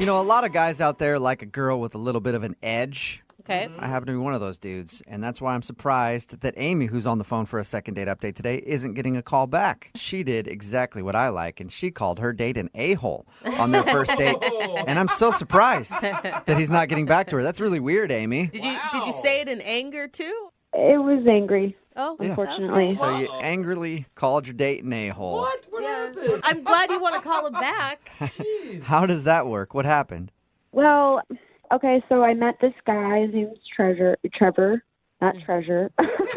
You know, a lot of guys out there like a girl with a little bit of an edge. Okay. I happen to be one of those dudes, and that's why I'm surprised that Amy, who's on the phone for a second date update today, isn't getting a call back. She did exactly what I like, and she called her date an a-hole on their first date, and I'm so surprised that he's not getting back to her. That's really weird, Amy. Did you say it in anger too? It was angry, Oh, unfortunately. So you angrily called your date an a-hole. What? What happened? I'm glad you want to call him back. Jeez. How does that work? What happened? Well, okay, so I met this guy. His name was Trevor, not Treasure.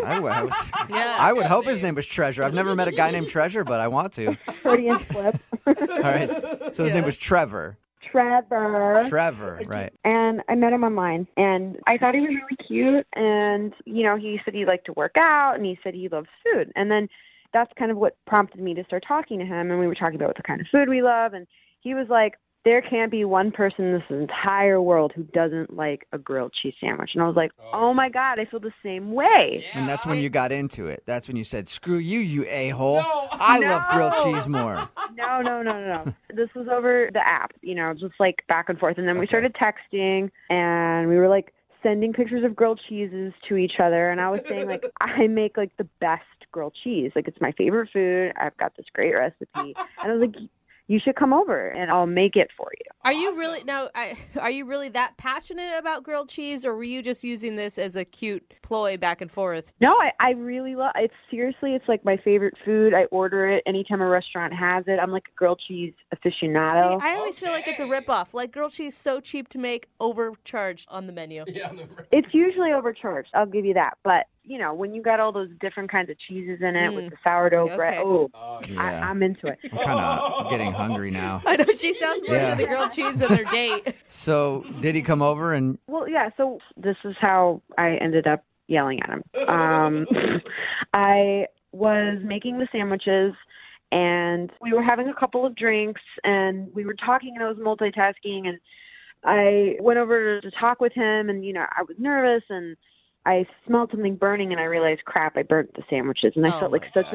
I would hope his name was Treasure. I've never met a guy named Treasure, but I want to. Freudian slip. All right. So his name was Trevor. Trevor, right. And I met him online, and I thought he was really cute. And, you know, he said he liked to work out, and he said he loves food. And then that's kind of what prompted me to start talking to him, and we were talking about what the kind of food we love. And he was like, there can't be one person in this entire world who doesn't like a grilled cheese sandwich. And I was like, oh my God, I feel the same way. Yeah. And that's when you got into it. That's when you said, screw you, you a-hole. I love grilled cheese more. No. This was over the app, you know, just like back and forth. And then we started texting, and we were like sending pictures of grilled cheeses to each other. And I was saying, like, I make like the best grilled cheese. Like, it's my favorite food. I've got this great recipe. And I was like, you should come over and I'll make it for you. Are you really are you really that passionate about grilled cheese, or were you just using this as a cute ploy back and forth? No, I really love it. Seriously, it's like my favorite food. I order it anytime a restaurant has it. I'm like a grilled cheese aficionado. See, I always feel like it's a ripoff. Like, grilled cheese so cheap to make, overcharged on the menu. Yeah, It's usually overcharged. I'll give you that. But, you know, when you got all those different kinds of cheeses in it with the sourdough bread, Yeah. I'm into it. I'm kind of getting hungry now. I know, she sounds more into the grilled cheese than their date. So did he come over and... Well, yeah, so this is how I ended up yelling at him. I was making the sandwiches, and we were having a couple of drinks, and we were talking, and I was multitasking, and I went over to talk with him, and, you know, I was nervous, and I smelled something burning, and I realized, crap, I burnt the sandwiches, and I felt like such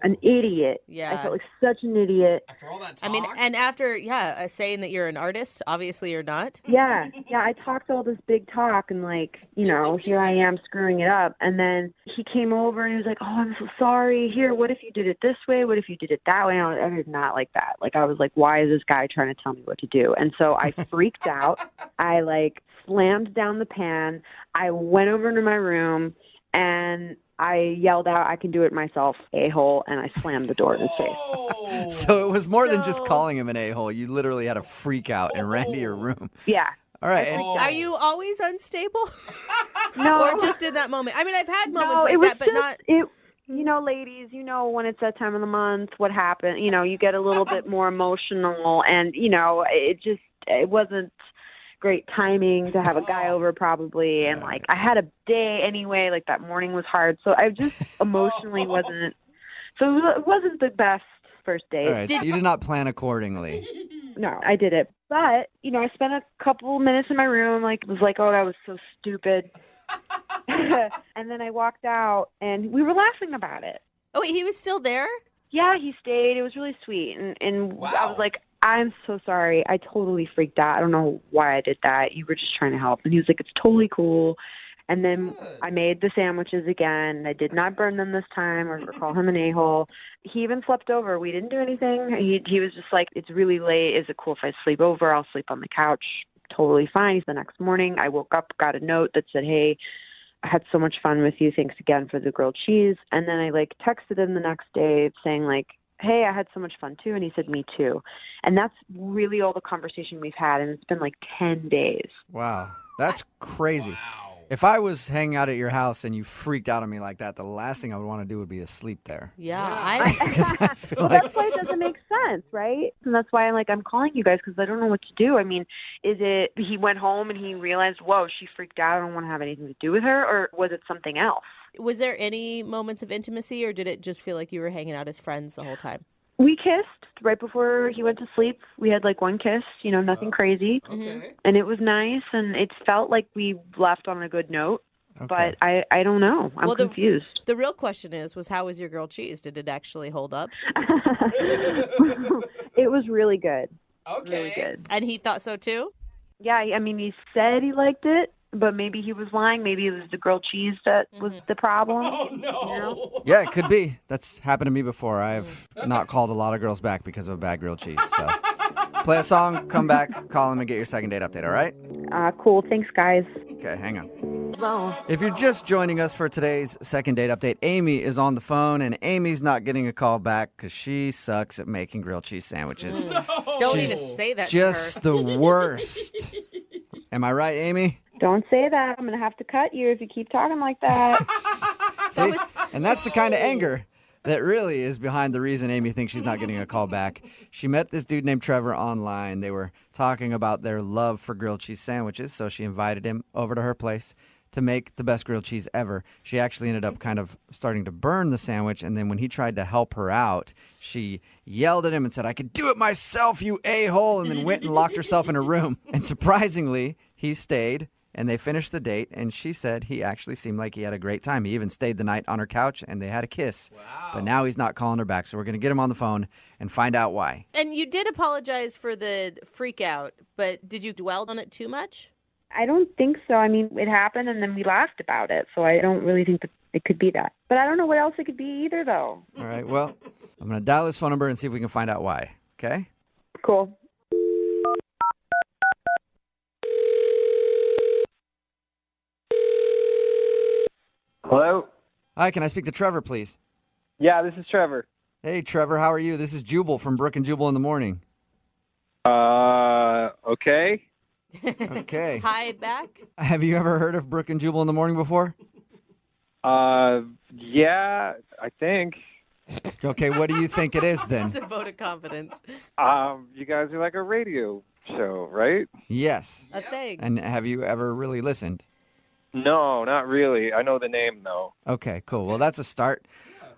an idiot. Yeah. I felt like such an idiot. After all that talk? I mean, and after, saying that you're an artist, obviously you're not. Yeah, I talked all this big talk, and, like, you know, here I am screwing it up. And then he came over, and he was like, oh, I'm so sorry. Here, what if you did it this way? What if you did it that way? And I did not like that. Like, I was like, why is this guy trying to tell me what to do? And so I freaked out. I, like, slammed down the pan. I went over to my room, and I yelled out, I can do it myself, a-hole, and I slammed the door in his face. So it was more than just calling him an a-hole. You literally had a freak out and ran to your room. Yeah. All right. And Are you always unstable? No. Or just in that moment? I mean, I've had moments No, like it was that, but just, not... You know, ladies, you know when it's that time of the month, what happened. You know, you get a little bit more emotional, and, you know, it wasn't great timing to have a guy over probably, and like I had a day anyway, like that morning was hard, so I just emotionally wasn't, so it wasn't the best first date. all right, so you did not plan accordingly. No, I did it, but you know, I spent a couple minutes in my room, like was like, oh, that was so stupid. And then I walked out, and we were laughing about it. Oh, wait, he was still there? Yeah, he stayed. It was really sweet, and Wow. I was like, I'm so sorry. I totally freaked out. I don't know why I did that. You were just trying to help. And he was like, it's totally cool. And then I made the sandwiches again. I did not burn them this time or call him an a-hole. He even slept over. We didn't do anything. He was just like, it's really late. Is it cool if I sleep over? I'll sleep on the couch. Totally fine. The next morning, I woke up, got a note that said, hey, I had so much fun with you. Thanks again for the grilled cheese. And then I like texted him the next day saying like, hey, I had so much fun too. And he said, me too. And that's really all the conversation we've had. And it's been like 10 days. Wow. That's crazy. Wow. If I was hanging out at your house and you freaked out on me like that, the last thing I would want to do would be to sleep there. Yeah. Because I feel Well, like... that's why it doesn't make sense, right? And that's why I'm calling you guys, because I don't know what to do. I mean, is it he went home and he realized, whoa, she freaked out, I don't want to have anything to do with her, or was it something else? Was there any moments of intimacy, or did it just feel like you were hanging out as friends the whole time? We kissed right before he went to sleep. We had like one kiss, you know, nothing crazy. Okay. And it was nice, and it felt like we left on a good note. Okay. But I don't know. I'm confused. The real question was how was your grilled cheese? Did it actually hold up? It was really good. Really good. And he thought so too? Yeah, I mean, he said he liked it, but maybe he was lying. Maybe it was the grilled cheese that was the problem. Oh, no. You know? Yeah, it could be. That's happened to me before. I've not called a lot of girls back because of a bad grilled cheese. So play a song, come back, call him, and get your second date update, all right? Cool. Thanks, guys. Okay, hang on. If you're just joining us for today's second date update, Amy is on the phone, and Amy's not getting a call back because she sucks at making grilled cheese sandwiches. Don't even say that to her. Just the worst. Am I right, Amy? Don't say that. I'm going to have to cut you if you keep talking like that. See? And that's the kind of anger that really is behind the reason Amy thinks she's not getting a call back. She met this dude named Trevor online. They were talking about their love for grilled cheese sandwiches, so she invited him over to her place to make the best grilled cheese ever. She actually ended up kind of starting to burn the sandwich, and then when he tried to help her out, she yelled at him and said, "I could do it myself, you a-hole," and then went and locked herself in a room. And surprisingly, he stayed. And they finished the date, and she said he actually seemed like he had a great time. He even stayed the night on her couch, and they had a kiss. Wow. But now he's not calling her back, so we're going to get him on the phone and find out why. And you did apologize for the freak out, but did you dwell on it too much? I don't think so. I mean, it happened, and then we laughed about it, so I don't really think that it could be that. But I don't know what else it could be either, though. All right, well, I'm going to dial his phone number and see if we can find out why, okay? Cool. Hello? Hi, can I speak to Trevor, please? Yeah, this is Trevor. Hey, Trevor, how are you? This is Jubal from Brooke and Jubal in the morning. Okay. Okay. Hi, back? Have you ever heard of Brooke and Jubal in the morning before? Yeah, I think. Okay, what do you think it is then? It's a vote of confidence. You guys are like a radio show, right? Yes. A thing. And have you ever really listened? No, not really. I know the name, though. Okay, cool. Well, that's a start.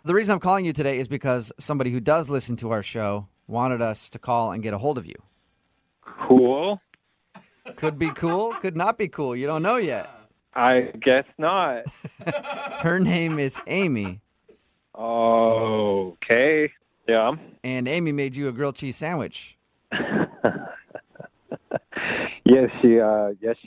The reason I'm calling you today is because somebody who does listen to our show wanted us to call and get a hold of you. Cool. Could be cool, could not be cool. You don't know yet. I guess not. Her name is Amy. Okay. Yeah. And Amy made you a grilled cheese sandwich. Yes, she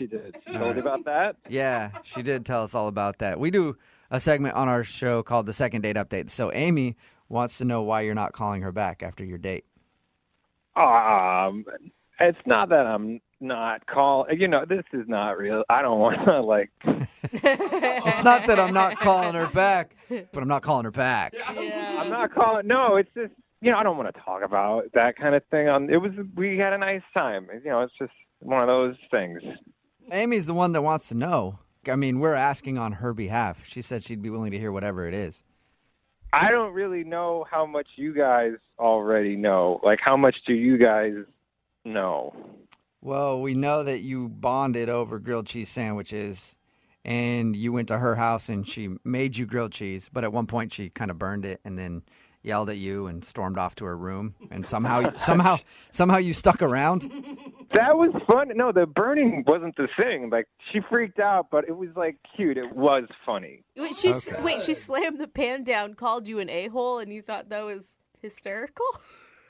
did. She told you about that? Yeah, she did tell us all about that. We do a segment on our show called the Second Date Update. So Amy wants to know why you're not calling her back after your date. It's not that I'm not calling. This is not real. I don't want to, like... It's not that I'm not calling her back, but I'm not calling her back. Yeah. I'm not calling... No, it's just, I don't want to talk about that kind of thing. We had a nice time. It's just one of those things. Amy's the one that wants to know. I mean, we're asking on her behalf. She said she'd be willing to hear whatever it is. I don't really know how much you guys already know. Like, how much do you guys know? Well, we know that you bonded over grilled cheese sandwiches, and you went to her house and she made you grilled cheese, but at one point she kind of burned it and then yelled at you and stormed off to her room, and somehow you stuck around. That was fun. No, the burning wasn't the thing. Like, she freaked out, but it was, like, cute. It was funny. Wait, she slammed the pan down, called you an a-hole, and you thought that was hysterical?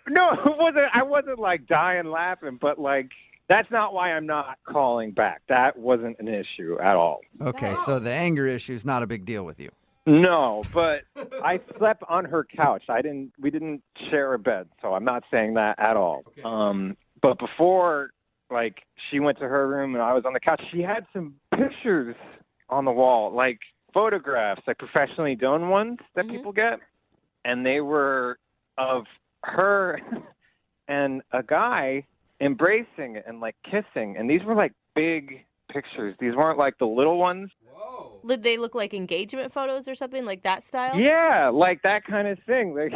No, it wasn't. I wasn't, like, dying laughing, but, like, that's not why I'm not calling back. That wasn't an issue at all. Okay, so the anger issue is not a big deal with you. No, but I slept on her couch. We didn't share a bed, so I'm not saying that at all. Okay. But before, like, she went to her room and I was on the couch, she had some pictures on the wall, like photographs, like professionally done ones that people get. And they were of her and a guy embracing and, like, kissing. And these were, like, big pictures. These weren't, like, the little ones. Whoa. Did they look like engagement photos or something, like that style? Yeah, like that kind of thing. Like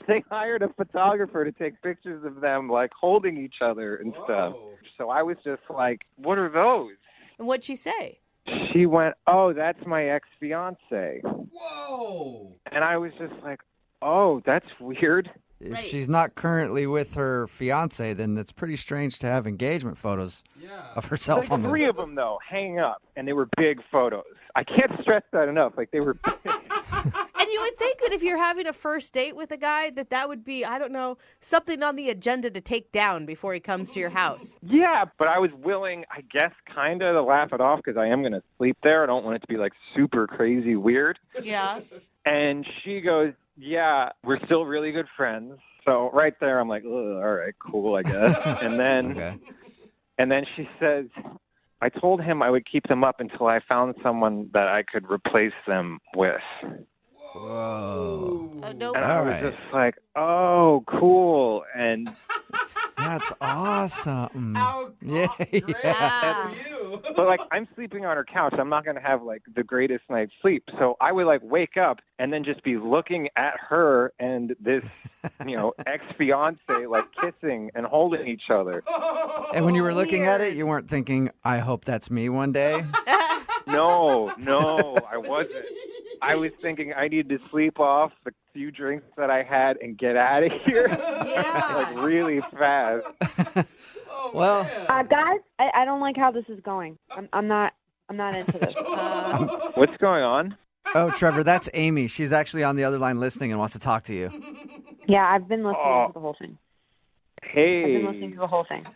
they hired a photographer to take pictures of them, like, holding each other and stuff. So I was just like, what are those? And what'd she say? She went, "Oh, that's my ex-fiance." Whoa! And I was just like, oh, that's weird. If she's not currently with her fiance, then it's pretty strange to have engagement photos of herself Like on the... three of them, though, hanging up, and they were big photos. I can't stress that enough. Like, they were. And you would think that if you're having a first date with a guy, that would be, I don't know, something on the agenda to take down before he comes to your house. Yeah, but I was willing, I guess, kind of to laugh it off because I am going to sleep there. I don't want it to be, like, super crazy weird. Yeah. And she goes, yeah, we're still really good friends. So right there, I'm like, all right, cool, I guess. And then, Okay. and then she says, I told him I would keep them up until I found someone that I could replace them with. Whoa. Oh, no. And I All was right. just like, oh, cool. And That's awesome. How Yeah, great yeah. for you. but like I'm sleeping on her couch. I'm not going to have like the greatest night's sleep. So I would like wake up and then just be looking at her and this, ex-fiance like kissing and holding each other. And when you were looking at it, Weird. you weren't thinking, I hope that's me one day? No, I wasn't. I was thinking I need to sleep off the few drinks that I had and get out of here Yeah. like really fast. Oh, Well, man. Guys, I don't like how this is going. I'm not into this. What's going on? Oh, Trevor, that's Amy. She's actually on the other line listening and wants to talk to you. Yeah, I've been listening Oh. to the whole thing. I've Hey. been listening to the whole thing.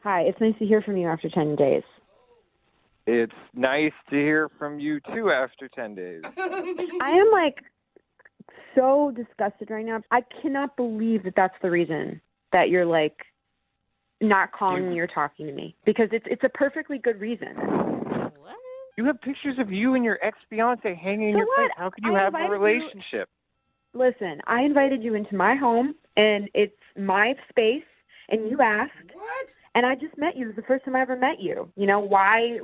Hi, it's nice to hear from you after 10 days. It's nice to hear from you too after 10 days. I am like so disgusted right now. I cannot believe that that's the reason that you're like not calling me or talking to me, because it's a perfectly good reason. What? You have pictures of you and your ex-fiance hanging in So your what? place. How could you I have a invited you- relationship? Listen, I invited you into my home, and it's my space, and you asked, What? and I just met you. It was the first time I ever met you. You know, why?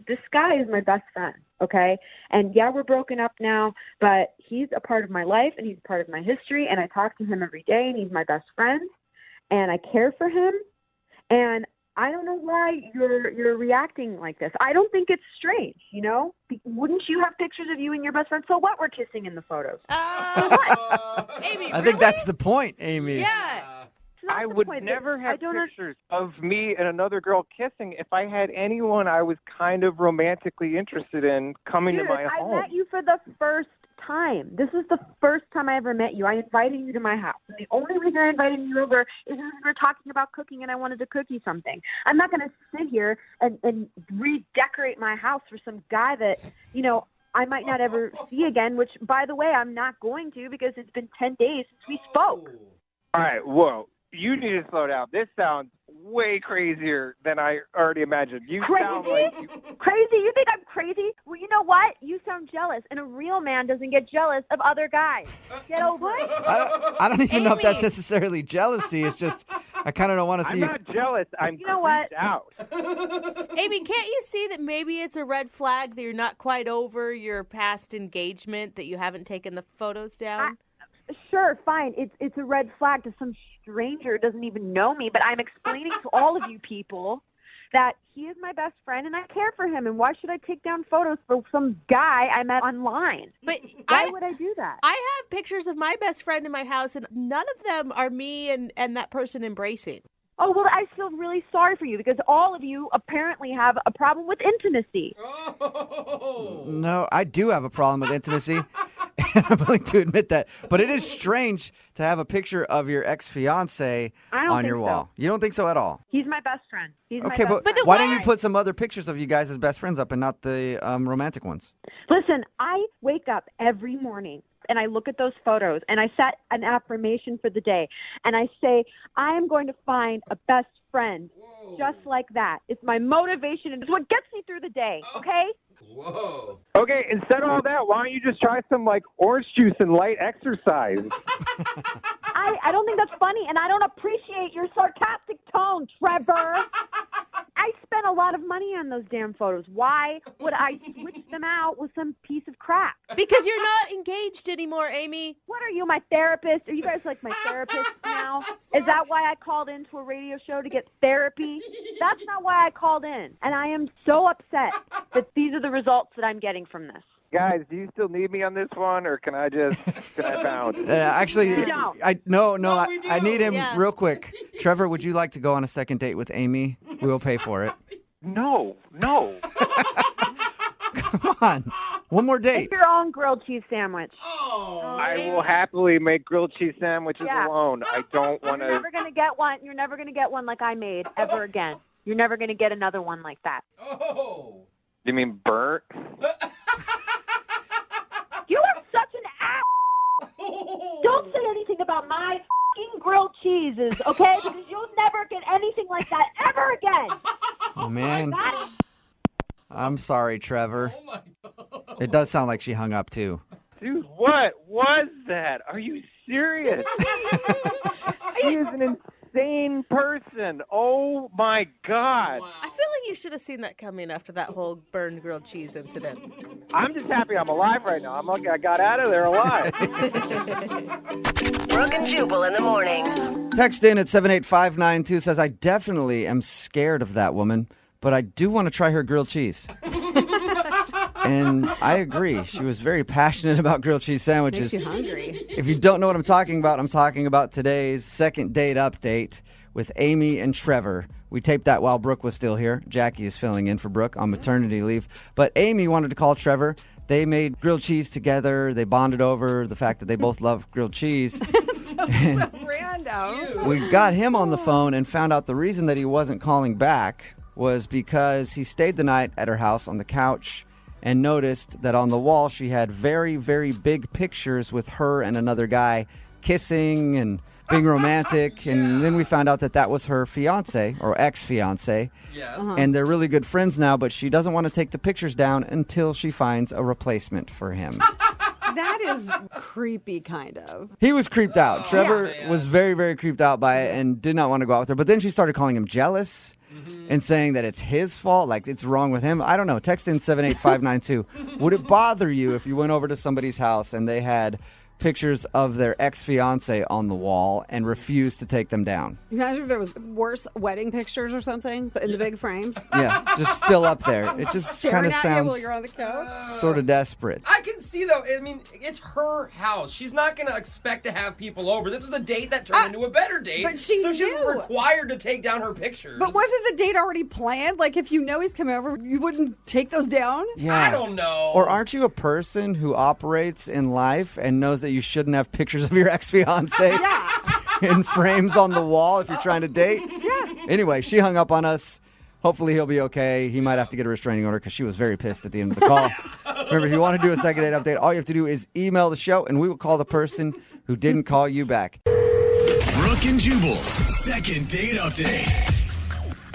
This guy is my best friend, okay? And yeah, we're broken up now, but he's a part of my life, and he's a part of my history, and I talk to him every day, and he's my best friend, and I care for him, and I don't know why you're reacting like this. I don't think it's strange, you know? Wouldn't you have pictures of you and your best friend? So what? We're kissing in the photos. Amy, I think really? that's the point, Amy. Yeah. It's not I the would point. never I have don't pictures of me and another girl kissing if I had anyone I was kind of romantically interested in coming Dude, to my I home. met you for the first time. This is the first time I ever met you. I invited you to my house. And the only reason I invited you over is because we were talking about cooking and I wanted to cook you something. I'm not going to sit here and redecorate my house for some guy that, you know, I might not ever see again, which, by the way, I'm not going to because it's been 10 days since we spoke. All right, whoa. You need to slow down. This sounds way crazier than I already imagined. You sound Crazy? like you... Crazy? You think I'm crazy? Well, you know what? You sound jealous, and a real man doesn't get jealous of other guys. Get over it. I don't even know if that's Amy. necessarily jealousy. It's just, I kind of don't want to I'm see not jealous. I'm You know what? creeped out. Amy, can't you see that maybe it's a red flag that you're not quite over your past engagement, that you haven't taken the photos down? Sure, fine. It's a red flag to some stranger who doesn't even know me, but I'm explaining to all of you people that he is my best friend and I care for him, and why should I take down photos for some guy I met online? But Why would I do that? I have pictures of my best friend in my house, and none of them are me and that person embracing. Oh, well, I feel really sorry for you because all of you apparently have a problem with intimacy. Oh. No, I do have a problem with intimacy. And I'm willing to admit that. But it is strange to have a picture of your ex-fiance I don't on think your so. wall. You don't think so at all? He's my best friend. He's Okay, my but, best then why don't you why- put some other pictures of you guys as best friends up and not the romantic ones? Listen, I wake up every morning and I look at those photos and I set an affirmation for the day and I say, I am going to find a best friend just like that. It's my motivation and it's what gets me through the day, okay? Whoa. Okay, instead of all that, why don't you just try some, like, orange juice and light exercise? I don't think that's funny and I don't appreciate your sarcastic tone, Trevor. I spent a lot of money on those damn photos. Why would I switch them out with some piece of crap? Because you're not engaged anymore, Amy. What are you, my therapist? Are you guys like my therapist now? Is that why I called into a radio show to get therapy? That's not why I called in. And I am so upset that these are the results that I'm getting from this. Guys, do you still need me on this one, or can I bounce? Actually, You don't. No, we I need him Yeah. real quick. Trevor, would you like to go on a second date with Amy? We will pay for it. No. on. One more date. Make your own grilled cheese sandwich. Oh. I will happily make grilled cheese sandwiches Yeah. alone. I don't want You're to. never gonna get one. You're never gonna get one like I made ever again. You're never gonna get another one like that. Oh. You mean burnt? You are such an ass. Don't say anything about my fucking grilled cheeses, okay? Because you'll never get anything like that ever again. Oh, man. I'm sorry, Trevor. Oh, my God. It does sound like she hung up, too. Dude, what was that? Are you serious? He is an insane person. Oh, my God. I feel like you should have seen that coming after that whole burned grilled cheese incident. I'm just happy I'm alive right now. I'm lucky I got out of there alive. Brooke and Jubal in the morning. Text in at 78592 says, I definitely am scared of that woman, but I do want to try her grilled cheese. And I agree. She was very passionate about grilled cheese sandwiches. Makes you hungry. If you don't know what I'm talking about today's second date update with Amy and Trevor. We taped that while Brooke was still here. Jackie is filling in for Brooke on maternity leave. But Amy wanted to call Trevor. They made grilled cheese together. They bonded over the fact that they both love grilled cheese. So random. We got him on the phone and found out the reason that he wasn't calling back was because he stayed the night at her house on the couch and noticed that on the wall she had very, very big pictures with her and another guy kissing and being romantic. And then we found out that that was her fiance or ex-fiance. Yes. And they're really good friends now, but she doesn't want to take the pictures down until she finds a replacement for him. That is creepy, kind of. He was creeped out. Trevor yeah. was very, very creeped out by it and did not want to go out with her. But then she started calling him jealous and saying that it's his fault, like it's wrong with him. I don't know. Text in 78592. Would it bother you if you went over to somebody's house and they had pictures of their ex-fiance on the wall and refused to take them down? Imagine if there was worse wedding pictures or something, but in the big frames. Yeah, just still up there. It just kind Staring of at you while sounds you're on the couch. sort of desperate. I can see, though, I mean, it's her house. She's not going to expect to have people over. This was a date that turned into a better date. but she so she's knew. required to take down her pictures. But wasn't the date already planned? Like, if you know he's coming over, you wouldn't take those down? Yeah. I don't know. Or aren't you a person who operates in life and knows that you shouldn't have pictures of your ex-fiance in frames on the wall if you're trying to date? Yeah. Anyway, she hung up on us. Hopefully he'll be okay. He might have to get a restraining order because she was very pissed at the end of the call. Remember, if you want to do a second date update, all you have to do is email the show and we will call the person who didn't call you back. Brooke and Jubal's second date update.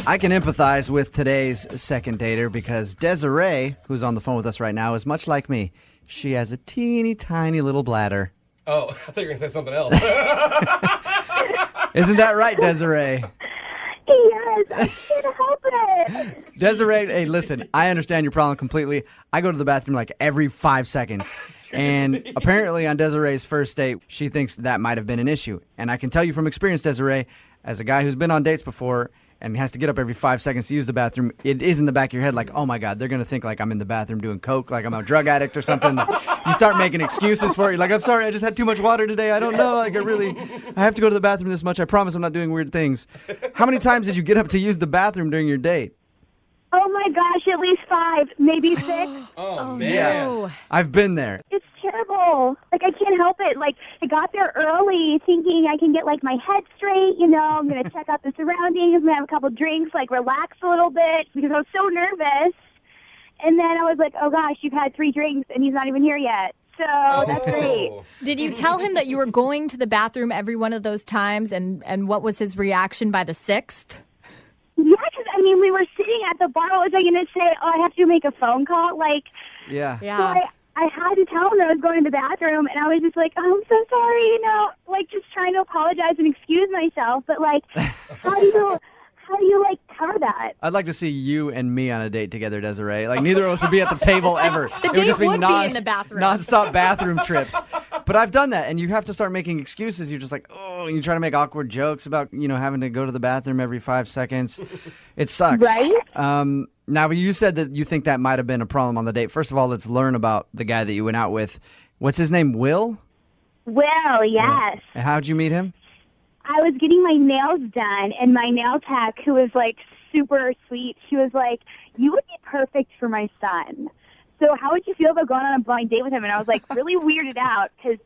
I can empathize with today's second dater because Desiree, who's on the phone with us right now, is much like me. She has a teeny tiny little bladder. Oh, I thought you were going to say something else. Isn't that right, Desiree? Yes, I can't help it. Desiree, hey, listen, I understand your problem completely. I go to the bathroom like every 5 seconds. And apparently on Desiree's first date, she thinks that might have been an issue. And I can tell you from experience, Desiree, as a guy who's been on dates before and has to get up every 5 seconds to use the bathroom, it is in the back of your head like, oh my God, they're going to think like I'm in the bathroom doing coke, like I'm a drug addict or something. You start making excuses for it. Like, I'm sorry, I just had too much water today. I don't know. Like, I have to go to the bathroom this much. I promise I'm not doing weird things. How many times did you get up to use the bathroom during your date? Oh my gosh, at least 5, maybe 6. Oh, man. I've been there. It's terrible. Like, I can't help it. Like, I got there early thinking I can get, like, my head straight, you know. I'm going to check out the surroundings. I'm going to have a couple drinks, like, relax a little bit because I was so nervous. And then I was like, oh, gosh, you've had 3 drinks and he's not even here yet. So that's great. Did you tell him that you were going to the bathroom every one of those times, and what was his reaction by the 6th? Yeah, because, I mean, we were sitting at the bar. What was I going to say? Oh, I have to make a phone call? Like, Yeah. so I had to tell him that I was going to the bathroom, and I was just like, oh, I'm so sorry, you know, like just trying to apologize and excuse myself. But, like, how do you, like, cover that? I'd like to see you and me on a date together, Desiree. Like, neither of us would be at the table ever. The date would be in the bathroom. Non-stop bathroom trips. But I've done that, and you have to start making excuses. You're just like, oh, and you try to make awkward jokes about, you know, having to go to the bathroom every 5 seconds. It sucks. Right? Now, you said that you think that might have been a problem on the date. First of all, let's learn about the guy that you went out with. What's his name, Will? Well, yes. And how'd you meet him? I was getting my nails done, and my nail tech, who was, like, super sweet, she was like, you would be perfect for my son. so how would you feel about going on a blind date with him? And I was like really weirded out because,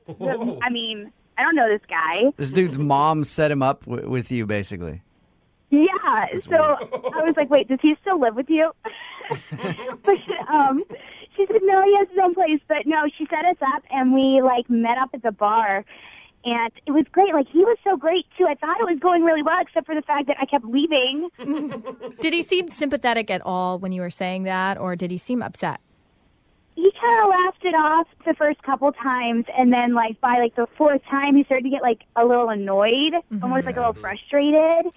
I mean, I don't know this guy. This dude's mom set him up with you, basically. Yeah. So I was like, wait, does he still live with you? But she said, no, he has his own place. But no, she set us up and we like met up at the bar. And it was great. Like, he was so great, too. I thought it was going really well, except for the fact that I kept leaving. Did he seem sympathetic at all when you were saying that, or did he seem upset? He kind of laughed it off the first couple times, and then, like, by, like, the fourth time, he started to get, like, a little annoyed, almost, like, a little frustrated.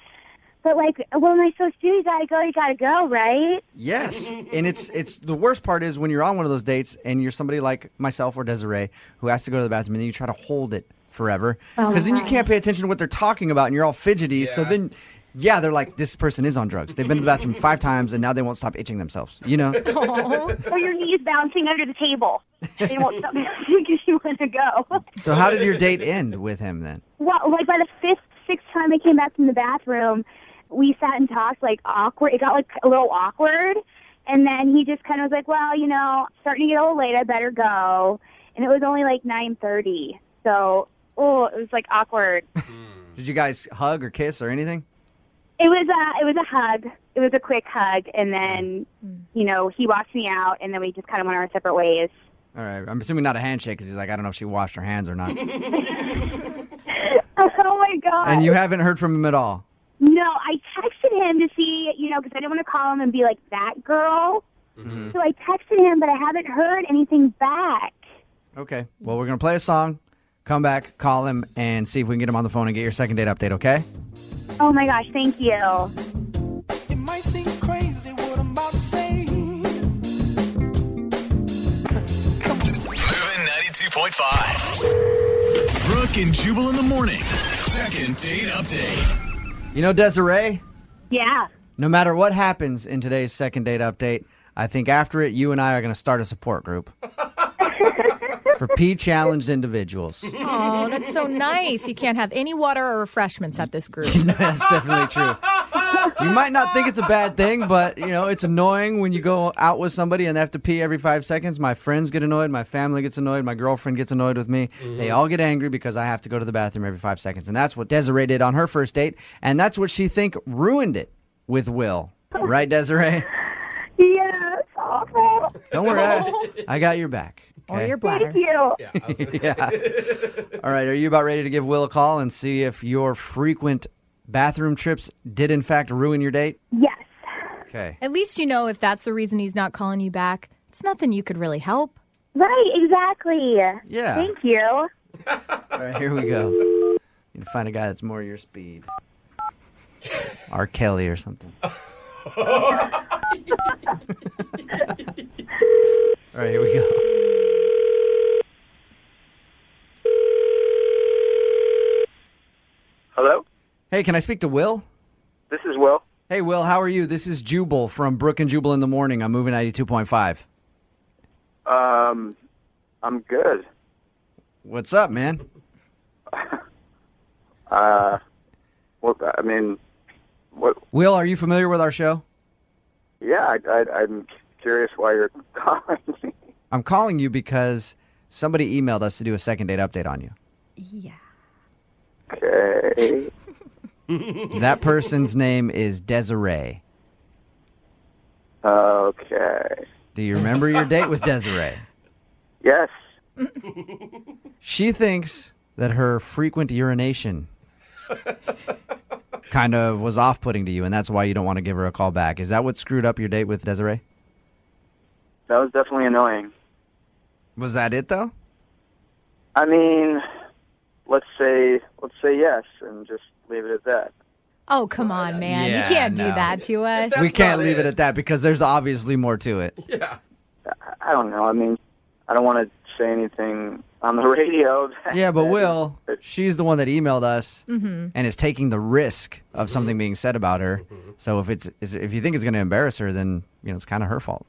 But, like, well, am I supposed to do? You gotta go, right? Yes. And it's the worst part is when you're on one of those dates and you're somebody like myself or Desiree who has to go to the bathroom, and then you try to hold it forever. Because then you can't pay attention to what they're talking about, and you're all fidgety. Yeah. So then, yeah, they're like, this person is on drugs. They've been to the bathroom 5 times, and now they won't stop itching themselves, you know? Or your knees bouncing under the table. They won't stop bouncing because you want to go. So how did your date end with him then? Well, like, by the 5th, 6th time I came back from the bathroom, we sat and talked, like, awkward. It got, like, a little awkward. And then he just kind of was like, well, you know, starting to get a little late. I better go. And it was only, like, 9:30. So, it was, like, awkward. Did you guys hug or kiss or anything? It was a hug. It was a quick hug. And then, you know, he walked me out, and then we just kind of went our separate ways. All right. I'm assuming not a handshake because he's like, I don't know if she washed her hands or not. Oh, my God. And you haven't heard from him at all? No, I texted him to see, you know, because I didn't want to call him and be like, that girl. Mm-hmm. So I texted him, but I haven't heard anything back. Okay. Well, we're going to play a song, come back, call him, and see if we can get him on the phone and get your second date update, okay? Oh, my gosh. Thank you. It might seem crazy what I'm about to say. Moving 92.5. Brooke and Jubal in the mornings. Second date update. You know, Desiree? Yeah. No matter what happens in today's second date update, I think after it, you and I are going to start a support group for P-challenged individuals. Oh, that's so nice. You can't have any water or refreshments at this group. That's definitely true. You might not think it's a bad thing, but, you know, it's annoying when you go out with somebody and they have to pee every 5 seconds. My friends get annoyed. My family gets annoyed. My girlfriend gets annoyed with me. Mm-hmm. They all get angry because I have to go to the bathroom every 5 seconds. And that's what Desiree did on her first date. And that's what she think ruined it with Will. Right, Desiree? Yeah, it's awful. Don't worry. I got your back. Okay? Or your bladder. Thank you. Yeah, I was gonna say. Yeah. All right. Are you about ready to give Will a call and see if your frequent bathroom trips did, in fact, ruin your date? Yes. Okay. At least you know if that's the reason he's not calling you back. It's nothing you could really help. Right, exactly. Yeah. Thank you. All right, here we go. You need to find a guy that's more your speed. R. Kelly or something. All right, here we go. Hello? Hey, can I speak to Will? This is Will. Hey, Will, how are you? This is Jubal from Brooke and Jubal in the morning. I'm moving 92.5. I'm good. What's up, man? Well, I mean, what? Will, are you familiar with our show? Yeah, I'm curious why you're calling me. I'm calling you because somebody emailed us to do a second date update on you. Yeah. Okay. That person's name is Desiree. Okay. Do you remember your date with Desiree? Yes. She thinks that her frequent urination kind of was off-putting to you, and that's why you don't want to give her a call back. Is that what screwed up your date with Desiree? That was definitely annoying. Was that it, though? I mean, let's say yes, and just leave it at that. Oh, come on, man. Yeah, you can't do no. that to us. We can't not leave it it. at that because there's obviously more to it. Yeah. I don't know. I mean, I don't want to say anything on the radio. Yeah, but Will, she's the one that emailed us and is taking the risk of something being said about her. So if you think it's going to embarrass her, then it's kind of her fault.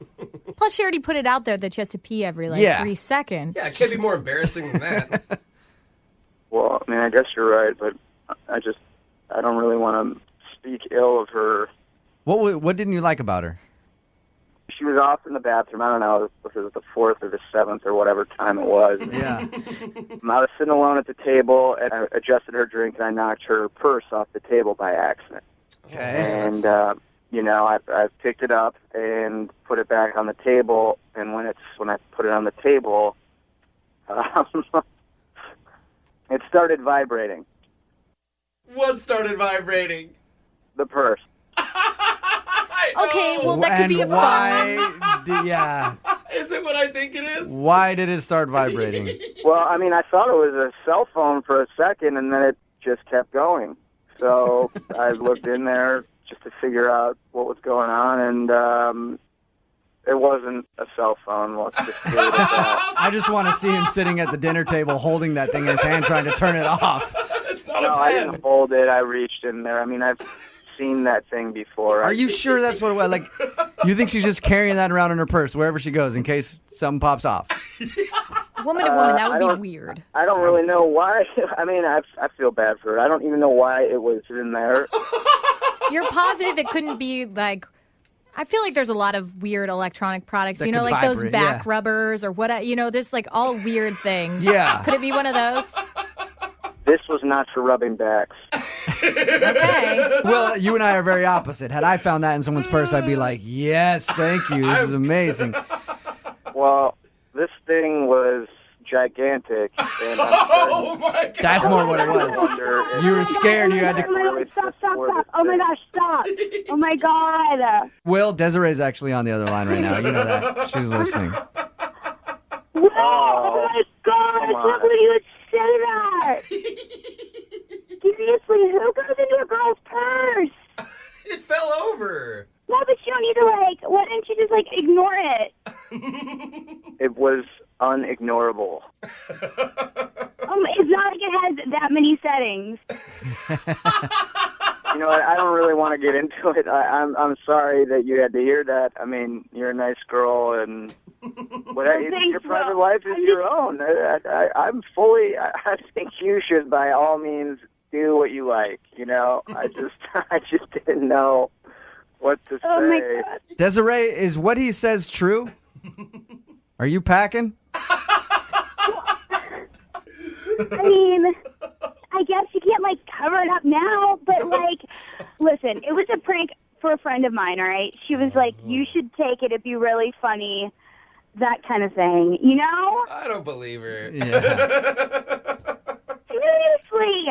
Plus, she already put it out there that she has to pee every 3 seconds. Yeah, it can't be more embarrassing than that. Well, I mean, I guess you're right, but I don't really want to speak ill of her. What didn't you like about her? She was was off in the bathroom. I don't know if it was the 4th or the 7th or whatever time it was. Yeah. I was sitting alone at the table, and I adjusted her drink, and I knocked her purse off the table by accident. Okay. And, I picked it up and put it back on the table, and when I put it on the table, it started vibrating. What started vibrating? The purse. Okay, well, that could be a phone. Yeah. Is it what I think it is? Why did it start vibrating? Well, I mean, I thought it was a cell phone for a second, and then it just kept going. So I looked in there just to figure out what was going on, and it wasn't a cell phone. Let's just leave it at that. I just want to see him sitting at the dinner table holding that thing in his hand trying to turn it off. It's not No, a I pen. didn't hold it. I reached in there. I mean, I've seen that thing before. Are you sure that's what it was? Like, you think she's just carrying that around in her purse wherever she goes in case something pops off? Woman to woman, that I would don't- be weird. I don't really know why. I mean, I feel bad for her. I don't even know why it was in there. You're positive it couldn't be like. I feel like there's a lot of weird electronic products, That you know, could like those vibrate, back yeah. rubbers or what, there's like all weird things. Yeah. Could it be one of those? This was not for rubbing backs. Okay. Well, you and I are very opposite. Had I found that in someone's purse, I'd be like, yes, thank you. This is amazing. Well, this thing was gigantic. And Oh, my God. That's more what it was. You were scared. You had to. Stop. Oh my gosh, stop. Oh my God. Will, Desiree's actually on the other line right now. You know that. She's listening. Whoa, oh my God. I can't believe you would say that. Seriously, who goes into a girl's purse? It fell over. No, but you don't need to, why didn't you just, ignore it? it was unignorable. It's not like it has that many settings. You know what? I don't really want to get into it. I'm sorry that you had to hear that. I mean, you're a nice girl, and your private life is your own. I'm fully. I think you should, by all means, do what you like. You know, I just didn't know what to say. Oh my God. Desiree, is what he says true? Are you packing? I mean, I guess you can't, cover it up now, but, listen, it was a prank for a friend of mine, all right? She was like, you should take it, it'd be really funny, that kind of thing, you know? I don't believe her. Yeah. Seriously.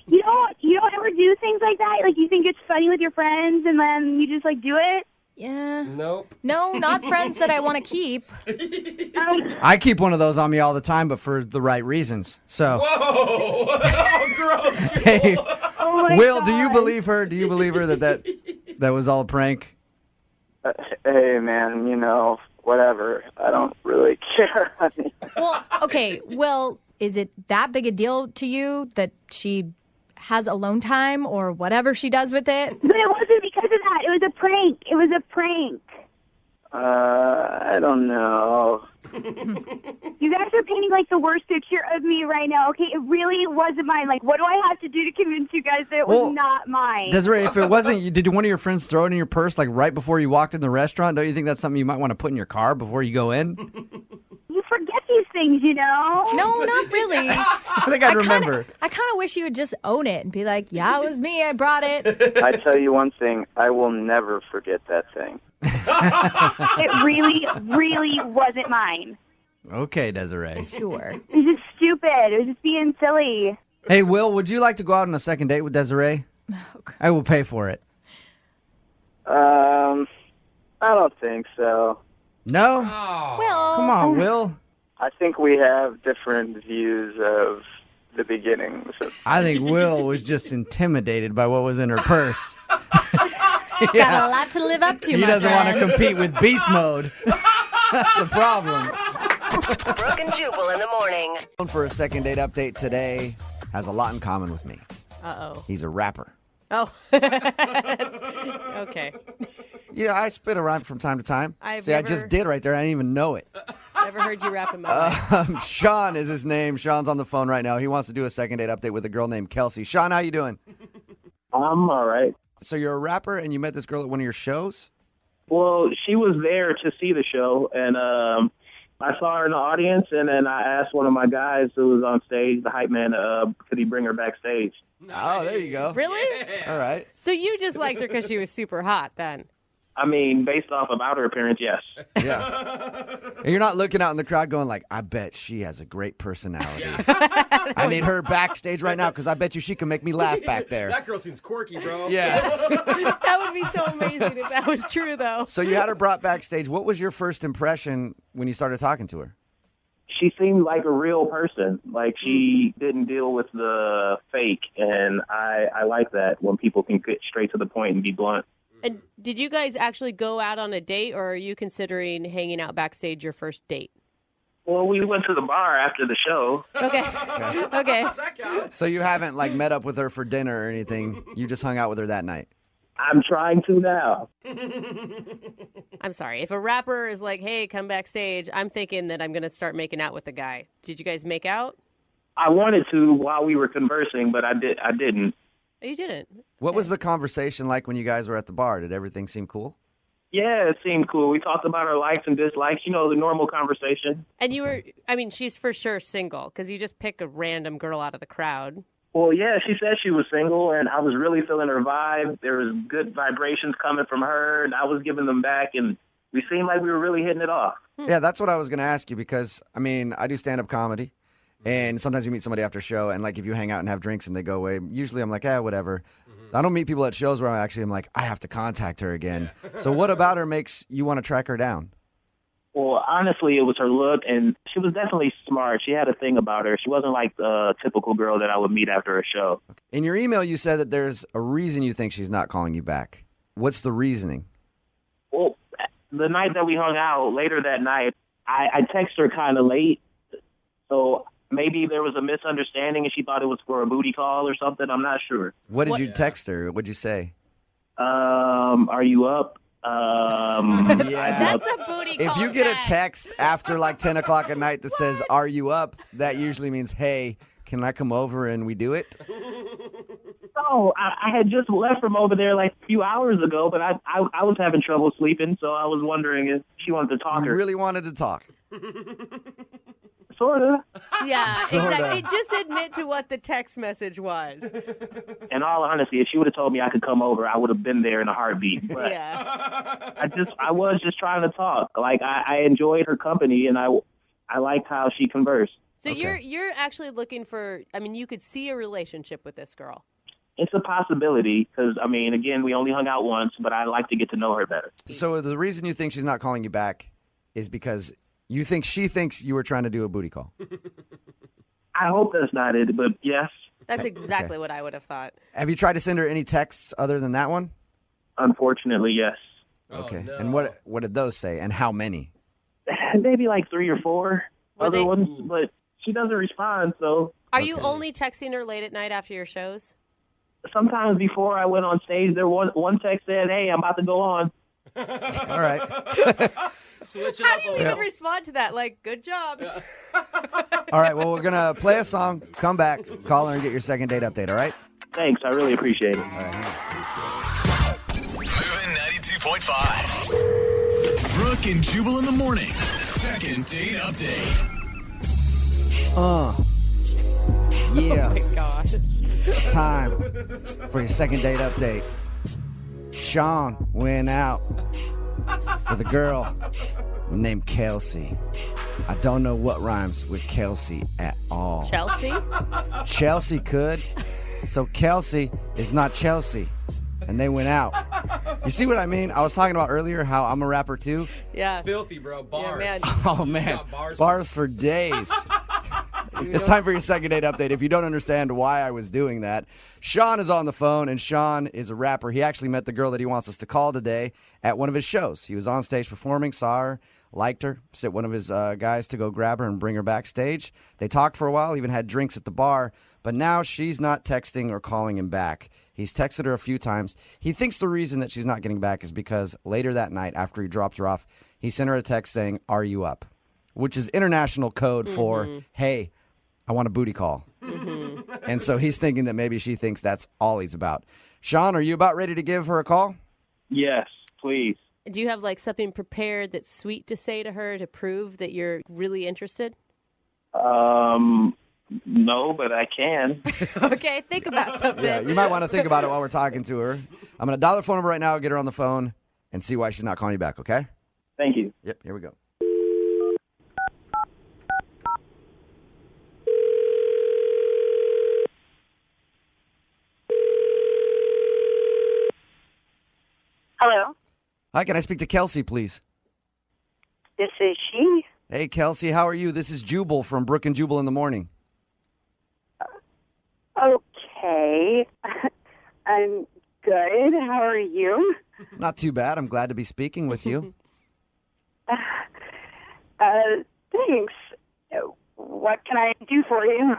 You don't ever do things like that? You think it's funny with your friends, and then you just, do it? Yeah. Nope. No, not friends that I want to keep. I keep one of those on me all the time, but for the right reasons. So, Whoa! Oh, gross. hey, Oh my Will, God. do you believe her? Do you believe her that was all a prank? Hey, man, whatever. I don't really care. I mean, Well, okay. Well, is it that big a deal to you that she has alone time or whatever she does with it? But it wasn't because of that. It was a prank. It was a prank. I don't know. You guys are painting the worst picture of me right now. Okay, it really wasn't mine. What do I have to do to convince you guys that it was not mine? Desiree, if it wasn't, did one of your friends throw it in your purse right before you walked in the restaurant? Don't you think that's something you might want to put in your car before you go in? You forget these things, you know? No, not really. I think I'd remember. I kind of wish you would just own it and be like, yeah, it was me. I brought it. I tell you one thing. I will never forget that thing. It really, really wasn't mine. Okay, Desiree. Sure. It was just stupid. It was just being silly. Hey, Will, would you like to go out on a second date with Desiree? I will pay for it. I don't think so. No? Oh. Well, Come on, Will. I think we have different views of the beginnings. I think Will was just intimidated by what was in her purse. got a lot to live up to, He my doesn't want to friend. compete with beast mode. That's the problem. Brooke and Jubal in the morning. For a second date update today, has a lot in common with me. Uh-oh. He's a rapper. Oh. Okay. I spit a rhyme from time to time. I've See, I never- just did right there. I didn't even know it. Never heard you rap in my life. Sean is his name. Sean's on the phone right now. He wants to do a second date update with a girl named Kelsey. Sean, how you doing? I'm all right. So you're a rapper and you met this girl at one of your shows? Well, she was there to see the show, and I saw her in the audience, and then I asked one of my guys who was on stage, the hype man, could he bring her backstage? Oh, there you go. Really? All right. So you just liked her because she was super hot then? I mean, based off of outer appearance, yes. Yeah. And you're not looking out in the crowd going like, I bet she has a great personality. I need her backstage right now because I bet you she can make me laugh back there. That girl seems quirky, bro. Yeah. That would be so amazing if that was true, though. So you had her brought backstage. What was your first impression when you started talking to her? She seemed like a real person. Like, she didn't deal with the fake, and I like that when people can get straight to the point and be blunt. And did you guys actually go out on a date, or are you considering hanging out backstage your first date? Well, we went to the bar after the show. Okay. So you haven't like met up with her for dinner or anything. You just hung out with her that night. I'm trying to now. I'm sorry. If a rapper is like, hey, come backstage, I'm thinking that I'm going to start making out with the guy. Did you guys make out? I wanted to while we were conversing, but I didn't. Oh, you didn't? What was the conversation like when you guys were at the bar? Did everything seem cool? Yeah, it seemed cool. We talked about our likes and dislikes, the normal conversation. And she's for sure single because you just pick a random girl out of the crowd. Well, yeah, she said she was single, and I was really feeling her vibe. There was good vibrations coming from her, and I was giving them back, and we seemed like we were really hitting it off. Yeah, that's what I was going to ask you because, I do stand-up comedy, and sometimes you meet somebody after a show, and, like, if you hang out and have drinks and they go away, usually I'm like, whatever. I don't meet people at shows where I'm like, I have to contact her again. Yeah. So what about her makes you want to track her down? Well, honestly, it was her look, and she was definitely smart. She had a thing about her. She wasn't like the typical girl that I would meet after a show. In your email, you said that there's a reason you think she's not calling you back. What's the reasoning? Well, the night that we hung out, later that night, I texted her kind of late, so maybe there was a misunderstanding and she thought it was for a booty call or something. I'm not sure. What did you text her? What'd you say? Are you up? Yeah. That's a booty call. If you get a text after like 10 o'clock at night that says, are you up? That usually means, hey, can I come over and we do it? No, I had just left from over there like a few hours ago, but I was having trouble sleeping, so I was wondering if she wanted to talk. You really wanted to talk? Sort of. Yeah, Sorta. exactly. Just admit to what the text message was. In all honesty, if she would have told me I could come over, I would have been there in a heartbeat. But yeah. I was just trying to talk. Like, I enjoyed her company, and I liked how she conversed. So you're actually looking for, you could see a relationship with this girl. It's a possibility because, again, we only hung out once, but I like to get to know her better. So the reason you think she's not calling you back is because you think she thinks you were trying to do a booty call. I hope that's not it, but yes. That's exactly what I would have thought. Have you tried to send her any texts other than that one? Unfortunately, yes. Okay. Oh, no. And what did those say, and how many? Maybe like 3 or 4 other ones, Ooh. but she doesn't respond, so. Are you only texting her late at night after your shows? Sometimes before I went on stage, there was one text said, hey, I'm about to go on. All right. Switch it How up do you a even little. respond to that? Like, good job. All right, well, we're going to play a song, come back, call her, and get your second date update, all right? Thanks, I really appreciate it. All right. Moving 92.5. Brooke and Jubal in the mornings. Second date update. Yeah. Oh my gosh. It's time for your second date update. Sean went out with a girl named Kelsey. I don't know what rhymes with Kelsey at all. Chelsea? Chelsea could. So Kelsey is not Chelsea. And they went out. You see what I mean? I was talking about earlier how I'm a rapper too. Yeah. Filthy, bro. Bars. Yeah, man. Oh, man. Bars for days. It's time for your second date update. If you don't understand why I was doing that, Sean is on the phone, and Sean is a rapper. He actually met the girl that he wants us to call today at one of his shows. He was on stage performing, saw her, liked her, sent one of his guys to go grab her and bring her backstage. They talked for a while, even had drinks at the bar, but now she's not texting or calling him back. He's texted her a few times. He thinks the reason that she's not getting back is because later that night, after he dropped her off, he sent her a text saying, "Are you up?" which is international code for, hey, I want a booty call. And so he's thinking that maybe she thinks that's all he's about. Sean, are you about ready to give her a call? Yes, please. Do you have like something prepared that's sweet to say to her to prove that you're really interested? No, but I can. Okay, think about something. Yeah, you might want to think about it while we're talking to her. I'm going to dial her phone number right now, get her on the phone, and see why she's not calling you back, okay? Thank you. Yep, here we go. Hello, Hi, can I speak to Kelsey, please? this is she. Hey, Kelsey, how are you? This is Jubal from Brooke and Jubal in the morning. Okay, I'm good. How are you? Not too bad. I'm glad to be speaking with you. Thanks. What can I do for you?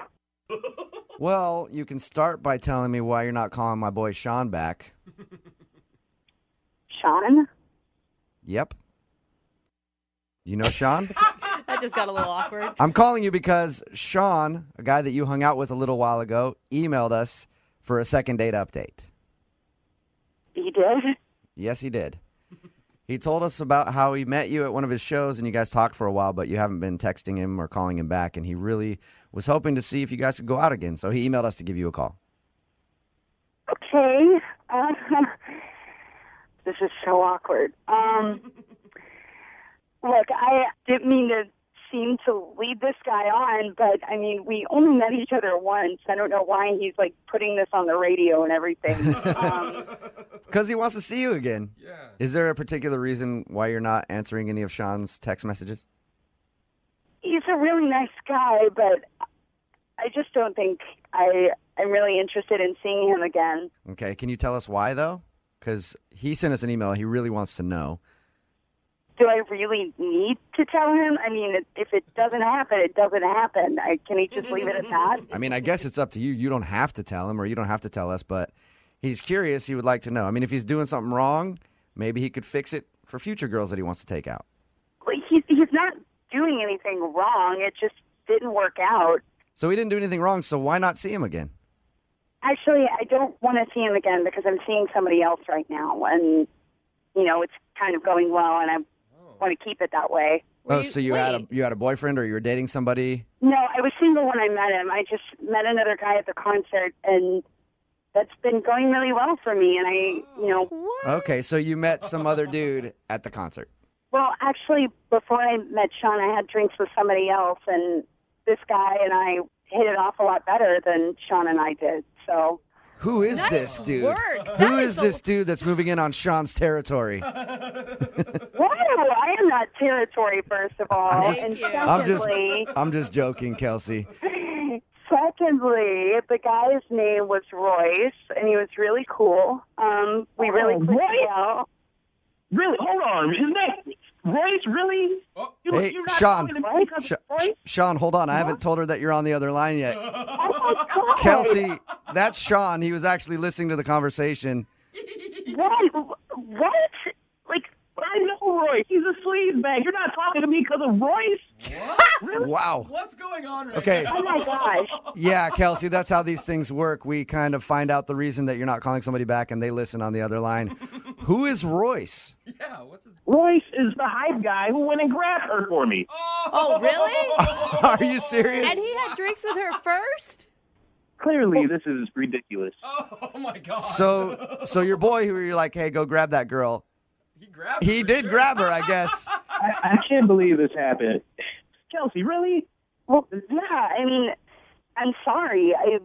Well, you can start by telling me why you're not calling my boy Sean back. Sean? Yep. You know Sean? That just got a little awkward. I'm calling you because Sean, a guy that you hung out with a little while ago, emailed us for a second date update. He did? Yes, he did. He told us about how he met you at one of his shows and you guys talked for a while, but you haven't been texting him or calling him back, and he really was hoping to see if you guys could go out again, so he emailed us to give you a call. Okay. This is so awkward. Look, I didn't mean to seem to lead this guy on, but, I mean, we only met each other once. I don't know why he's, like, putting this on the radio and everything. Because he wants to see you again. Yeah. Is there a particular reason why you're not answering any of Sean's text messages? He's a really nice guy, but I just don't think I'm really interested in seeing him again. Okay, can you tell us why, though? Because he sent us an email. He really wants to know. Do I really need to tell him? I mean, if it doesn't happen, it doesn't happen. Can he just leave it at that? I mean, I guess it's up to you. You don't have to tell him or you don't have to tell us, but he's curious. He would like to know. I mean, if he's doing something wrong, maybe he could fix it for future girls that he wants to take out. Well, he's not doing anything wrong. It just didn't work out. So he didn't do anything wrong, so why not see him again? Actually, I don't want to see him again because I'm seeing somebody else right now, and, you know, it's kind of going well, and I want to keep it that way. Oh, so you had a boyfriend or you were dating somebody? No, I was single when I met him. I just met another guy at the concert, and that's been going really well for me, and Okay, so you met some other dude at the concert. Well, actually, before I met Sean, I had drinks with somebody else, and this guy and I hit it off a lot better than Sean and I did, so... Who is this dude? Work. Who is this dude that's moving in on Sean's territory? Whoa, I am not territory, first of all. And secondly, I'm just joking, Kelsey. Secondly, the guy's name was Royce, and he was really cool. We really clicked well. Really? Hold on. Isn't that Royce? Really? Hey, You're not Sean. talking to me because of Royce? Sean, hold on. I haven't told her that you're on the other line yet. Oh, my God. Kelsey, that's Sean. He was actually listening to the conversation. What? Like, I know Royce. He's a sleaze bag. You're not talking to me because of Royce? What? Really? Wow. What's going on right Okay. now? Oh, my gosh. Yeah, Kelsey, that's how these things work. We kind of find out the reason that you're not calling somebody back and they listen on the other line. Who is Royce? Yeah, what's his... Royce is the hype guy who went and grabbed her for me. Oh, really? Are you serious? And he had drinks with her first? Clearly, this is ridiculous. Oh, my God. So your boy who you're like, hey, go grab that girl. He grabbed her He for did sure. grab her, I guess. I can't believe this happened. Kelsey, really? Well, yeah, I mean, I'm sorry. I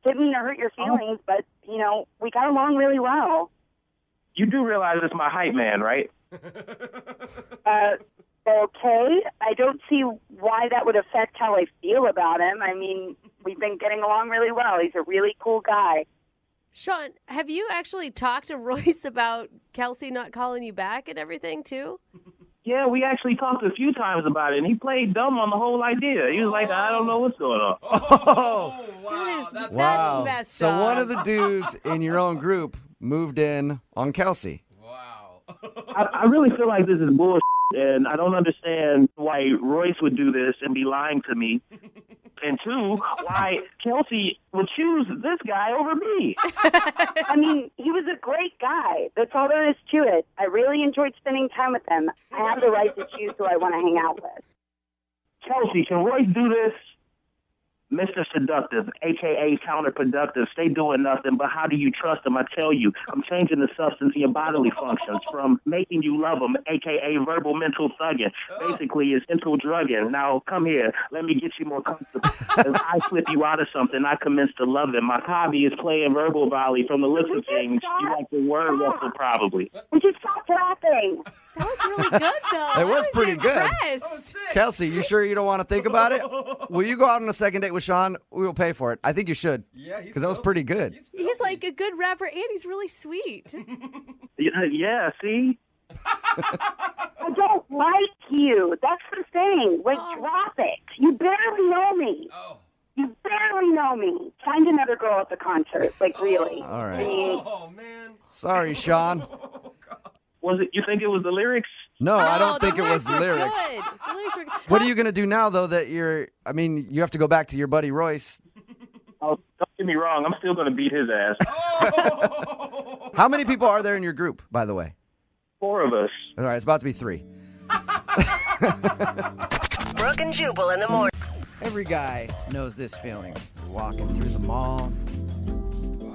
didn't mean to hurt your feelings, but, you know, we got along really well. You do realize it's my hype man, right? Okay. I don't see why that would affect how I feel about him. I mean, we've been getting along really well. He's a really cool guy. Sean, have you actually talked to Royce about Kelsey not calling you back and everything, too? Yeah, we actually talked a few times about it, and he played dumb on the whole idea. He was like, I don't know what's going on. Oh, wow. That's wow. messed So up. one of the dudes in your own group moved in on Kelsey. Wow. I really feel like this is bullshit, and I don't understand why Royce would do this and be lying to me. And two, why Kelsey would choose this guy over me. I mean, he was a great guy. That's all there is to it. I really enjoyed spending time with him. I have the right to choose who I want to hang out with. Kelsey, can Royce do this? Mr. Seductive, a.k.a. counterproductive, stay doing nothing, but how do you trust him? I tell you, I'm changing the substance of your bodily functions from making you love him, a.k.a. verbal mental thugging. Basically, it's mental drugging. Now, come here. Let me get you more comfortable. As I slip you out of something, I commence to love it. My hobby is playing verbal volley from the list of things. You like the word wrestle, probably. Would you stop laughing? That was really good, though. It was pretty good. Impressed. Kelsey, you sure you don't want to think about it? Will you go out on a second date with Sean? We will pay for it. I think you should. Yeah, because that was pretty good. He's like a good rapper, and he's really sweet. Yeah, see? I don't like you. That's the thing. Like, drop it. You barely know me. Oh. You barely know me. Find another girl at the concert. Like, really. All right. Oh, man. Sorry, Sean. Was it? You think it was the lyrics? No, I don't think it was the lyrics. Good. The lyrics were good. What are you going to do now, though, that you have to go back to your buddy Royce. Oh, don't get me wrong. I'm still going to beat his ass. How many people are there in your group, by the way? 4 of us. All right, it's about to be 3. Brooke and Jubal in the morning. Every guy knows this feeling. You're walking through the mall,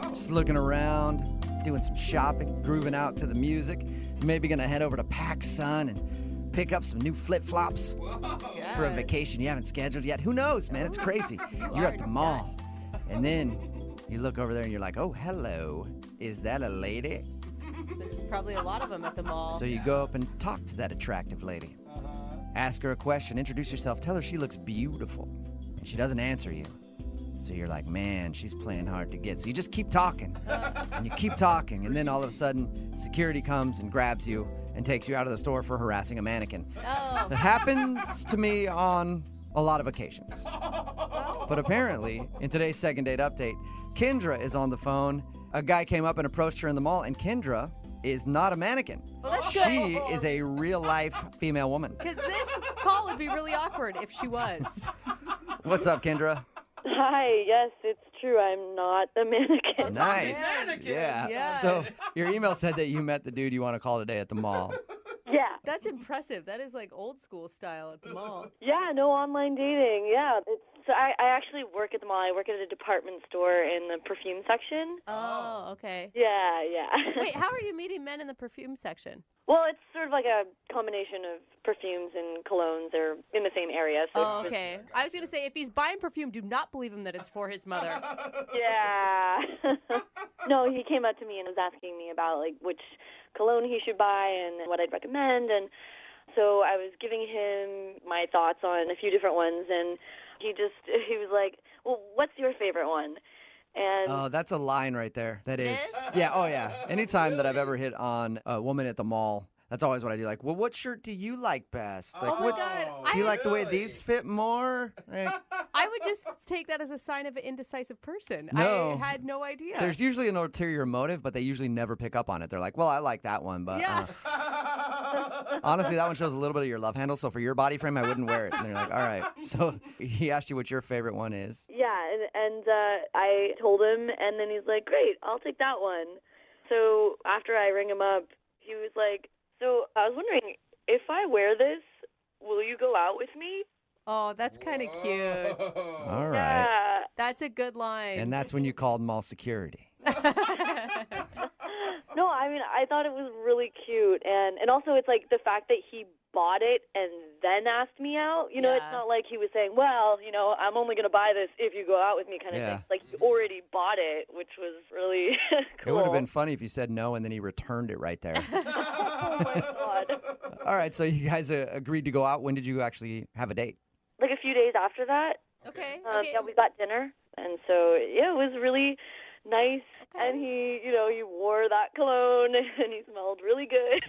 just looking around, doing some shopping, grooving out to the music. You're maybe going to head over to PacSun and pick up some new flip-flops for a vacation you haven't scheduled yet. Who knows, man? It's crazy. You're at the mall, and then you look over there and you're like, oh, hello. Is that a lady? There's probably a lot of them at the mall. So you go up and talk to that attractive lady. Ask her a question, introduce yourself, tell her she looks beautiful. And she doesn't answer you. So you're like, man, she's playing hard to get. So you just keep talking. And you keep talking. And then all of a sudden, security comes and grabs you and takes you out of the store for harassing a mannequin. Oh. It happens to me on a lot of occasions. But apparently, in today's second date update, Kendra is on the phone. A guy came up and approached her in the mall, and Kendra is not a mannequin. Well, that's good. She is a real-life female woman. Because this call would be really awkward if she was. What's up, Kendra? Hi, yes, it's true. I'm not a mannequin. Nice. Yeah. So your email said that you met the dude you want to call today at the mall. Yeah. That's impressive. That is like old school style at the mall. Yeah, no online dating. Yeah. So I actually work at the mall. I work at a department store in the perfume section. Oh, okay. Yeah. Wait, how are you meeting men in the perfume section? Well, it's sort of like a combination of perfumes and colognes. They're in the same area. So Oh, okay. I was going to say, if he's buying perfume, do not believe him that it's for his mother. Yeah. No, he came up to me and was asking me about like which cologne he should buy and what I'd recommend. And so I was giving him my thoughts on a few different ones. And he was like, well, what's your favorite one? And Oh, that's a line right there. That is. Yeah, oh yeah. Anytime that I've ever hit on a woman at the mall, that's always what I do. Like, well, what shirt do you like best? Like, Oh my God. do you like the way these fit more? I would just take that as a sign of an indecisive person. No. I had no idea. There's usually an ulterior motive, but they usually never pick up on it. They're like, well, I like that one, but honestly, that one shows a little bit of your love handle, so for your body frame, I wouldn't wear it. And they're like, all right. So he asked you what your favorite one is. yeah, and I told him, and then he's like, great, I'll take that one. So after I ring him up, he was like, so I was wondering, if I wear this, will you go out with me? Oh, that's kind of cute. All right. Yeah. That's a good line. And that's when you called mall security. No, I mean, I thought it was really cute. And also it's like the fact that he bought it and then asked me out. You know, Yeah. it's not like he was saying, well, you know, I'm only going to buy this if you go out with me kind of Yeah. thing. Like he already bought it, which was really cool. It would have been funny if you said no and then he returned it right there. Oh, my God. All right, so you guys agreed to go out. When did you actually have a date? Like a few days after that. Okay. Yeah, we got dinner. And so, yeah, it was really nice. And he wore that cologne and he smelled really good.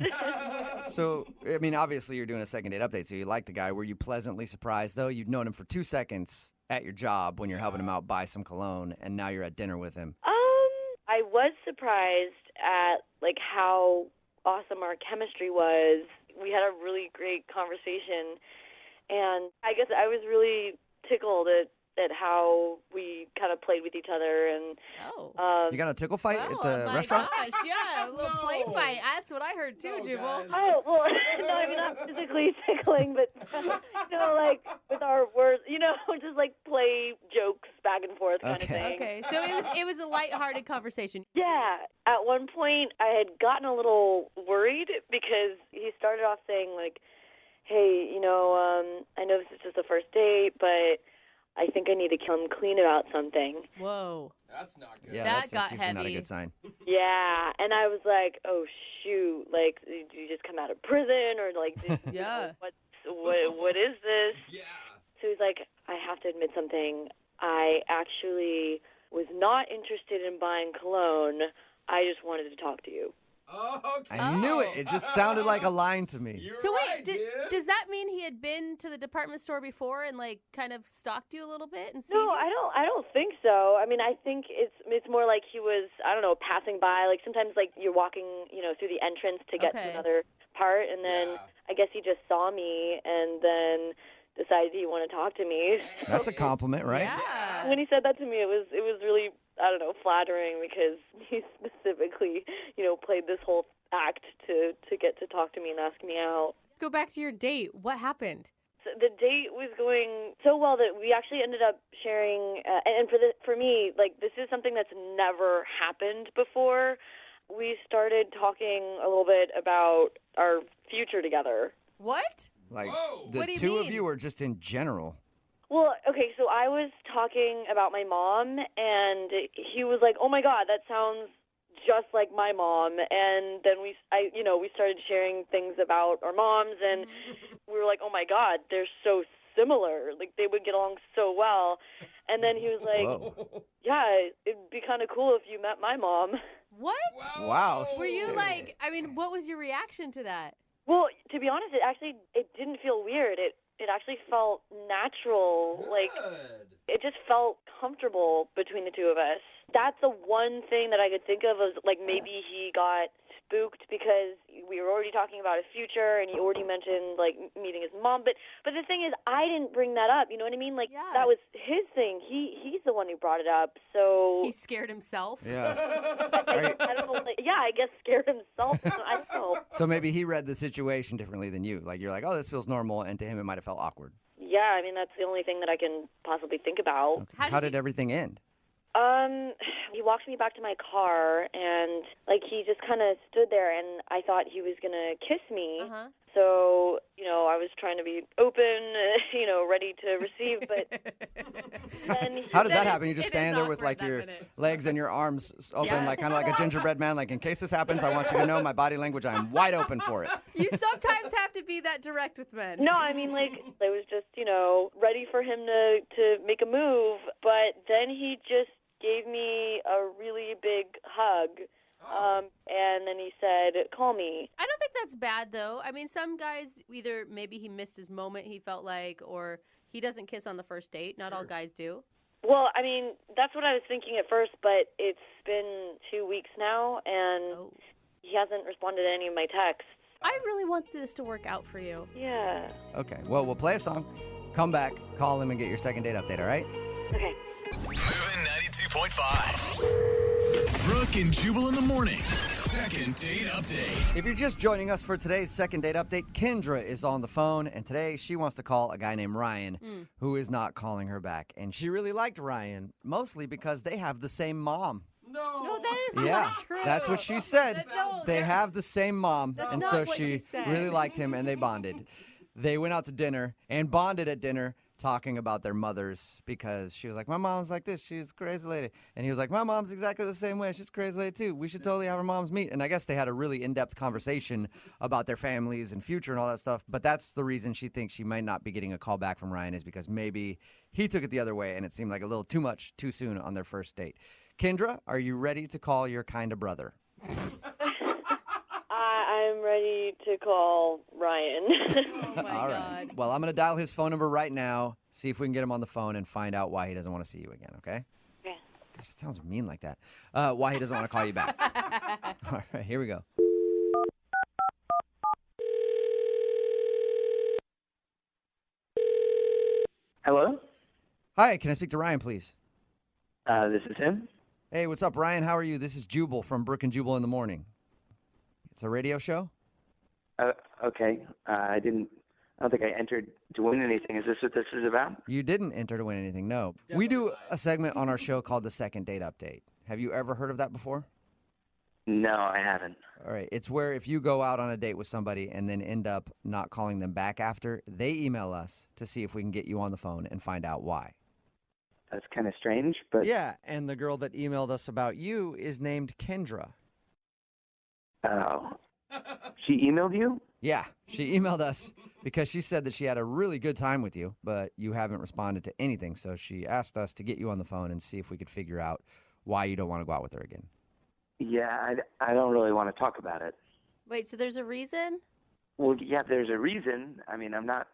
So, I mean, obviously you're doing a second date update, so you like the guy. Were you pleasantly surprised, though? You'd known him for 2 seconds at your job when you're helping him out buy some cologne, and now you're at dinner with him. I was surprised at like how awesome our chemistry was. We had a really great conversation, and I guess I was really tickled at at how we kind of played with each other. And You got a tickle fight at the restaurant? Gosh, yeah, a little play fight. That's what I heard too, Jubal. Oh, well, no, I mean, not physically tickling, but, like with our words, just like play jokes back and forth kind of thing. Okay, so it was a lighthearted conversation. Yeah. At one point, I had gotten a little worried because he started off saying, like, hey, I know this is just a first date, but I think I need to come clean about something. Whoa. That's not good. Yeah, that that's got usually not a heavy. good sign. Yeah, and I was like, oh, shoot, like, did you just come out of prison? Or, like, Yeah. What is this? Yeah. So he's like, I have to admit something. I actually was not interested in buying cologne. I just wanted to talk to you. Oh, okay. I knew it. It just sounded like a line to me. You're So right, wait, dude. does that mean he had been to the department store before and like kind of stalked you a little bit and seen No, you? I don't think so. I mean, I think it's more like he was, I don't know, passing by. Like sometimes like you're walking, through the entrance to get to another part, and then I guess he just saw me and then decided he wanted to talk to me. That's a compliment, right? Yeah. When he said that to me, it was really, I don't know, flattering because he specifically, played this whole act to get to talk to me and ask me out. Go back to your date. What happened? So the date was going so well that we actually ended up sharing, and for me, like, this is something that's never happened before. We started talking a little bit about our future together. What? Like What the do you two of mean? you, or just in general? Well, okay, so I was talking about my mom, and he was like, "Oh my God, that sounds just like my mom." And then we started sharing things about our moms, and we were like, "Oh my God, they're so similar. Like they would get along so well." And then he was like, Whoa. "Yeah, it'd be kind of cool if you met my mom." What? Wow. Were you like, what was your reaction to that? Well, to be honest, it didn't feel weird. It actually felt natural. Like it just felt comfortable between the two of us. That's the one thing that I could think of was like maybe he got spooked because we were already talking about a future and he already mentioned like meeting his mom. But the thing is, I didn't bring that up. You know what I mean? Like that was his thing. He's the one who brought it up. So He scared himself? Yeah. I don't know. Like, yeah, I guess scared himself. I don't know. So maybe he read the situation differently than you. Like you're like, oh, this feels normal, and to him it might have felt awkward. Yeah, I mean that's the only thing that I can possibly think about. Okay. How did everything end? He walked me back to my car, and like he just kind of stood there, and I thought he was gonna kiss me. So I was trying to be open, ready to receive, but then How does that happen? You just stand there with like your legs and your arms open, Yeah. like kind of like a gingerbread man. Like in case this happens, I want you to know my body language. I'm wide open for it. You sometimes have to be that direct with men. No, I mean, like, I was just, ready for him to make a move, but then he just gave me a really big hug, and then he said, call me. I don't think that's bad, though. I mean, some guys, either maybe he missed his moment, he felt like, or he doesn't kiss on the first date. Not all guys do. Well, I mean, that's what I was thinking at first, but it's been 2 weeks now, and he hasn't responded to any of my texts. I really want this to work out for you. Yeah. Okay. Well, we'll play a song, come back, call him, and get your second date update. All right? Okay. Moving 92.5. Brooke and Jubal in the mornings. Second date update. If you're just joining us for today's second date update, Kendra is on the phone, and today she wants to call a guy named Ryan, who is not calling her back. And she really liked Ryan, mostly because they have the same mom. No, that is Yeah, not true. that's what she said. No, They have the same mom, That's and not so what she she said. really liked him, and they bonded. They went out to dinner and bonded at dinner, talking about their mothers, because she was like, my mom's like this, she's a crazy lady. And he was like, my mom's exactly the same way, she's a crazy lady too. We should totally have our moms meet. And I guess they had a really in-depth conversation about their families and future and all that stuff. But that's the reason she thinks she might not be getting a call back from Ryan, is because maybe he took it the other way and it seemed like a little too much too soon on their first date. Kendra, are you ready to call your kind of brother? I'm ready to call Ryan. Oh, my All right. God. Well, I'm going to dial his phone number right now, see if we can get him on the phone and find out why he doesn't want to see you again, okay? Okay. Gosh, it sounds mean like that. Why he doesn't want to call you back. All right, here we go. Hello? Hi, can I speak to Ryan, please? This is him. Hey, what's up, Ryan? How are you? This is Jubal from Brooke and Jubal in the Morning. It's a radio show? Okay. I don't think I entered to win anything. Is this what this is about? You didn't enter to win anything, no. We do a segment on our show called the Second Date Update. Have you ever heard of that before? No, I haven't. All right. It's where if you go out on a date with somebody and then end up not calling them back after, they email us to see if we can get you on the phone and find out why. That's kind of strange, but... Yeah, and the girl that emailed us about you is named Kendra. Oh. She emailed you? Yeah, she emailed us because she said that she had a really good time with you, but you haven't responded to anything. So she asked us to get you on the phone and see if we could figure out why you don't want to go out with her again. Yeah, I don't really want to talk about it. Wait, so there's a reason? Well, yeah, there's a reason. I mean, I'm not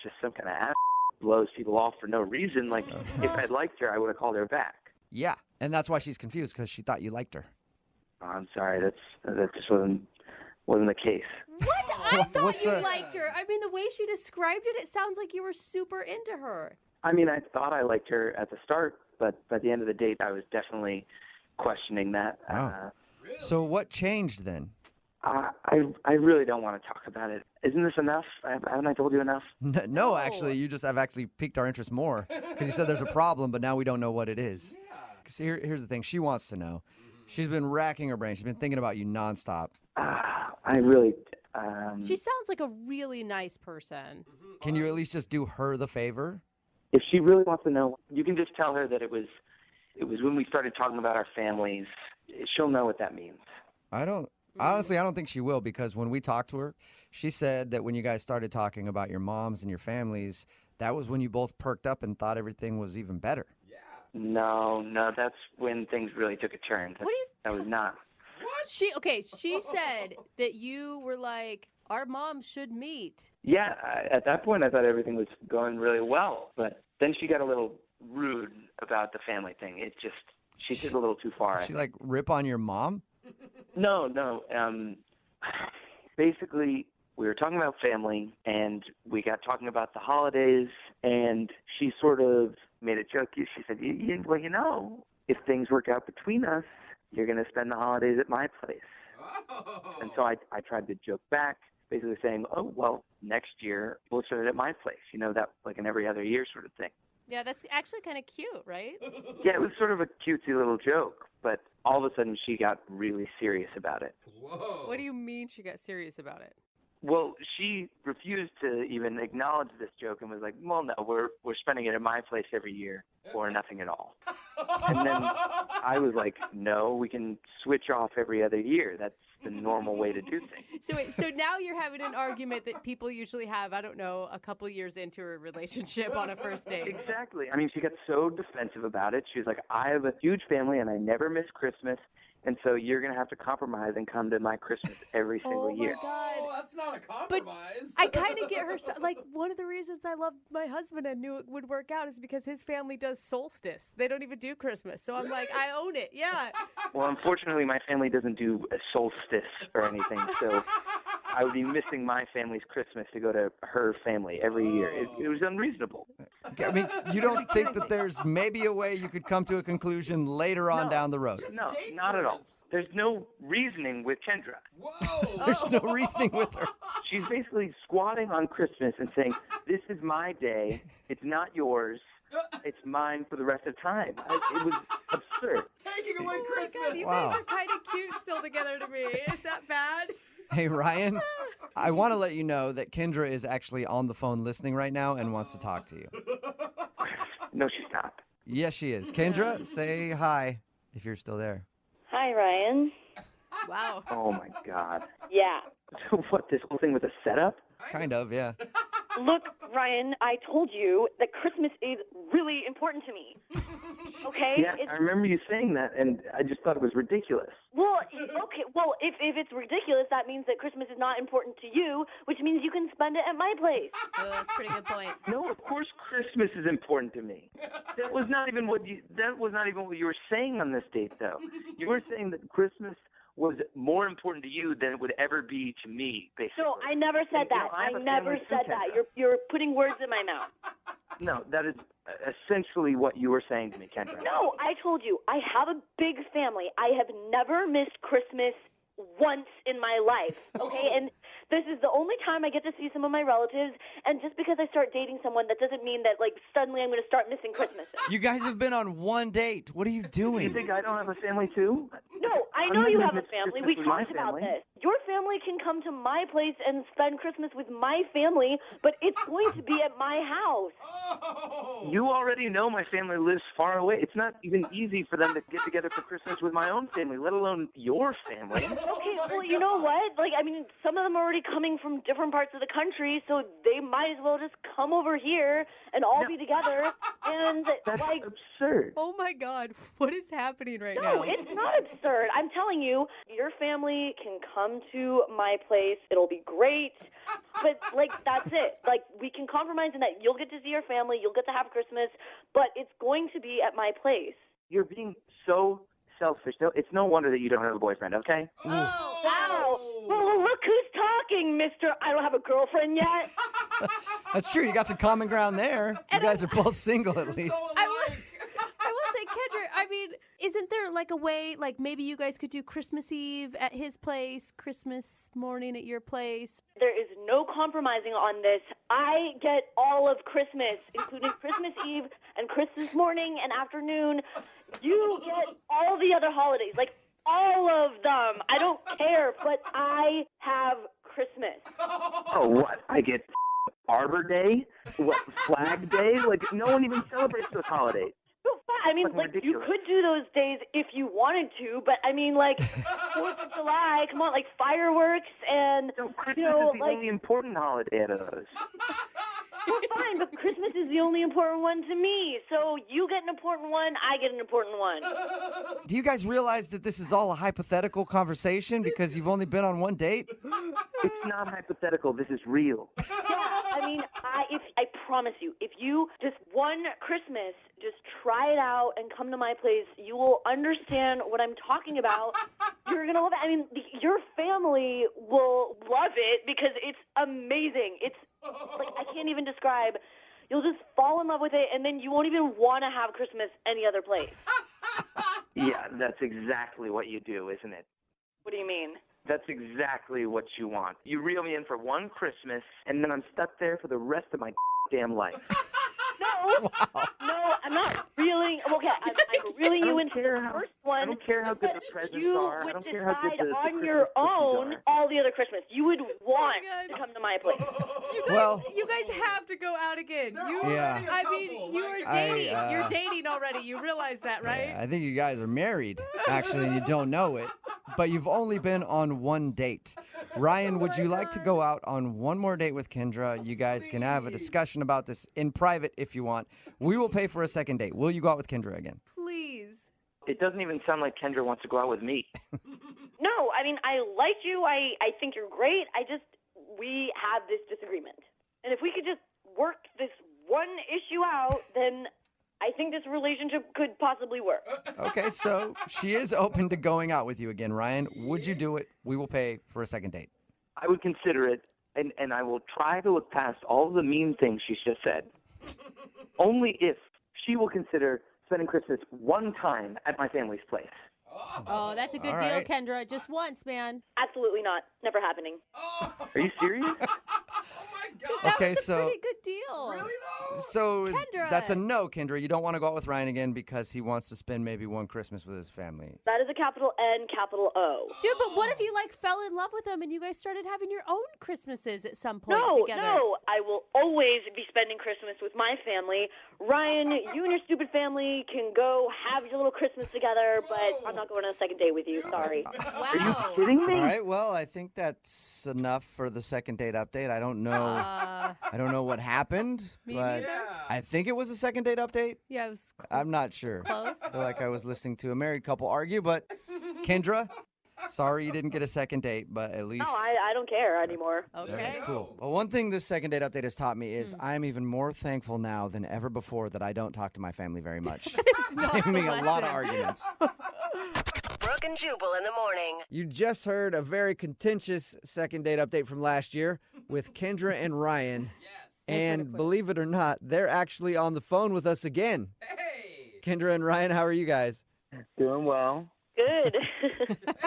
just some kind of ass who blows people off for no reason. Like, if I'd liked her, I would have called her back. Yeah, and that's why she's confused, because she thought you liked her. Oh, I'm sorry, that just wasn't the case. What? I thought you liked her. I mean, the way she described it, it sounds like you were super into her. I mean, I thought I liked her at the start, but by the end of the date, I was definitely questioning that. Wow. So what changed then? I really don't want to talk about it. Isn't this enough? Haven't I told you enough? No, actually, you just have actually piqued our interest more because you said there's a problem, but now we don't know what it is. See, here's the thing. She wants to know. She's been racking her brain. She's been thinking about you nonstop. I really... She sounds like a really nice person. Can you at least just do her the favor? If she really wants to know, you can just tell her that it was when we started talking about our families. She'll know what that means. Honestly, I don't think she will, because when we talked to her, she said that when you guys started talking about your moms and your families, that was when you both perked up and thought everything was even better. No, that's when things really took a turn. That was not. What? She said that you were like, our moms should meet. Yeah, at that point I thought everything was going really well, but then she got a little rude about the family thing. She did a little too far. She like rip on your mom? No. Basically, we were talking about family, and we got talking about the holidays, and she sort of made a joke. She said, well, if things work out between us, you're going to spend the holidays at my place. Oh. And so I tried to joke back, basically saying, oh, well, next year we'll spend it at my place. That like an every other year sort of thing. Yeah, that's actually kind of cute, right? Yeah, it was sort of a cutesy little joke, but all of a sudden she got really serious about it. Whoa. What do you mean she got serious about it? Well, she refused to even acknowledge this joke and was like, well, no, we're spending it at my place every year or nothing at all. And then I was like, no, we can switch off every other year. That's the normal way to do things. So now you're having an argument that people usually have, I don't know, a couple years into a relationship on a first date. Exactly. I mean, she got so defensive about it. She was like, I have a huge family and I never miss Christmas. And so you're going to have to compromise and come to my Christmas every single year. Oh, that's not a compromise. But I kind of get her. Like, one of the reasons I loved my husband and knew it would work out is because his family does solstice. They don't even do Christmas. So I'm like, I own it. Yeah. Well, unfortunately, my family doesn't do a solstice or anything. So I would be missing my family's Christmas to go to her family every year. It was unreasonable. I mean, you don't think that there's maybe a way you could come to a conclusion later on down the road? No, not at all. There's no reasoning with Kendra. Whoa! There's no reasoning with her. She's basically squatting on Christmas and saying, this is my day. It's not yours. It's mine for the rest of time. It was absurd. Taking away Christmas. God, you guys are kind of cute still together to me. Is that bad? Hey, Ryan, I want to let you know that Kendra is actually on the phone listening right now and wants to talk to you. No, she's not. Yes, she is. Kendra, say hi if you're still there. Hi, Ryan. Wow. Oh, my God. Yeah. So what, this whole thing was a setup? Kind of, yeah. Look, Ryan, I told you that Christmas is really important to me. Okay? Yeah, I remember you saying that, and I just thought it was ridiculous. Well, okay. Well, if it's ridiculous, that means that Christmas is not important to you, which means you can spend it at my place. Oh, that's a pretty good point. No, of course Christmas is important to me. That was not even what you were saying on this date, though. You were saying that Christmas was more important to you than it would ever be to me, basically. No, I never said that. I never said that. You're putting words in my mouth. No, that is essentially what you were saying to me, Kendra. No, I told you, I have a big family. I have never missed Christmas once in my life, okay? And this is the only time I get to see some of my relatives, and just because I start dating someone, that doesn't mean that, like, suddenly I'm going to start missing Christmas. You guys have been on one date. What are you doing? You think I don't have a family, too? No, I know you have a family. We talked about this. Your family can come to my place and spend Christmas with my family, but it's going to be at my house. You already know my family lives far away. It's not even easy for them to get together for Christmas with my own family, let alone your family. Okay, well, you know what? Like, I mean, some of them are already coming from different parts of the country, so they might as well just come over here and all be together. And That's like, absurd. Oh my God, what is happening right no, now? it's not absurd. I'm telling you, your family can come to my place. It'll be great. But, like, that's it. Like, we can compromise in that you'll get to see your family, you'll get to have Christmas, but it's going to be at my place. You're being so selfish. It's no wonder that you don't have a boyfriend, okay? Wow. Well, look who's talking, mister. I don't have a girlfriend yet. That's true. You got some common ground there. You guys are both single, at least. I will say, Kendra, I mean, isn't there like a way, like maybe you guys could do Christmas Eve at his place, Christmas morning at your place? There is no compromising on this. I get all of Christmas, including Christmas Eve and Christmas morning and afternoon. You get all the other holidays, like all of them. I don't care, but I have Christmas. Oh, what? I get Arbor Day? What, Flag Day? Like, no one even celebrates those holidays. I mean, like, you could do those days if you wanted to, but I mean, like, 4th of July, come on, like, fireworks and, Christmas you know, is the like... only important holiday out of those. Well, fine, but Christmas is the only important one to me, so you get an important one, I get an important one. Do you guys realize that this is all a hypothetical conversation because you've only been on one date? It's not hypothetical. This is real. Yeah, I mean, I promise you, if you just one Christmas, just try it out and come to my place, you will understand what I'm talking about. You're going to love it. I mean, your family will love it because it's amazing. It's like, I can't even describe. You'll just fall in love with it, and then you won't even want to have Christmas any other place. Yeah, that's exactly what you do, isn't it? What do you mean? That's exactly what you want. You reel me in for one Christmas, and then I'm stuck there for the rest of my damn life. No, no, I'm not reeling. Okay, I'm reeling you in for the first one. I don't care how good the presents are. I don't care how good the on Christmas your cookies own are. all the other Christmas. You would want to come to my place. You guys have to go out again. Yeah. I mean, you are dating. You're dating already. You realize that, right? Yeah, I think you guys are married, actually, and you don't know it. But you've only been on one date. Ryan, would you like to go out on one more date with Kendra? You guys can have a discussion about this in private if you want. We will pay for a second date. Will you go out with Kendra again? Please. It doesn't even sound like Kendra wants to go out with me. No, I mean, I like you. I think you're great. We have this disagreement. And if we could just work this one issue out, then I think this relationship could possibly work. Okay, so she is open to going out with you again. Ryan, would you do it? We will pay for a second date. I would consider it, and I will try to look past all the mean things she's just said. Only if she will consider spending Christmas one time at my family's place. Oh, that's a good All deal, right. Kendra. Just once, man. Absolutely not. Never happening. Are you serious? Okay, so Pretty good deal. Really, though? so is- Kendra. that's a no, Kendra. You don't want to go out with Ryan again because he wants to spend maybe one Christmas with his family. That is a capital N, capital O. Dude, but what if you like fell in love with him and you guys started having your own Christmases at some point No, together? no. I will always be spending Christmas with my family. Ryan, you and your stupid family can go have your little Christmas together, but I'm not going on a second date with you. Sorry. Are you kidding me? All right, well, I think that's enough for the second date update. I don't know. I don't know what happened, Me but neither. I think it was a second date update. Yeah, it was I'm not sure. close. I feel like I was listening to a married couple argue, but Kendra, sorry you didn't get a second date, but at least. No, I don't care anymore. Okay. Cool. Well, one thing this second date update has taught me is I'm even more thankful now than ever before that I don't talk to my family very much. It's saving me a lot of arguments. Brooke and Jubal in the morning. You just heard a very contentious second date update from last year with Kendra and Ryan. Yes. And believe it or not, they're actually on the phone with us again. Hey! Kendra and Ryan, how are you guys? Doing well. Good.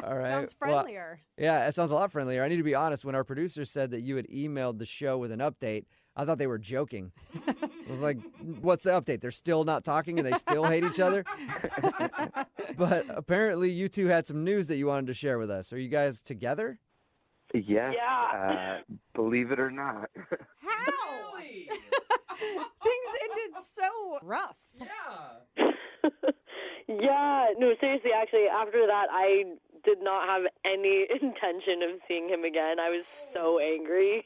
All right. Sounds friendlier. Well, yeah, it sounds a lot friendlier. I need to be honest. When our producer said that you had emailed the show with an update, I thought they were joking. I was like, what's the update? They're still not talking and they still hate each other? But apparently you two had some news that you wanted to share with us. Are you guys together? Yes. Yeah. Believe it or not. How? Things ended so rough. Yeah. Yeah, no, seriously, actually, after that, I did not have any intention of seeing him again. I was so angry.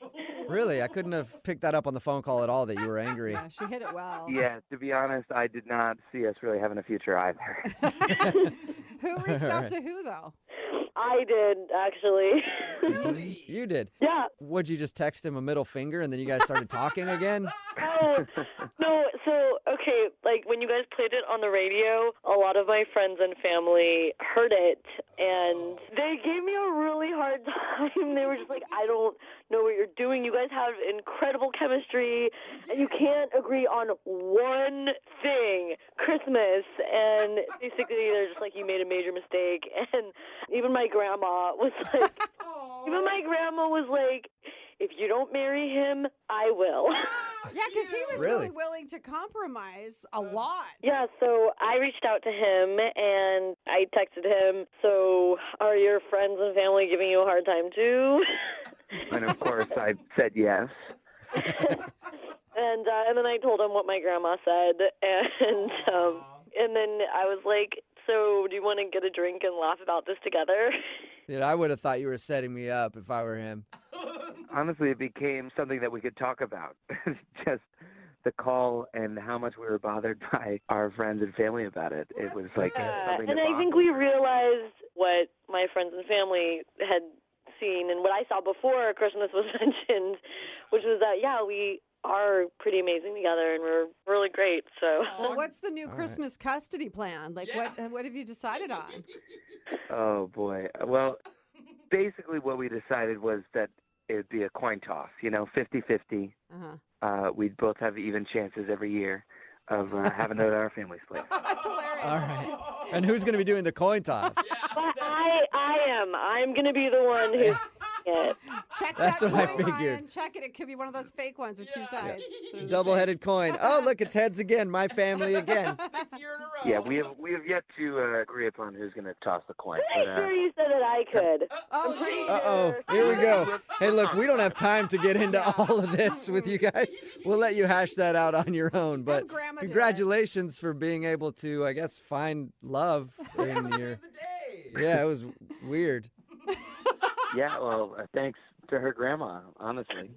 Really? I couldn't have picked that up on the phone call at all that you were angry. Yeah, she hit it well. Yeah, to be honest, I did not see us really having a future either. Who reached out to who, though? I did, actually. You did? Yeah. Would you just text him a middle finger and then you guys started talking again? Oh, no, so, okay, like, when you guys played it on the radio, a lot of my friends and family heard it, and they gave me a really hard time. They were just like, I don't know what you're doing. You guys have incredible chemistry, and you can't agree on one thing, Christmas. And basically, they're just like, you made a major mistake. And even my grandma was like, if you don't marry him, I will. Yeah, because he was really willing to compromise a lot. Yeah, so I reached out to him and I texted him, so are your friends and family giving you a hard time too? And of course, I said yes. And then I told him what my grandma said, and then I was like, so do you want to get a drink and laugh about this together? Dude, I would have thought you were setting me up if I were him. Honestly, it became something that we could talk about. Just the call and how much we were bothered by our friends and family about it. It was like something. And I think we realized what my friends and family had seen and what I saw before Christmas was mentioned, which was that, yeah, we are pretty amazing together and we're really great. So, well, what's the new Christmas custody plan? Like, what have you decided on? Oh boy. Well, basically what we decided was that it would be a coin toss, 50-50. We'd both have even chances every year of having it at our family's place. That's hilarious. All right. And who's going to be doing the coin toss? I am. I'm going to be the one who's it. Check That's that what I coin, figured. Ryan. Check it. It could be one of those fake ones with two sides. Double-headed coin. Oh, look, it's heads again. My family again. Yeah, we have yet to agree upon who's going to toss the coin. I'm sure you said that I could. Uh-oh. Here we go. Hey, look, we don't have time to get into all of this with you guys. We'll let you hash that out on your own. But congratulations for being able to, I guess, find love in your... Yeah, it was weird. Yeah, well, thanks to her grandma, honestly.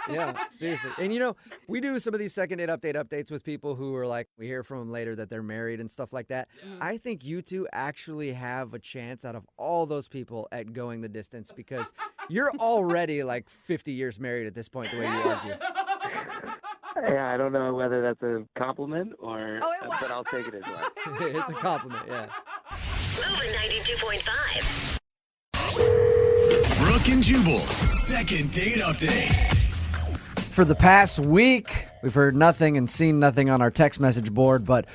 Yeah, seriously. And we do some of these second date updates with people who are like, we hear from them later that they're married and stuff like that. I think you two actually have a chance out of all those people at going the distance because you're already like 50 years married at this point, the way you argue. Yeah, I don't know whether that's a compliment or, but I'll take it as well. It's a compliment, yeah. Over 92.5. Brooke and Jubal's second date update. For the past week, we've heard nothing and seen nothing on our text message board, but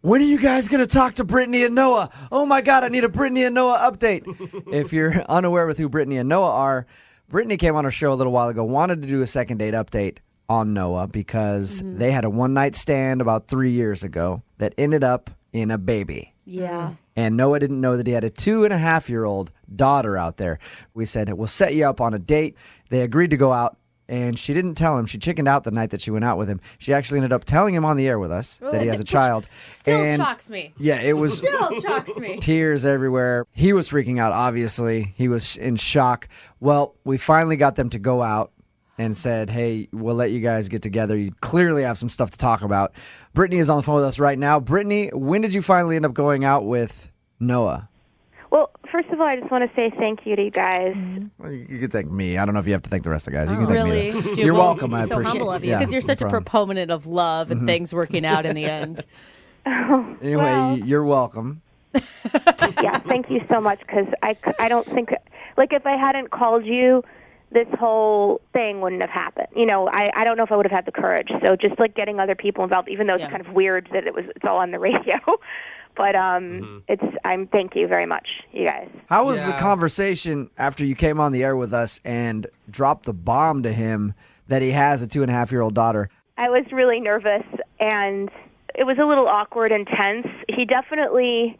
when are you guys going to talk to Brittany and Noah? Oh my God, I need a Brittany and Noah update. If you're unaware with who Brittany and Noah are, Brittany came on our show a little while ago, wanted to do a second date update on Noah because they had a one-night stand about 3 years ago that ended up in a baby. Yeah. And Noah didn't know that he had a 2.5-year-old daughter out there. We said, we'll set you up on a date. They agreed to go out, and she didn't tell him. She chickened out the night that she went out with him. She actually ended up telling him on the air with us that he has a child. Still shocks me. Yeah, it was Still shocks me. tears everywhere. He was freaking out, obviously. He was in shock. Well, we finally got them to go out and said, hey, we'll let you guys get together. You clearly have some stuff to talk about. Brittany is on the phone with us right now. Brittany, when did you finally end up going out with Noah? Well, first of all, I just want to say thank you to you guys. Well, you could thank me. I don't know if you have to thank the rest of the guys. You can thank Really? me. Jubal, You're welcome. I so appreciate humble it. of you because you're such a proponent of love and things working out in the end. Anyway, you're welcome. Yeah, thank you so much because I don't think, like, if I hadn't called you this whole thing wouldn't have happened. I don't know if I would have had the courage. So just like getting other people involved, even though it's kind of weird that it's all on the radio. But thank you very much, you guys. How was the conversation after you came on the air with us and dropped the bomb to him that he has a 2.5-year-old daughter? I was really nervous, and it was a little awkward and tense. He definitely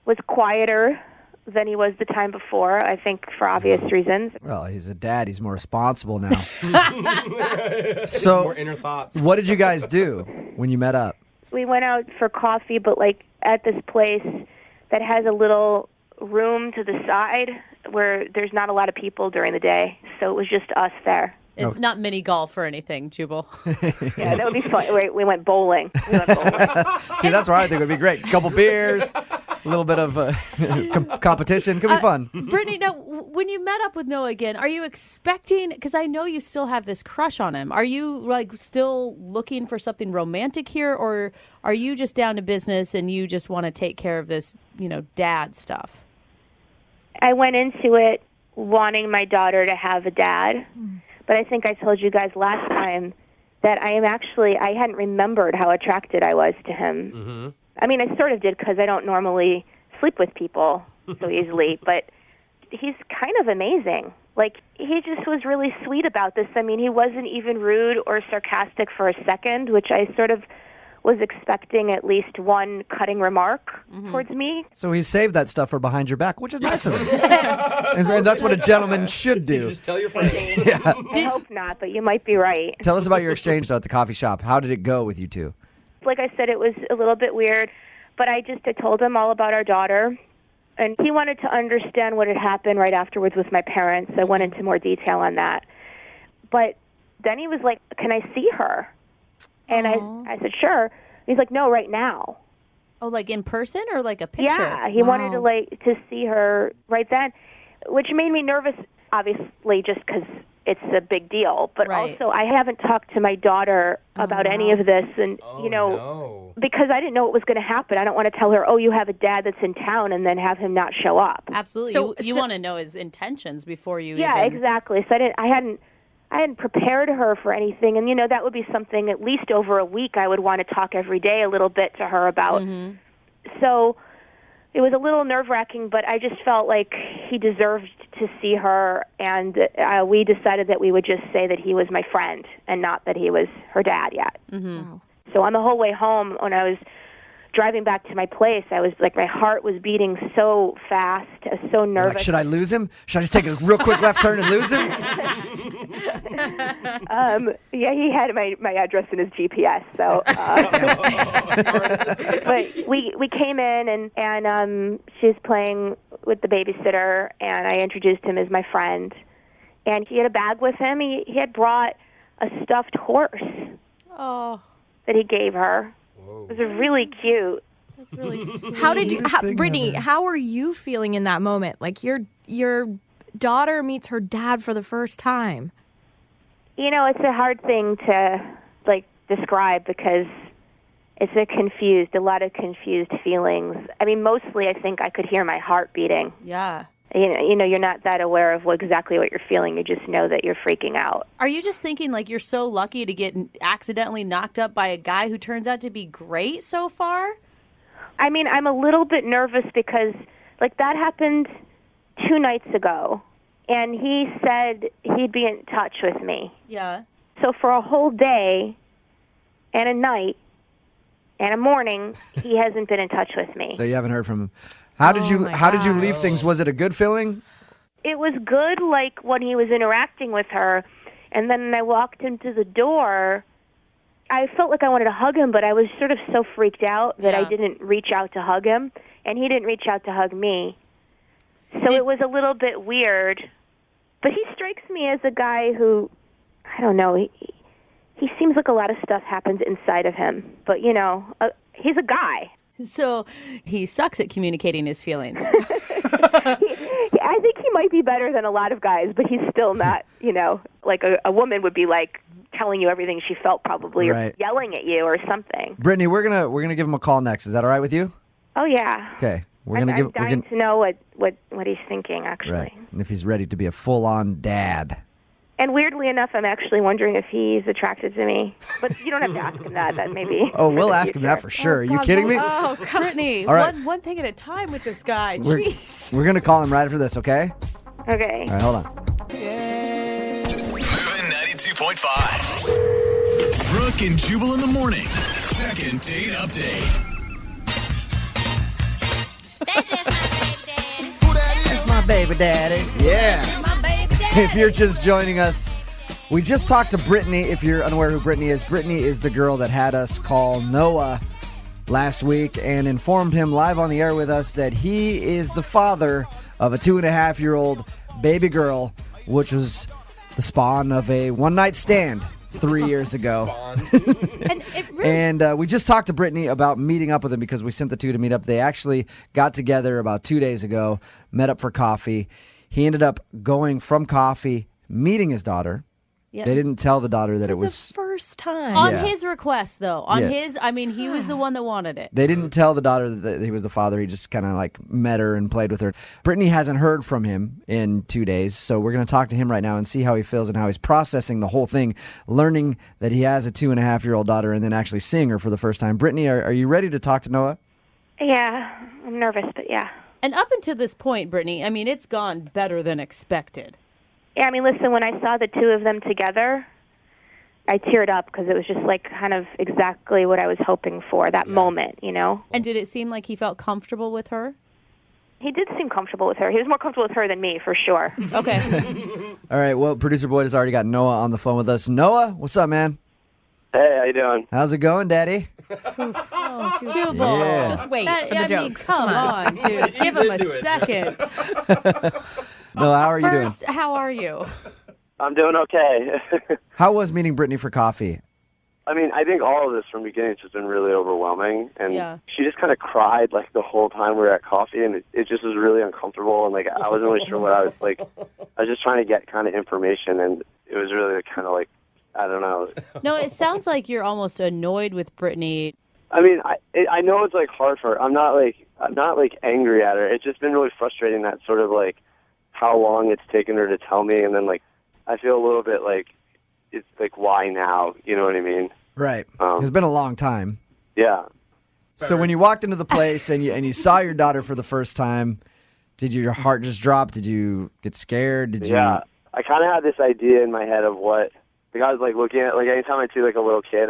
was quieter than he was the time before, I think for obvious reasons. Well, he's a dad. He's more responsible now. So, more inner thoughts. What did you guys do when you met up? We went out for coffee, but like at this place that has a little room to the side where there's not a lot of people during the day. So it was just us there. It's not mini golf or anything, Jubal. Yeah, that would be fun. We went bowling. See, that's where I think it would be great. A couple beers, a little bit of competition. Could be fun. Brittany, now, when you met up with Noah again, are you expecting, because I know you still have this crush on him, are you like still looking for something romantic here, or are you just down to business and you just want to take care of this, dad stuff? I went into it wanting my daughter to have a dad. But I think I told you guys last time that I hadn't remembered how attracted I was to him. Mm-hmm. I mean, I sort of did because I don't normally sleep with people so easily, but he's kind of amazing. Like, he just was really sweet about this. I mean, he wasn't even rude or sarcastic for a second, which I sort of was expecting at least one cutting remark towards me. So he saved that stuff for behind your back, which is nice of him. And that's what a gentleman should do. Just tell your friends. I hope not, but you might be right. Tell us about your exchange, though, at the coffee shop. How did it go with you two? Like I said, it was a little bit weird, but I told him all about our daughter, and he wanted to understand what had happened right afterwards with my parents. I went into more detail on that. But then he was like, "Can I see her?" And I said, "Sure." He's like, "No, right now." Oh, like in person or like a picture? Yeah, he wanted to see her right then, which made me nervous, obviously, just because it's a big deal. But also, I haven't talked to my daughter about any of this, and because I didn't know what was going to happen. I don't want to tell her, "Oh, you have a dad that's in town," and then have him not show up. Absolutely. So you want to know his intentions before you. Yeah, exactly. So I hadn't prepared her for anything, and that would be something at least over a week I would want to talk every day a little bit to her about. So it was a little nerve-wracking, but I just felt like he deserved to see her, and we decided that we would just say that he was my friend and not that he was her dad yet. Wow. So on the whole way home, when I was driving back to my place, I was like, my heart was beating so fast. I was so nervous. Like, should I lose him? Should I just take a real quick left turn and lose him? Yeah, he had my address in his GPS. So, but we came in and she was playing with the babysitter, and I introduced him as my friend. And he had a bag with him. He had brought a stuffed horse that he gave her. It was really cute. That's really sweet. Brittany, how are you feeling in that moment? Like your daughter meets her dad for the first time. It's a hard thing to describe because it's a lot of confused feelings. I mean, mostly I think I could hear my heart beating. Yeah. You're not that aware of exactly what you're feeling. You just know that you're freaking out. Are you just thinking like you're so lucky to get accidentally knocked up by a guy who turns out to be great so far? I mean, I'm a little bit nervous because that happened 2 nights ago, and he said he'd be in touch with me. Yeah. So for a whole day and a night and a morning, he hasn't been in touch with me. So you haven't heard from him. How did you leave things? Was it a good feeling? It was good, like when he was interacting with her, and then I walked into the door. I felt like I wanted to hug him, but I was sort of so freaked out that I didn't reach out to hug him, and he didn't reach out to hug me. So it was a little bit weird. But he strikes me as a guy who, I don't know, he seems like a lot of stuff happens inside of him. But, he's a guy. So he sucks at communicating his feelings. I think he might be better than a lot of guys, but he's still not, like a woman would be like telling you everything she felt probably, or yelling at you or something. Brittany, we're gonna give him a call next. Is that all right with you? Oh yeah. Okay. I'm dying to know what he's thinking, actually. Right. And if he's ready to be a full-on dad. And weirdly enough, I'm actually wondering if he's attracted to me. But you don't have to ask him that. That maybe. Oh, we'll ask him that for sure. Are you kidding me? Oh, Brittany, All right. one thing at a time with this guy. We're Jeez. going to call him right after this, okay? Okay. All right, hold on. Moving 92.5. Brooke and Jubal in the mornings. Second date update. That's my baby daddy. Yeah. If you're just joining us, we just talked to Brittany. If you're unaware who Brittany is the girl that had us call Noah last week and informed him live on the air with us that he is the father of a 2.5-year-old baby girl, which was the spawn of a one-night stand 3 years ago. And we just talked to Brittany about meeting up with him because we sent the two to meet up. They actually got together about 2 days ago, met up for coffee. He ended up going from coffee, meeting his daughter. Yep. They didn't tell the daughter that it was... The first time. On his request, though. On Yeah. his, I mean, he was the one that wanted it. They didn't tell the daughter that he was the father. He just kind of like met her and played with her. Brittany hasn't heard from him in 2 days, so we're going to talk to him right now and see how he feels and how he's processing the whole thing, learning that he has a 2.5-year-old daughter and then actually seeing her for the first time. Brittany, are you ready to talk to Noah? Yeah, I'm nervous, but yeah. And up until this point, Brittany, I mean, it's gone better than expected. Yeah, I mean, listen, when I saw the two of them together, I teared up because it was just like kind of exactly what I was hoping for, that moment, you know? And did it seem like he felt comfortable with her? He did seem comfortable with her. He was more comfortable with her than me, for sure. Okay. All right, well, Producer Boyd has already got Noah on the phone with us. Noah, what's up, man? Hey, how you doing? How's it going, Daddy? Oh, Jubal. Yeah. Just wait That- for the I mean, jokes. come on, dude. Give him a into it. second. Noah, how are you doing? First, how are you? I'm doing okay. How was meeting Brittany for coffee? I mean, I think all of this from the beginning has just been really overwhelming. And Yeah. she just kind of cried like the whole time we were at coffee, and it just was really uncomfortable. And like I wasn't really sure what I was like. I was just trying to get kind of information, and it was really kind of like, I don't know. No, it sounds like you're almost annoyed with Brittany. I mean, I know it's like hard for her. I'm not like angry at her. It's just been really frustrating that sort of like how long it's taken her to tell me, and then like I feel a little bit like it's like why now? You know what I mean? Right. It's been a long time. Yeah. So when you walked into the place and you saw your daughter for the first time, did your heart just drop? Did you get scared? Did you? Yeah. I kind of had this idea in my head of what, like I was like looking at, like anytime I see like a little kid,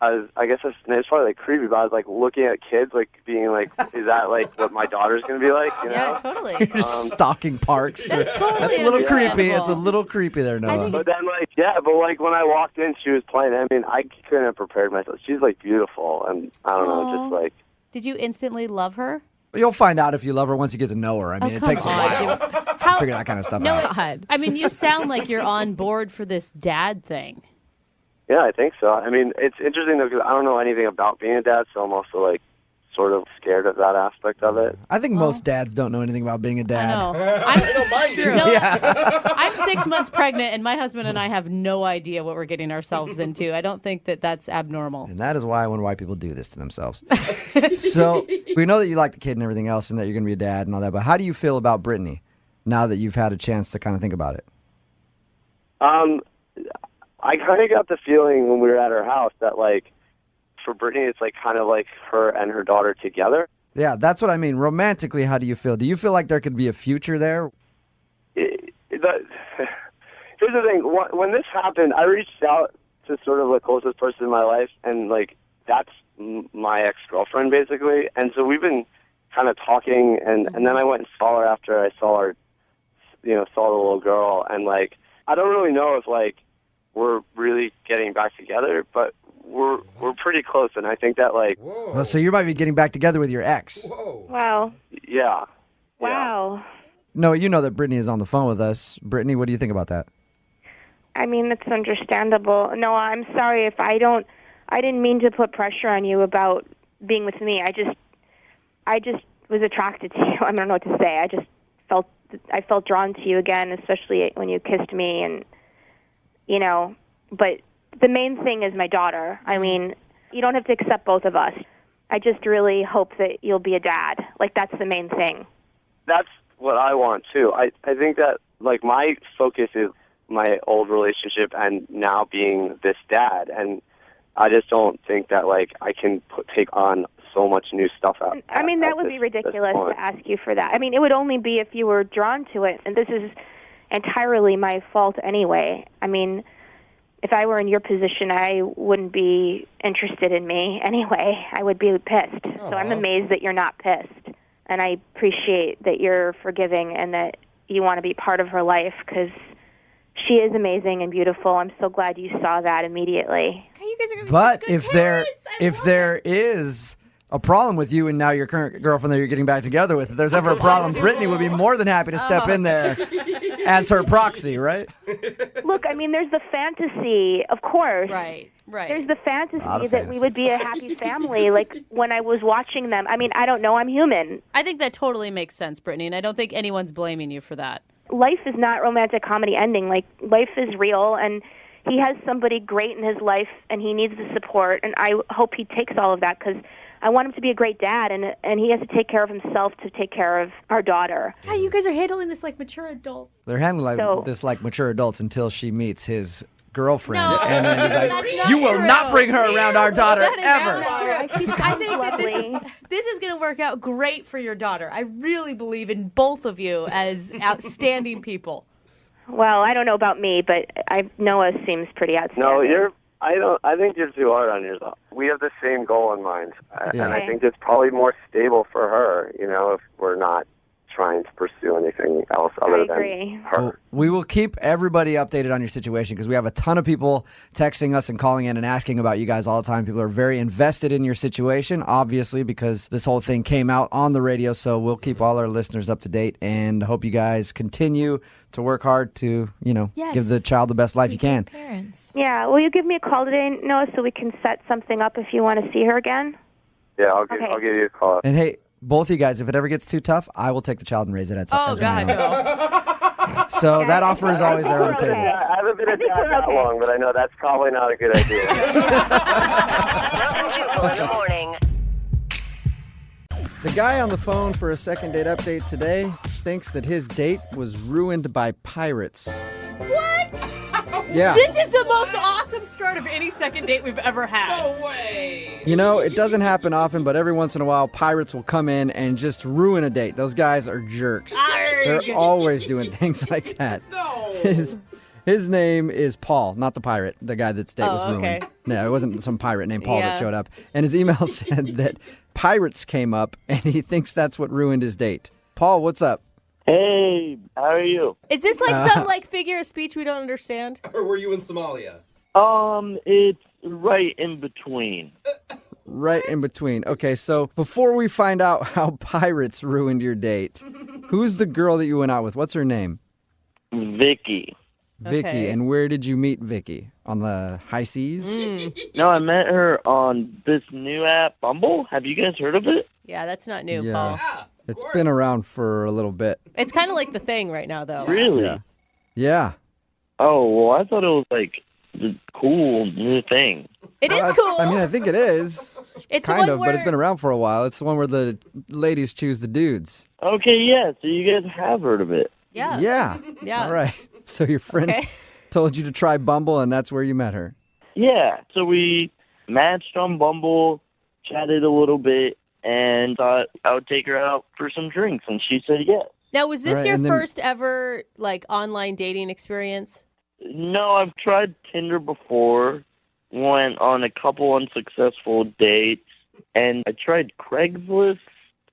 I guess it's probably like creepy, but I was like looking at kids, like being like, is that like what my daughter's gonna be like? You know? Yeah, totally. You're just stalking parks. That's totally That's a little creepy. understandable. It's a little creepy there, Noah. But then like, yeah, but like when I walked in, she was playing. I mean, I couldn't have prepared myself. She's like beautiful, and I don't know, Aw. just like. Did you instantly love her? You'll find out if you love her once you get to know her. I mean, it come takes a on, while dude. to figure that kind of stuff No, out. I mean, you sound like you're on board for this dad thing. Yeah, I think so. I mean, it's interesting though because I don't know anything about being a dad, so I'm also like sort of scared of that aspect of it. I think most dads don't know anything about being a dad. No, I'm True. No, Yeah. I'm 6 months pregnant, and my husband and I have no idea what we're getting ourselves into. I don't think that that's abnormal. And that is why I wonder why people do this to themselves. So we know that you like the kid and everything else and that you're going to be a dad and all that, but how do you feel about Brittany now that you've had a chance to kind of think about it? I kind of got the feeling when we were at her house that like for Brittany, it's like kind of like her and her daughter together. Yeah, that's what I mean. Romantically, how do you feel? Do you feel like there could be a future there? Here's the thing. When this happened, I reached out to sort of the closest person in my life, and like that's my ex-girlfriend basically. And so we've been kind of talking, and then I went and saw her after I saw her, saw the little girl, and like I don't really know if like we're really getting back together, but we're pretty close, and I think that like Well, so you might be getting back together with your ex. Wow. yeah. Wow. No, you know that Brittany is on the phone with us. Brittany, what do you think about that? I mean, it's understandable. No, I'm sorry if I didn't mean to put pressure on you about being with me. I just was attracted to you. I don't know what to say. I felt drawn to you again, especially when you kissed me, and but the main thing is my daughter. I mean, you don't have to accept both of us. I just really hope that you'll be a dad. Like, that's the main thing. That's what I want too. I think that like my focus is my old relationship and now being this dad. And I just don't think that, like, I can take on so much new stuff out. I mean, that would be ridiculous to ask you for that. I mean, it would only be if you were drawn to it, and this is entirely my fault anyway. I mean, if I were in your position, I wouldn't be interested in me anyway. I would be pissed. So I'm amazed that you're not pissed. And I appreciate that you're forgiving and that you want to be part of her life because she is amazing and beautiful. I'm so glad you saw that immediately. You guys are gonna be But such good if there is a problem with you and now your current girlfriend that you're getting back together with, if there's ever a problem, Brittany would be more than happy to step in there as her proxy, right? Look, I mean, there's the fantasy, of course. Right. There's the fantasy Lot of that we would be a happy family. Like, when I was watching them, I mean, I don't know, I'm human. I think that totally makes sense, Brittany, and I don't think anyone's blaming you for that. Life is not romantic comedy ending. Like, life is real, and he has somebody great in his life, and he needs the support, and I hope he takes all of that, because I want him to be a great dad, and he has to take care of himself to take care of our daughter. Yeah, you guys are handling this like mature adults. They're handling this like mature adults until she meets his girlfriend. No, and then he's like, that's not you will true. not bring her around our daughter That is ever. not true. I think that this is going to work out great for your daughter. I really believe in both of you as outstanding people. Well, I don't know about me, but Noah seems pretty outstanding. No, I think you're too hard on yourself. We have the same goal in mind. And I think it's probably more stable for her, if we're not trying to pursue anything else other than her. Well, we will keep everybody updated on your situation because we have a ton of people texting us and calling in and asking about you guys all the time. People are very invested in your situation, obviously, because this whole thing came out on the radio. So we'll keep all our listeners up to date and hope you guys continue to work hard to, give the child the best life you can. Parents. Yeah, will you give me a call today, Noah, so we can set something up if you want to see her again? Yeah, I'll give you a call. And hey, both of you guys, if it ever gets too tough, I will take the child and raise it as my own. no. So that offer is always there on the table. I haven't been a dad that long, but I know that's probably not a good idea. Brooke and Jubal in the morning. The guy on the phone for a second date update today thinks that his date was ruined by pirates. What? Yeah. This is the most awesome start of any second date we've ever had. No way. It doesn't happen often, but every once in a while, pirates will come in and just ruin a date. Those guys are jerks. They're always doing things like that. No. His name is Paul, not the pirate, the guy that's date was ruined. Okay. No, it wasn't some pirate named Paul that Yeah. showed up. And his email said that pirates came up, and he thinks that's what ruined his date. Paul, what's up? Hey, how are you? Is this like some figure of speech we don't understand? Or were you in Somalia? It's right in between. Right in between. Okay, so before we find out how pirates ruined your date, who's the girl that you went out with? What's her name? Vicky. Vicky. Okay. And where did you meet Vicky? On the high seas? No, I met her on this new app, Bumble. Have you guys heard of it? Yeah, that's not new, Yeah. Paul. Yeah. It's been around for a little bit. It's kind of like the thing right now, though. Really? Yeah. Oh, well, I thought it was like the cool new thing. It is cool. I mean, I think it is. It's the kind one of, but it's where- been around for a while. It's the one where the ladies choose the dudes. Okay, yeah, so you guys have heard of it. Yeah. Yeah. Yeah. All right. So your friends Okay. told you to try Bumble, and that's where you met her. Yeah, so we matched on Bumble, chatted a little bit, and thought I would take her out for some drinks, and she said yes. Now, was this Right, your and then- first ever online dating experience? No, I've tried Tinder before, went on a couple unsuccessful dates, and I tried Craigslist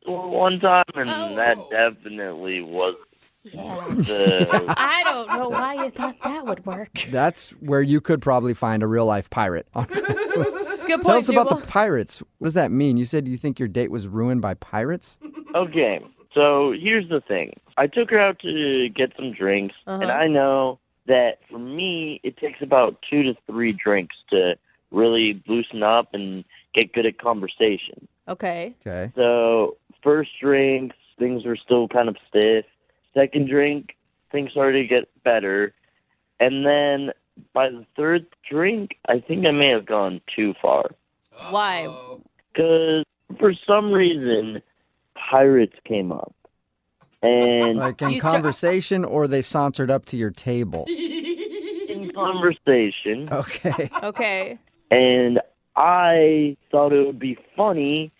one time, and that definitely was the... I don't know why you thought that would work. That's where you could probably find a real-life pirate. It's a good Tell point, us about the Jubal. pirates. What does that mean? You said you think your date was ruined by pirates? Okay, so here's the thing. I took her out to get some drinks, and I know that for me, it takes about 2 to 3 drinks to really loosen up and get good at conversation. Okay. Okay. So first drink, things were still kind of stiff. Second drink, things started to get better. And then by the third drink, I think I may have gone too far. Why? Because for some reason, pirates came up. And Like in conversation, or they sauntered up to your table? conversation. Okay. Okay. And I thought it would be funny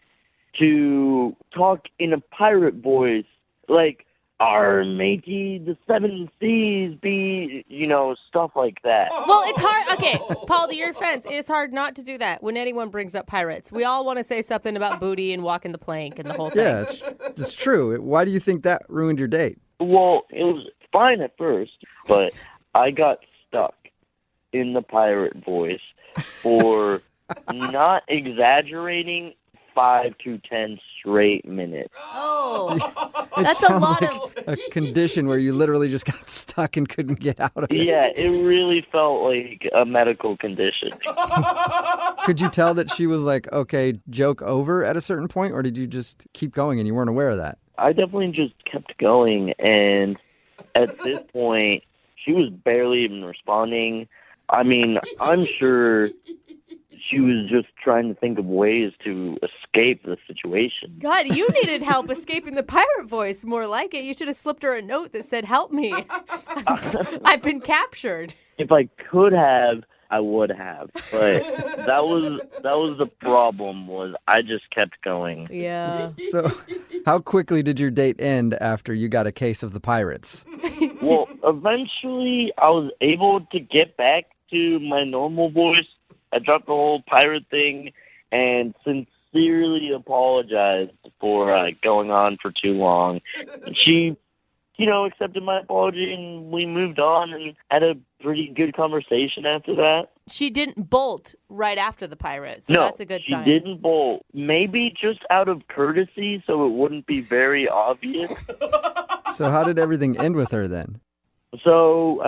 to talk in a pirate voice, like, "Our matey, the seven seas be," stuff like that. Well, it's hard. Okay, Paul, to your defense, it's hard not to do that when anyone brings up pirates. We all want to say something about booty and walking the plank and the whole thing. Yeah, it's true. Why do you think that ruined your date? Well, it was fine at first, but I got stuck in the pirate voice for, not exaggerating, 5 to 10 straight minutes. Oh, It that's a sounds lot like of... a condition where you literally just got stuck and couldn't get out of it. Yeah, it really felt like a medical condition. Could you tell that she was like, okay, joke over at a certain point, or did you just keep going and you weren't aware of that? I definitely just kept going, and at this point, she was barely even responding. I mean, I'm sure she was just trying to think of ways to escape the situation. God, you needed help escaping the pirate voice, more like it. You should have slipped her a note that said, "Help me. I've been captured." If I could have, I would have. But that was the problem, was I just kept going. Yeah. So how quickly did your date end after you got a case of the pirates? Well, eventually I was able to get back to my normal voice. I dropped the whole pirate thing and sincerely apologized for going on for too long. And she, accepted my apology, and we moved on and had a pretty good conversation after that. She didn't bolt right after the pirate, so No, that's a good sign. she didn't bolt. Maybe just out of courtesy, so it wouldn't be very obvious. So how did everything end with her then? So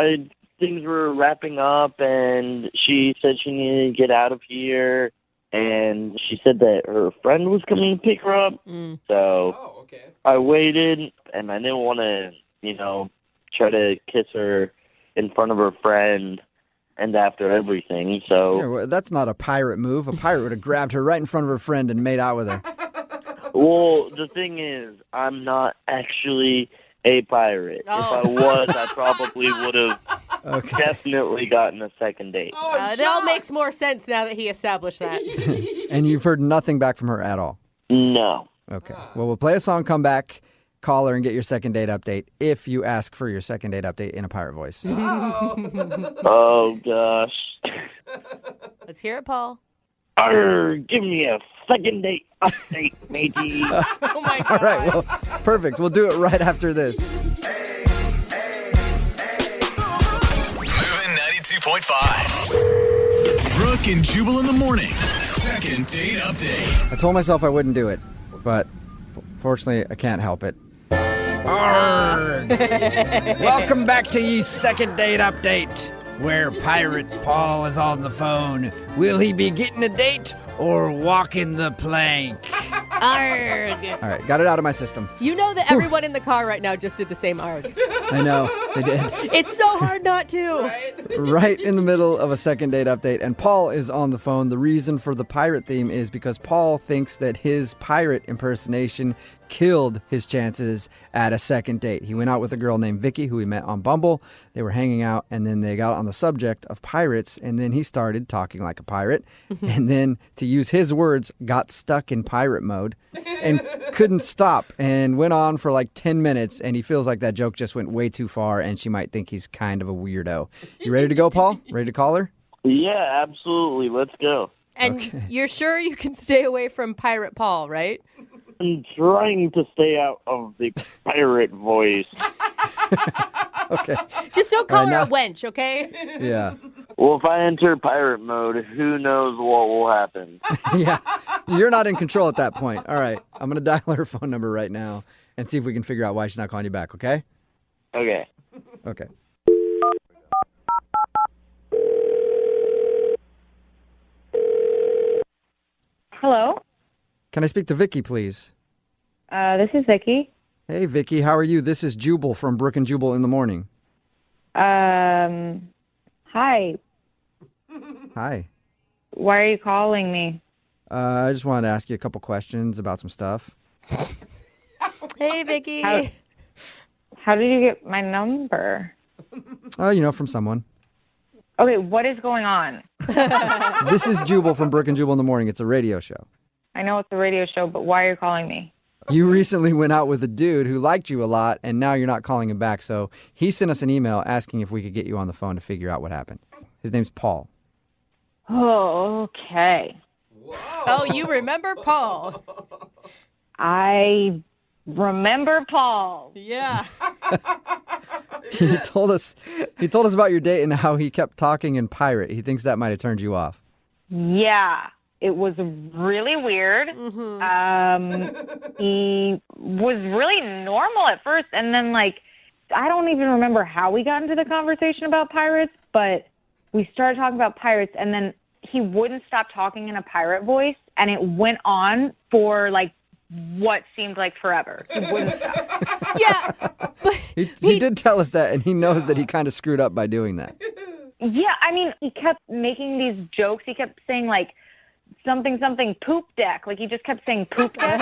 things were wrapping up, and she said she needed to get out of here, and she said that her friend was coming to pick her up. So I waited, and I didn't want to, try to kiss her in front of her friend and after everything. So Yeah, well, that's not a pirate move. A pirate would have grabbed her right in front of her friend and made out with her. Well, the thing is, I'm not actually a pirate. Oh. If I was, I probably would have definitely gotten a second date. It all makes more sense now that he established that. And you've heard nothing back from her at all? No. Okay. Well, we'll play a song, come back, call her, and get your second date update if you ask for your second date update in a pirate voice. Oh, gosh. Let's hear it, Paul. Give me a second date update, matey. Oh, my God. All right. Well, perfect. We'll do it right after this. Moving 92.5. Brooke and Jubal in the mornings. Second date update. I told myself I wouldn't do it, but fortunately, I can't help it. Arrgh. Welcome back to ye second date update, where Pirate Paul is on the phone. Will he be getting a date or walking the plank? Arrgh. All right, got it out of my system. You know that everyone in the car right now just did the same arg. I know, they did. It's so hard not to. Right in the middle of a second date update, and Paul is on the phone. The reason for the pirate theme is because Paul thinks that his pirate impersonation killed his chances at a second date. He went out with a girl named Vicky, who he met on Bumble. They were hanging out, and then they got on the subject of pirates, and then he started talking like a pirate, and then, to use his words, got stuck in pirate mode and couldn't stop, and went on for like 10 minutes, and he feels like that joke just went way too far, and she might think he's kind of a weirdo. You ready to go, Paul? Ready to call her? Yeah, absolutely. Let's go. And you're sure you can stay away from Pirate Paul, right? I'm trying to stay out of the pirate voice. Okay. Just don't call All right, her a now- wench, okay? Yeah. Well, if I enter pirate mode, who knows what will happen? Yeah. You're not in control at that point. All right. I'm going to dial her phone number right now and see if we can figure out why she's not calling you back, okay? Okay. Okay. Hello. Can I speak to Vicky, please? This is Vicky. Hey, Vicky. How are you? This is Jubal from Brooke and Jubal in the morning. Hi. Hi. Why are you calling me? I just wanted to ask you a couple questions about some stuff. Hey, Vicky. How did you get my number? From someone. Okay, what is going on? This is Jubal from Brooke and Jubal in the Morning. It's a radio show. I know it's a radio show, but why are you calling me? You recently went out with a dude who liked you a lot, and now you're not calling him back. So he sent us an email asking if we could get you on the phone to figure out what happened. His name's Paul. Oh, okay. Oh, you remember Paul? I remember Paul. Yeah. He told us about your date and how he kept talking in pirate. He thinks that might have turned you off. Yeah, it was really weird. He was really normal at first, and then, like, I don't even remember how we got into the conversation about pirates, but we started talking about pirates, and then he wouldn't stop talking in a pirate voice, and it went on for, like, what seemed like forever. He wouldn't stop. Yeah. He did tell us that, and he knows that he kind of screwed up by doing that. Yeah, I mean, he kept making these jokes. He kept saying, like, something poop deck. Like, he just kept saying poop deck.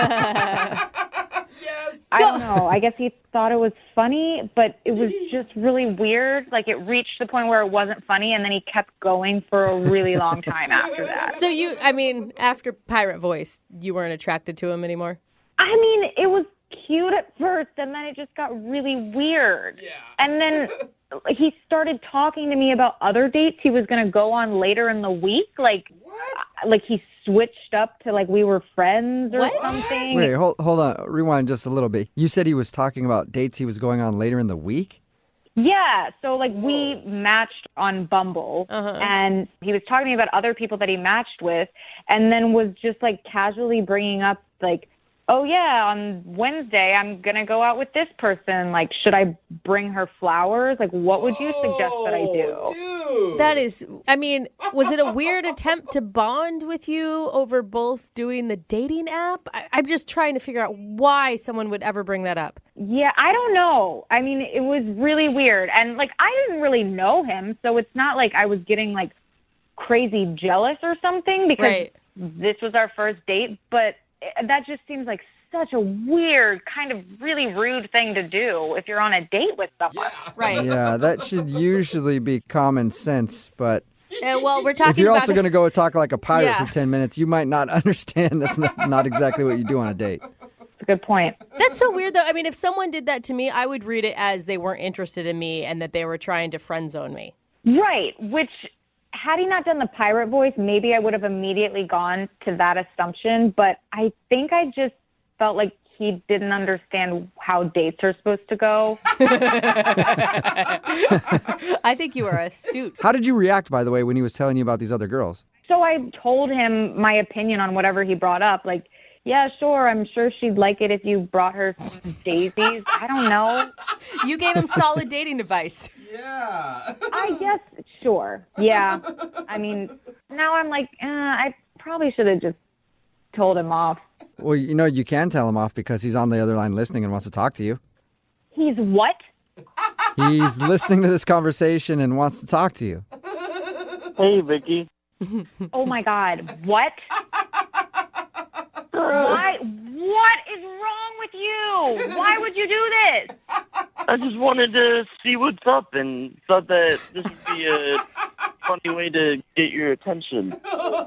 Yes. I don't know. I guess he thought it was funny, but it was just really weird. Like, it reached the point where it wasn't funny, and then he kept going for a really long time after that. So after Pirate Voice, you weren't attracted to him anymore? I mean, it was cute at first, and then it just got really weird. Yeah. And then he started talking to me about other dates he was going to go on later in the week. Like, what? Like he switched up to like we were friends or something. Wait, hold on. Rewind just a little bit. You said he was talking about dates he was going on later in the week? Yeah, so like we matched on Bumble, and he was talking to me about other people that he matched with, and then was just like casually bringing up like, oh yeah, on Wednesday I'm going to go out with this person. Like, should I bring her flowers? Like, what would you suggest that I do? Dude. That is, I mean, was it a weird attempt to bond with you over both doing the dating app? I'm just trying to figure out why someone would ever bring that up. Yeah, I don't know. I mean, it was really weird. And like, I didn't really know him, so it's not like I was getting like crazy jealous or something because this was our first date, but that just seems like such a weird, kind of really rude thing to do if you're on a date with someone. Yeah. Right. Yeah, that should usually be common sense, but well, we're talking if you're about also going to go talk like a pirate for 10 minutes, you might not understand that's not exactly what you do on a date. That's a good point. That's so weird, though. I mean, if someone did that to me, I would read it as they weren't interested in me and that they were trying to friend zone me. Right, which had he not done the pirate voice, maybe I would have immediately gone to that assumption, but I think I just felt like he didn't understand how dates are supposed to go. I think you are astute. How did you react, by the way, when he was telling you about these other girls? So I told him my opinion on whatever he brought up. Like, yeah, sure, I'm sure she'd like it if you brought her some daisies. I don't know. You gave him solid dating advice. Yeah. I guess, sure. Yeah. I mean, now I'm like, I probably should have just told him off. Well, you know, you can tell him off because he's on the other line listening and wants to talk to you. He's what? He's listening to this conversation and wants to talk to you. Hey, Vicky. Oh, my God. What? Why? What is wrong with you? Why would you do this? I just wanted to see what's up and thought that this would be a funny way to get your attention.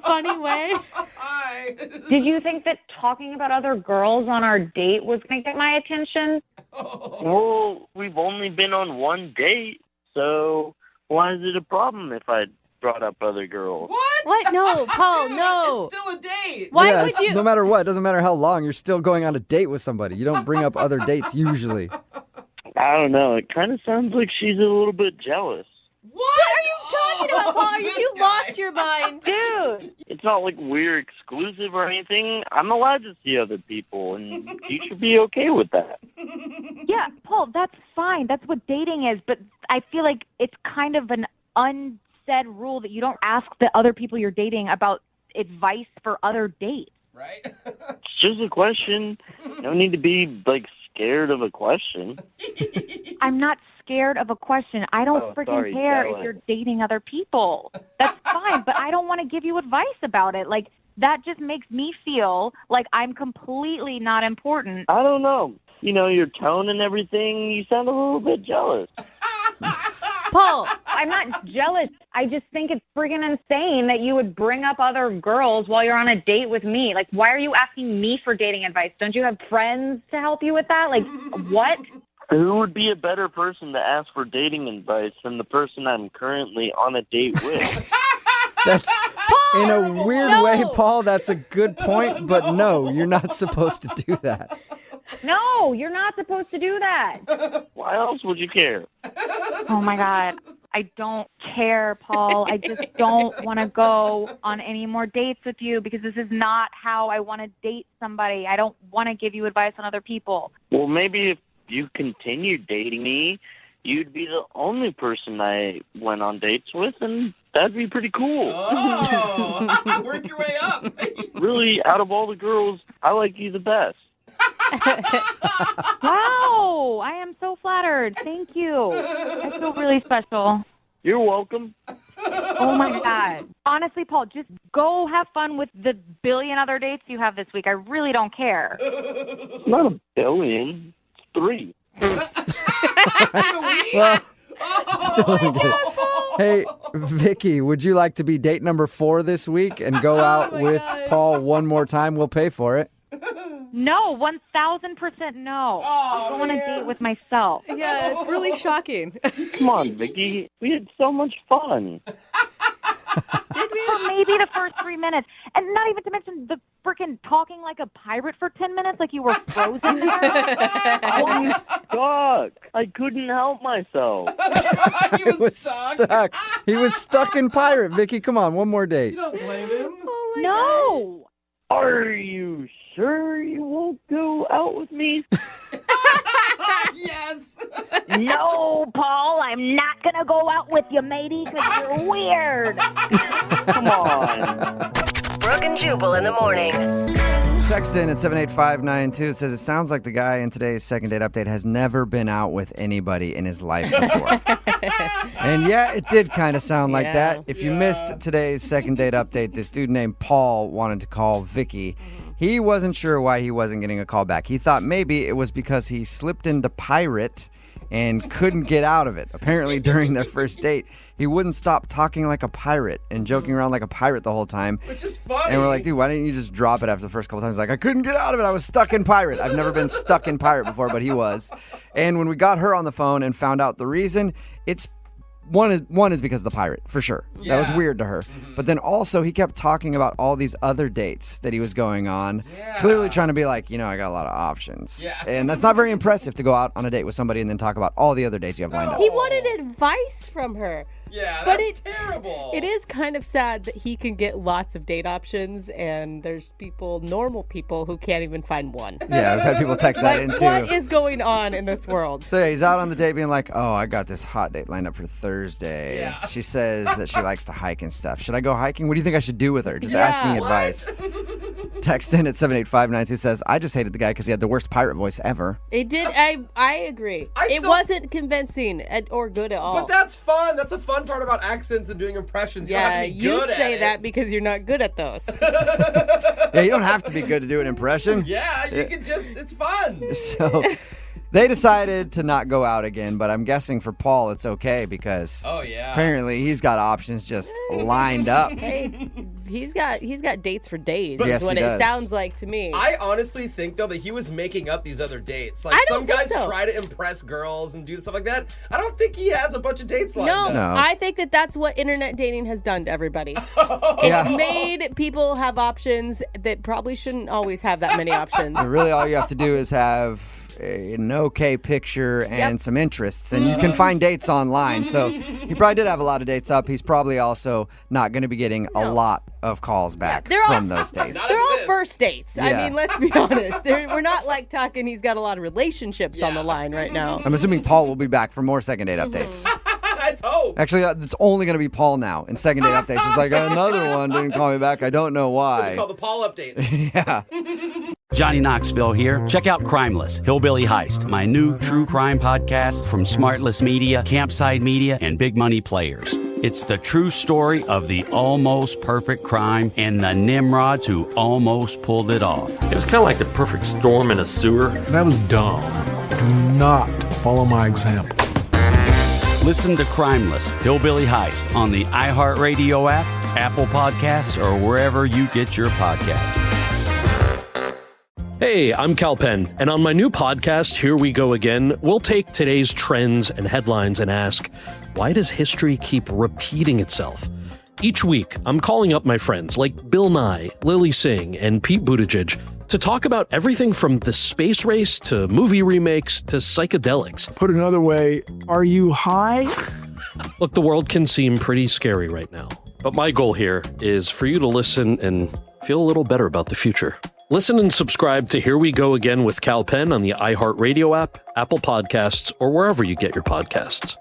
Funny way? Hi. Did you think that talking about other girls on our date was going to get my attention? Well, we've only been on one date, so why is it a problem if I brought up other girls? What? No, Paul, no. It's still a date. Why would you? No matter what, it doesn't matter how long, you're still going on a date with somebody. You don't bring up other dates usually. I don't know. It kind of sounds like she's a little bit jealous. What are you talking about, Paul? Have you lost your mind? Dude. It's not like we're exclusive or anything. I'm allowed to see other people, and you should be okay with that. Yeah, Paul, that's fine. That's what dating is. But I feel like it's kind of an unsaid rule that you don't ask the other people you're dating about advice for other dates. Right? It's just a question. No need to be, like, scared of a question. I'm not scared of a question. I don't freaking care if you're dating other people. That's fine, but I don't want to give you advice about it. Like, that just makes me feel like I'm completely not important. I don't know. You know, your tone and everything, you sound a little bit jealous. Paul. I'm not jealous. I just think it's friggin' insane that you would bring up other girls while you're on a date with me. Like, why are you asking me for dating advice? Don't you have friends to help you with that? Like, what? Who would be a better person to ask for dating advice than the person I'm currently on a date with? That's in a weird way, Paul. That's a good point, but no, you're not supposed to do that. No, you're not supposed to do that. Why else would you care? Oh my God. I don't care, Paul. I just don't want to go on any more dates with you because this is not how I want to date somebody. I don't want to give you advice on other people. Well, maybe if you continued dating me, you'd be the only person I went on dates with, and that'd be pretty cool. Oh, work your way up. Really, out of all the girls, I like you the best. Wow, I am so flattered. Thank you. I feel really special. You're welcome. Oh my God. Honestly, Paul, just go have fun with the billion other dates you have this week. I really don't care. It's not a billion. It's 3. Well, still don't get it. Hey, Vicky, would you like to be date number 4 this week and go out with Paul one more time? We'll pay for it. No, 1,000% no. I'll go on a date with myself. Yeah, it's really shocking. Come on, Vicky. We had so much fun. Did we? For maybe the first 3 minutes. And not even to mention the freaking talking like a pirate for 10 minutes like you were frozen there. I was stuck. I couldn't help myself. He was stuck. He was stuck in pirate. Vicky, come on, one more date. You don't blame him. Oh my No. Are you sure you won't go out with me? Yes. No, Paul, I'm not going to go out with you, matey, because you're weird. Come on. Brooke and Jubal in the morning. Text in at 78592. It says, it sounds like the guy in today's second date update has never been out with anybody in his life before. And yeah, it did kind of sound like that. If you missed today's second date update, this dude named Paul wanted to call Vicky. He wasn't sure why he wasn't getting a call back. He thought maybe it was because he slipped into pirate and couldn't get out of it. Apparently, during their first date, he wouldn't stop talking like a pirate and joking around like a pirate the whole time. Which is funny. And we're like, dude, why didn't you just drop it after the first couple times? He's like, I couldn't get out of it. I was stuck in pirate. I've never been stuck in pirate before, but he was. And when we got her on the phone and found out the reason, it's One is because of the pirate, for sure. Yeah. That was weird to her. But then also, he kept talking about all these other dates that he was going on, clearly trying to be like, I got a lot of options. Yeah. And that's not very impressive to go out on a date with somebody and then talk about all the other dates you have lined up. He wanted advice from her. Yeah, But that's terrible. It is kind of sad that he can get lots of date options, and there's normal people, who can't even find one. Yeah, I've had people text that in too. What is going on in this world? So yeah, he's out on the date being like, oh, I got this hot date lined up for Thursday. Yeah. She says that she likes to hike and stuff. Should I go hiking? What do you think I should do with her? Just asking advice. Text in at 78592 says, I just hated the guy because he had the worst pirate voice ever. It did. I agree. It wasn't convincing or good at all. But that's fun. That's a fun part about accents and doing impressions. Yeah, you don't have to be good say at that because you're not good at those. Yeah, you don't have to be good to do an impression. Yeah, you can just, it's fun. So they decided to not go out again, but I'm guessing for Paul it's okay because apparently he's got options just lined up. Hey, he's got dates for days. Yes, is what he it does. sounds like to me. I honestly think, though, that he was making up these other dates. Like, I don't some think guys so. try to impress girls and do stuff like that. I don't think he has a bunch of dates lined up. No, I think that's what internet dating has done to everybody. It's made people have options that probably shouldn't always have that many options. Really, all you have to do is have an okay picture and some interests, and you can find dates online. So he probably did have a lot of dates up. He's probably also not going to be getting a lot of calls back from those dates. They're all first dates. Yeah. I mean, let's be honest. We're not like talking he's got a lot of relationships on the line right now. I'm assuming Paul will be back for more second date updates. Let's hope. Actually, it's only going to be Paul now in second date updates. It's like, another one didn't call me back. I don't know why. We call the Paul updates. Yeah. Johnny Knoxville here. Check out Crimeless, Hillbilly Heist, my new true crime podcast from Smartless Media, Campside Media, and Big Money Players. It's the true story of the almost perfect crime and the Nimrods who almost pulled it off. It was kind of like the perfect storm in a sewer. That was dumb. Do not follow my example. Listen to Crimeless, Hillbilly Heist on the iHeartRadio app, Apple Podcasts, or wherever you get your podcasts. Hey, I'm Cal Penn, and on my new podcast, Here We Go Again, we'll take today's trends and headlines and ask, why does history keep repeating itself? Each week, I'm calling up my friends like Bill Nye, Lily Singh, and Pete Buttigieg to talk about everything from the space race to movie remakes to psychedelics. Put another way, are you high? Look, the world can seem pretty scary right now, but my goal here is for you to listen and feel a little better about the future. Listen and subscribe to Here We Go Again with Cal Penn on the iHeartRadio app, Apple Podcasts, or wherever you get your podcasts.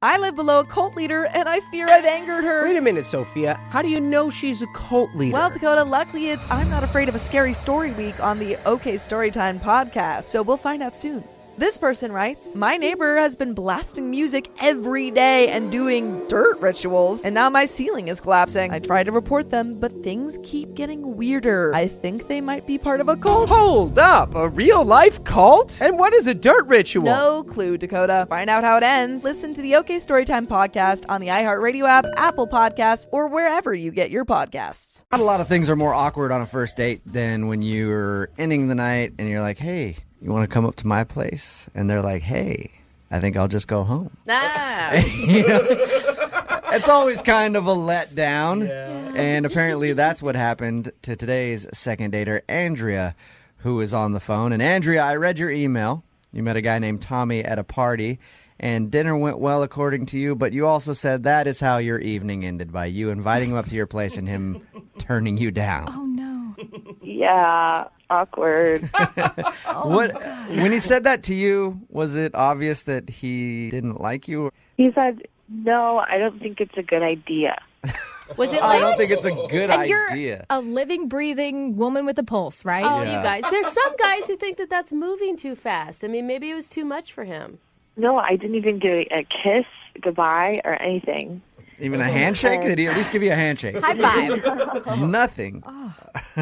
I live below a cult leader, and I fear I've angered her. Wait a minute, Sophia. How do you know she's a cult leader? Well, Dakota, luckily it's I'm Not Afraid of a Scary Story Week on the OK Storytime podcast, so we'll find out soon. This person writes, my neighbor has been blasting music every day and doing dirt rituals, and now my ceiling is collapsing. I tried to report them, but things keep getting weirder. I think they might be part of a cult. Hold up, a real-life cult? And what is a dirt ritual? No clue, Dakota. To find out how it ends, listen to the OK Storytime podcast on the iHeartRadio app, Apple Podcasts, or wherever you get your podcasts. Not a lot of things are more awkward on a first date than when you're ending the night and you're like, hey, you want to come up to my place? And they're like, hey, I think I'll just go home. It's always kind of a letdown. Yeah. And apparently that's what happened to today's second dater, Andrea, who is on the phone. And Andrea, I read your email. You met a guy named Tommy at a party, and dinner went well according to you, but you also said that is how your evening ended, by you inviting him up to your place and him turning you down. Oh, no. Yeah, awkward. When he said that to you, was it obvious that he didn't like you? He said, no, I don't think it's a good idea. Was it I don't think it's a good and idea. You're a living, breathing woman with a pulse, right? Oh, yeah. You guys. There's some guys who think that that's moving too fast. I mean, maybe it was too much for him. No, I didn't even get a kiss, goodbye, or anything. Even a handshake? Did he at least give you a handshake? High five. Nothing.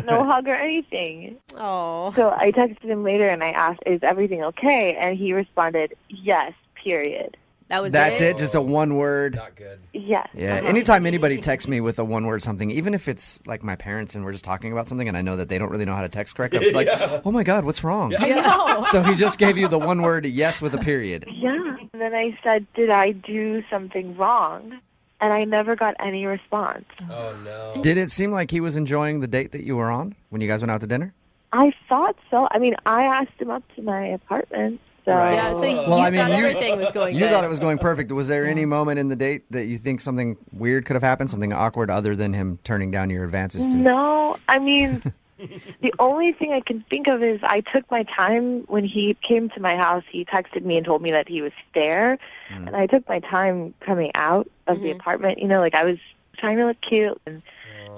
No hug or anything. Oh. So I texted him later and I asked, is everything okay? And he responded, yes, period. That's it? Just a one word? Not good. Yes. Yeah. Anytime anybody texts me with a one word something, even if it's like my parents and we're just talking about something and I know that they don't really know how to text correct, I'm like, oh my God, what's wrong? I know. So he just gave you the one word yes with a period. Yeah. And then I said, did I do something wrong? And I never got any response. Oh, no. Did it seem like he was enjoying the date that you were on when you guys went out to dinner? I thought so. I mean, I asked him up to my apartment. So. Right. Yeah, so you thought everything was going good. You thought it was going perfect. Was there any moment in the date that you think something weird could have happened, something awkward other than him turning down your advances to? No, I mean, the only thing I can think of is I took my time when he came to my house. He texted me and told me that he was there, and I took my time coming out of the apartment. You know, like I was trying to look cute and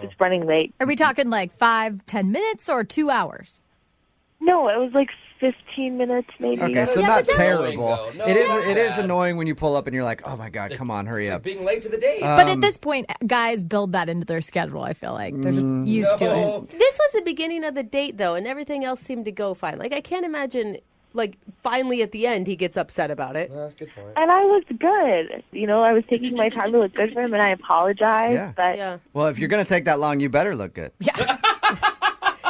just running late. Are we talking like 5-10 minutes or 2 hours? No, it was like 15 minutes maybe. Okay, so not terrible. It is annoying when you pull up and you're like, oh my God, come on, hurry up. Being late to the date. But at this point, guys build that into their schedule, I feel like. They're just used to it. This was the beginning of the date, though, and everything else seemed to go fine. Like, I can't imagine, like, finally at the end he gets upset about it. Good point. And I looked good. You know, I was taking my time to look good for him, and I apologized. Yeah. But Well, if you're going to take that long, you better look good. Yeah.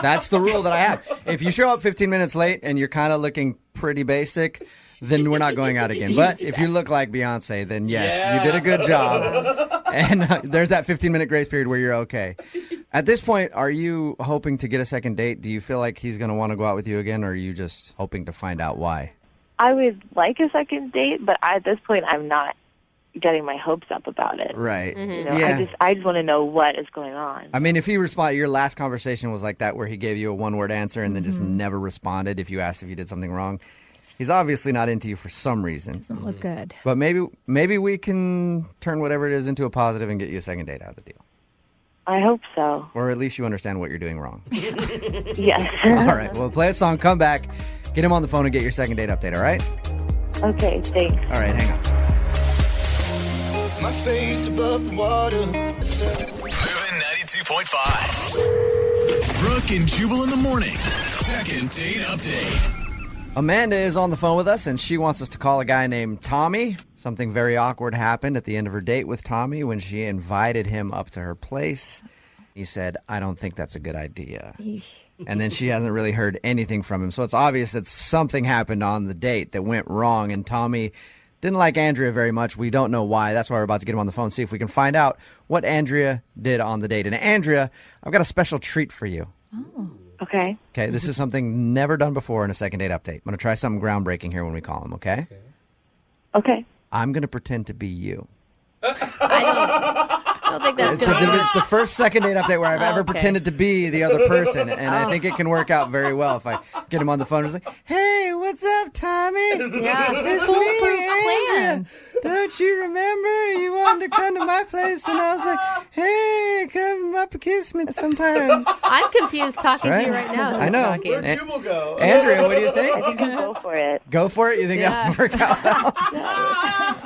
That's the rule that I have. If you show up 15 minutes late and you're kind of looking pretty basic, then we're not going out again. But if you look like Beyonce, then yes, you did a good job. And there's that 15-minute grace period where you're okay. At this point, are you hoping to get a second date? Do you feel like he's going to want to go out with you again, or are you just hoping to find out why? I would like a second date, but at this point, I'm not getting my hopes up about it. Right. You know, I just want to know what is going on. I mean, if he responded, your last conversation was like that where he gave you a one-word answer and then just never responded if you asked if you did something wrong. He's obviously not into you for some reason. Doesn't look good. But maybe we can turn whatever it is into a positive and get you a second date out of the deal. I hope so. Or at least you understand what you're doing wrong. Yes. All right. Well, play a song, come back, get him on the phone and get your second date update, all right? Okay, thanks. All right, hang on. My face above the water. Moving 92.5. Brooke and Jubal in the mornings. Second date update. Amanda is on the phone with us, and she wants us to call a guy named Tommy. Something very awkward happened at the end of her date with Tommy when she invited him up to her place. He said, I don't think that's a good idea. And then she hasn't really heard anything from him. So it's obvious that something happened on the date that went wrong, and Tommy didn't like Andrea very much. We don't know why. That's why we're about to get him on the phone, see if we can find out what Andrea did on the date. And Andrea, I've got a special treat for you. Oh. Okay. Okay, this is something never done before in a second date update. I'm going to try something groundbreaking here when we call him, okay? Okay. I'm going to pretend to be you. I don't think that's So going to it's the first second date update where I've ever Okay. pretended to be the other person, and I think it can work out very well if I get him on the phone and just like, hey, what's up, Tommy? Yeah, It's foolproof me, plan. Andrea. Don't you remember you wanted to come to my place? And I was like, hey, come up and kiss me sometimes. I'm confused talking to you Right? right now. I know. Talking. Where'd Jubal go? Andrea, what do you think? I think I'll go for it. Go for it? You think that'll work out well?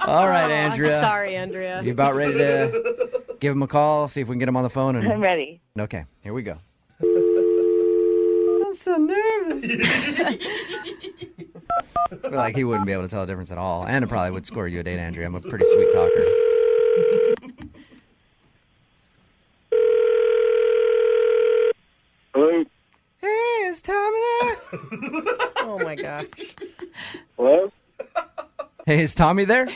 All right, Andrea. I'm sorry, Andrea. You about ready to give him a call, see if we can get him on the phone? I'm ready. Okay, here we go. I'm so nervous. I feel like he wouldn't be able to tell a difference at all. And it probably would score you a date, Andrea. I'm a pretty sweet talker. Hello? Hey, is Tommy there? Oh, my gosh. Hello? Hey, is Tommy there?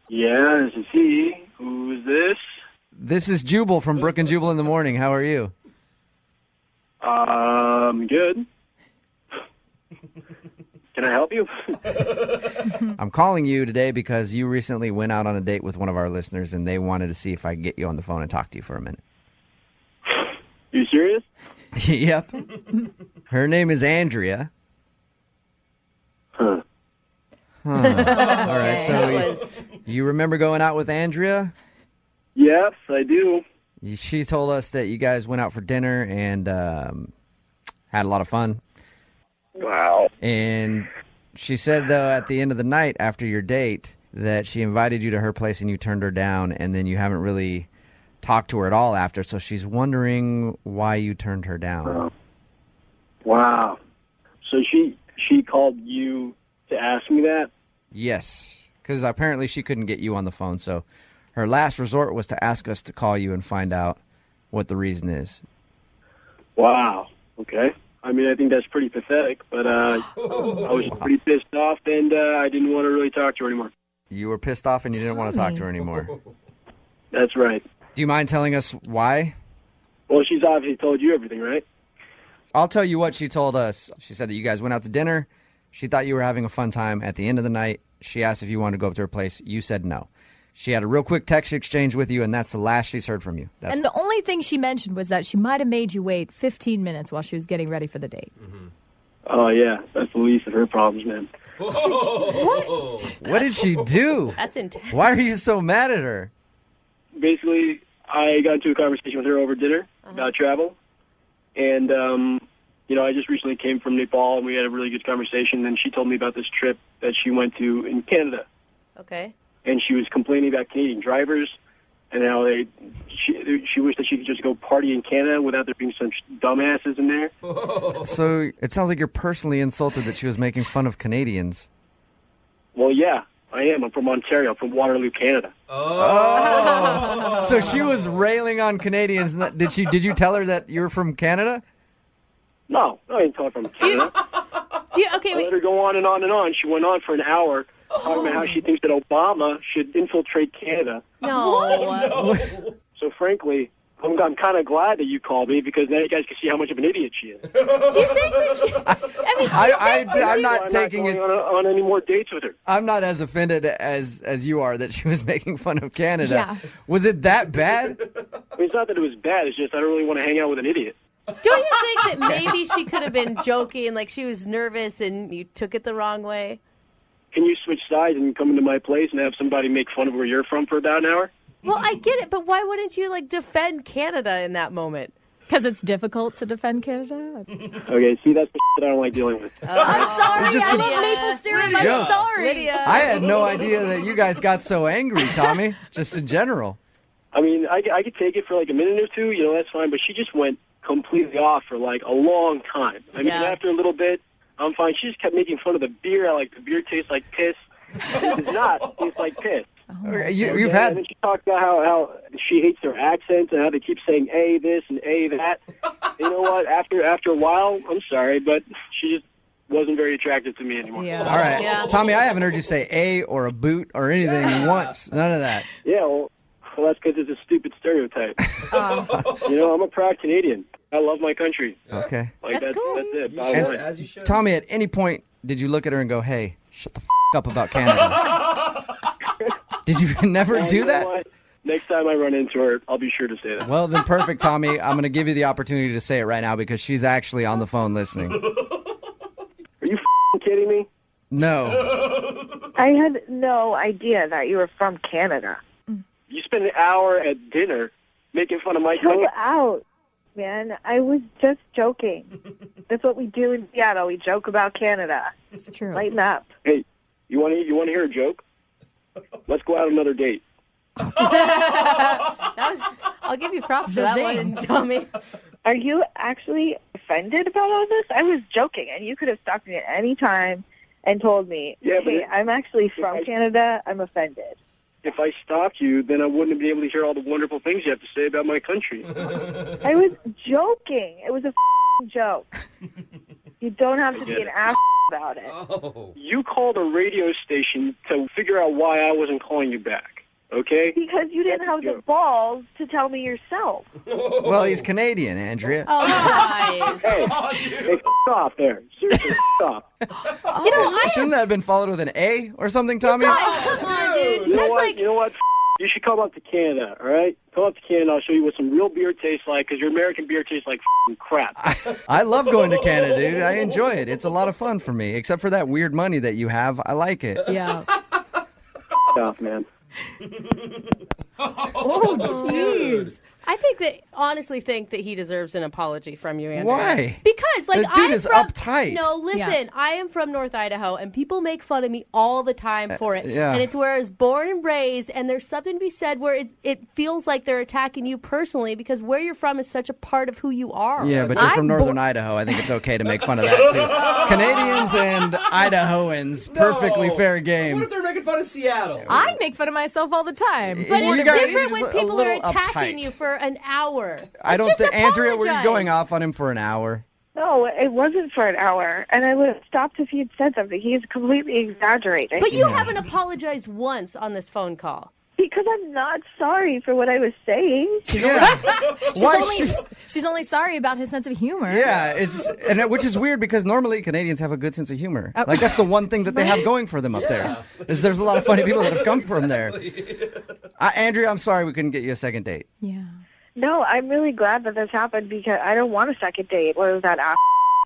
Yeah, this is he. Who is this? This is Jubal from Brooke and Jubal in the morning. How are you? Good. Can I help you? I'm calling you today because you recently went out on a date with one of our listeners, and they wanted to see if I could get you on the phone and talk to you for a minute. You serious? Yep. Her name is Andrea. Huh. All right, so you remember going out with Andrea? Yes, I do. She told us that you guys went out for dinner and had a lot of fun. Wow. And she said, though, at the end of the night after your date, that she invited you to her place and you turned her down, and then you haven't really talked to her at all after. So she's wondering why you turned her down. Wow. So she called you to ask me that? Yes, because apparently she couldn't get you on the phone. So her last resort was to ask us to call you and find out what the reason is. Wow. Okay. I mean, I think that's pretty pathetic, but I was pretty pissed off, and I didn't want to really talk to her anymore. You were pissed off and you didn't want to talk to her anymore. That's right. Do you mind telling us why? Well, she's obviously told you everything, right? I'll tell you what she told us. She said that you guys went out to dinner. She thought you were having a fun time. At the end of the night, she asked if you wanted to go up to her place. You said no. She had a real quick text exchange with you, and that's the last she's heard from you. And the only thing she mentioned was that she might have made you wait 15 minutes while she was getting ready for the date. Mm-hmm. Oh, yeah. That's the least of her problems, man. What did she do? That's intense. Why are you so mad at her? Basically, I got into a conversation with her over dinner about travel. And, I just recently came from Nepal, and we had a really good conversation. And she told me about this trip that she went to in Canada. Okay. And she was complaining about Canadian drivers and how she wished that she could just go party in Canada without there being some dumbasses in there. So it sounds like you're personally insulted that she was making fun of Canadians. Well, yeah, I am. I'm from Ontario. I'm from Waterloo, Canada. Oh. So she was railing on Canadians. Did you tell her that you're from Canada? No, I didn't tell her from Canada. I let her go on and on and on. She went on for an hour talking about how she thinks that Obama should infiltrate Canada. No. So frankly, I'm kind of glad that you called me because now you guys can see how much of an idiot she is. Do you think that she... I'm not taking it on any more dates with her. I'm not as offended as you are that she was making fun of Canada. Yeah. Was it that bad? I mean, it's not that it was bad. It's just I don't really want to hang out with an idiot. Don't you think that maybe she could have been joking, like she was nervous and you took it the wrong way? Can you switch sides and come into my place and have somebody make fun of where you're from for about an hour? Well, I get it, but why wouldn't you, defend Canada in that moment? Because it's difficult to defend Canada. Okay, see, that's the shit I don't like dealing with. I'm sorry. Just I a- love maple syrup. I'm Yeah. sorry. Lydia. I had no idea that you guys got so angry, Tommy, just in general. I mean, I could take it for a minute or two, that's fine, but she just went completely off for a long time. I mean, Yeah. after a little bit, I'm fine. She just kept making fun of the beer. The beer tastes like piss. It does not taste like piss. You've had. And then she talked about how she hates their accents and how they keep saying "a this" and "a that." You know what? After a while, I'm sorry, but she just wasn't very attractive to me anymore. Yeah. All right. Yeah. Tommy, I haven't heard you say a or a boot or anything once. None of that. Yeah, well that's because it's a stupid stereotype. I'm a proud Canadian. I love my country. Okay. That's cool. That's it. As you should. Tommy, at any point, did you look at her and go, hey, shut the up about Canada? Did you never do that? What? Next time I run into her, I'll be sure to say that. Well, then perfect, Tommy. I'm going to give you the opportunity to say it right now because she's actually on the phone listening. Are you kidding me? No. I had no idea that you were from Canada. You spent an hour at dinner making fun of my Chill country. out, man. I was just joking. That's what we do in Seattle. We joke about Canada. It's true. Lighten up. Hey, you want to hear a joke? Let's go out on another date. I'll give you props for that one, Tommy. Are you actually offended about all this? I was joking, and you could have stopped me at any time and told me, hey, I'm actually from Canada. I'm offended. If I stopped you, then I wouldn't be able to hear all the wonderful things you have to say about my country. I was joking. It was a joke. You don't have to be an ass about it. You called a radio station to figure out why I wasn't calling you back, okay? Because you didn't have the balls to tell me yourself. Well, he's Canadian, Andrea. Oh, nice. Hey, off there. Seriously, off. Shouldn't that have been followed with an A or something, Tommy? Come on, dude. You know what? You should come up to Canada, all right? Come up to Canada. I'll show you what some real beer tastes like, because your American beer tastes like crap. I love going to Canada, dude. I enjoy it. It's a lot of fun for me, except for that weird money that you have. I like it. Yeah. Off, man. Oh, jeez. I honestly think that he deserves an apology from you, Andrea. Why? Because, The dude is uptight. No, listen, I am from North Idaho, and people make fun of me all the time for it. yeah. And it's where I was born and raised, and there's something to be said where it feels like they're attacking you personally because where you're from is such a part of who you are. Yeah, but you're from Northern Idaho. I think it's okay to make fun of that, too. Canadians and Idahoans, perfectly fair game. What if they're making fun of Seattle? I make fun of myself all the time. But You it's guys different when are a people are little attacking uptight. you for an hour. I don't Just think, Andrea, were you apologize. going off on him for an hour? No, it wasn't for an hour, and I would have stopped if he'd said something. He's completely exaggerating. But you haven't apologized once on this phone call. Because I'm not sorry for what I was saying. She's only sorry about his sense of humor. Yeah, which is weird because normally Canadians have a good sense of humor. Like that's the one thing that they have going for them up there. Is there's a lot of funny people that have come from there. Andrea, I'm sorry we couldn't get you a second date. Yeah. No, I'm really glad that this happened because I don't want a second date. What was that ass?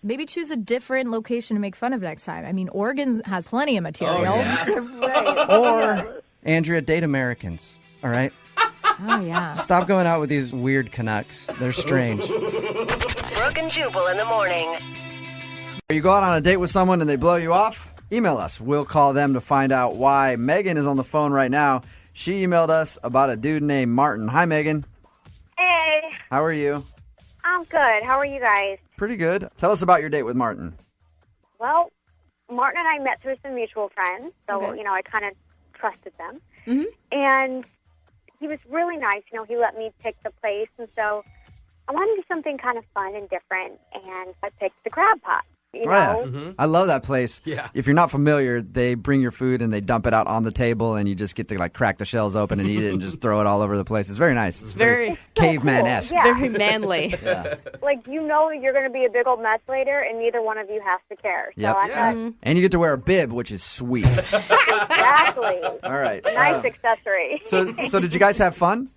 Maybe choose a different location to make fun of next time. I mean, Oregon has plenty of material. Or, Andrea, date Americans, all right? Oh, yeah. Stop going out with these weird Canucks. They're strange. Brooke and Jubal in the morning. You go out on a date with someone and they blow you off? Email us. We'll call them to find out why. Megan is on the phone right now. She emailed us about a dude named Martin. Hi, Megan. Hey, How are you? I'm good. How are you guys? Pretty good. Tell us about your date with Martin. Well, Martin and I met through some mutual friends, so, Okay. I kind of trusted them. Mm-hmm. And he was really nice. He let me pick the place, and so I wanted to do something kind of fun and different, and I picked the crab pot. You know? I love that place. Yeah. If you're not familiar, they bring your food and they dump it out on the table and you just get to crack the shells open and eat it and just throw it all over the place. It's very nice. It's very caveman-esque. Yeah. Very manly. Yeah. You're going to be a big old mess later, and neither one of you has to care. So Yep. I thought, And you get to wear a bib, which is sweet. exactly. All right. Nice accessory. So did you guys have fun?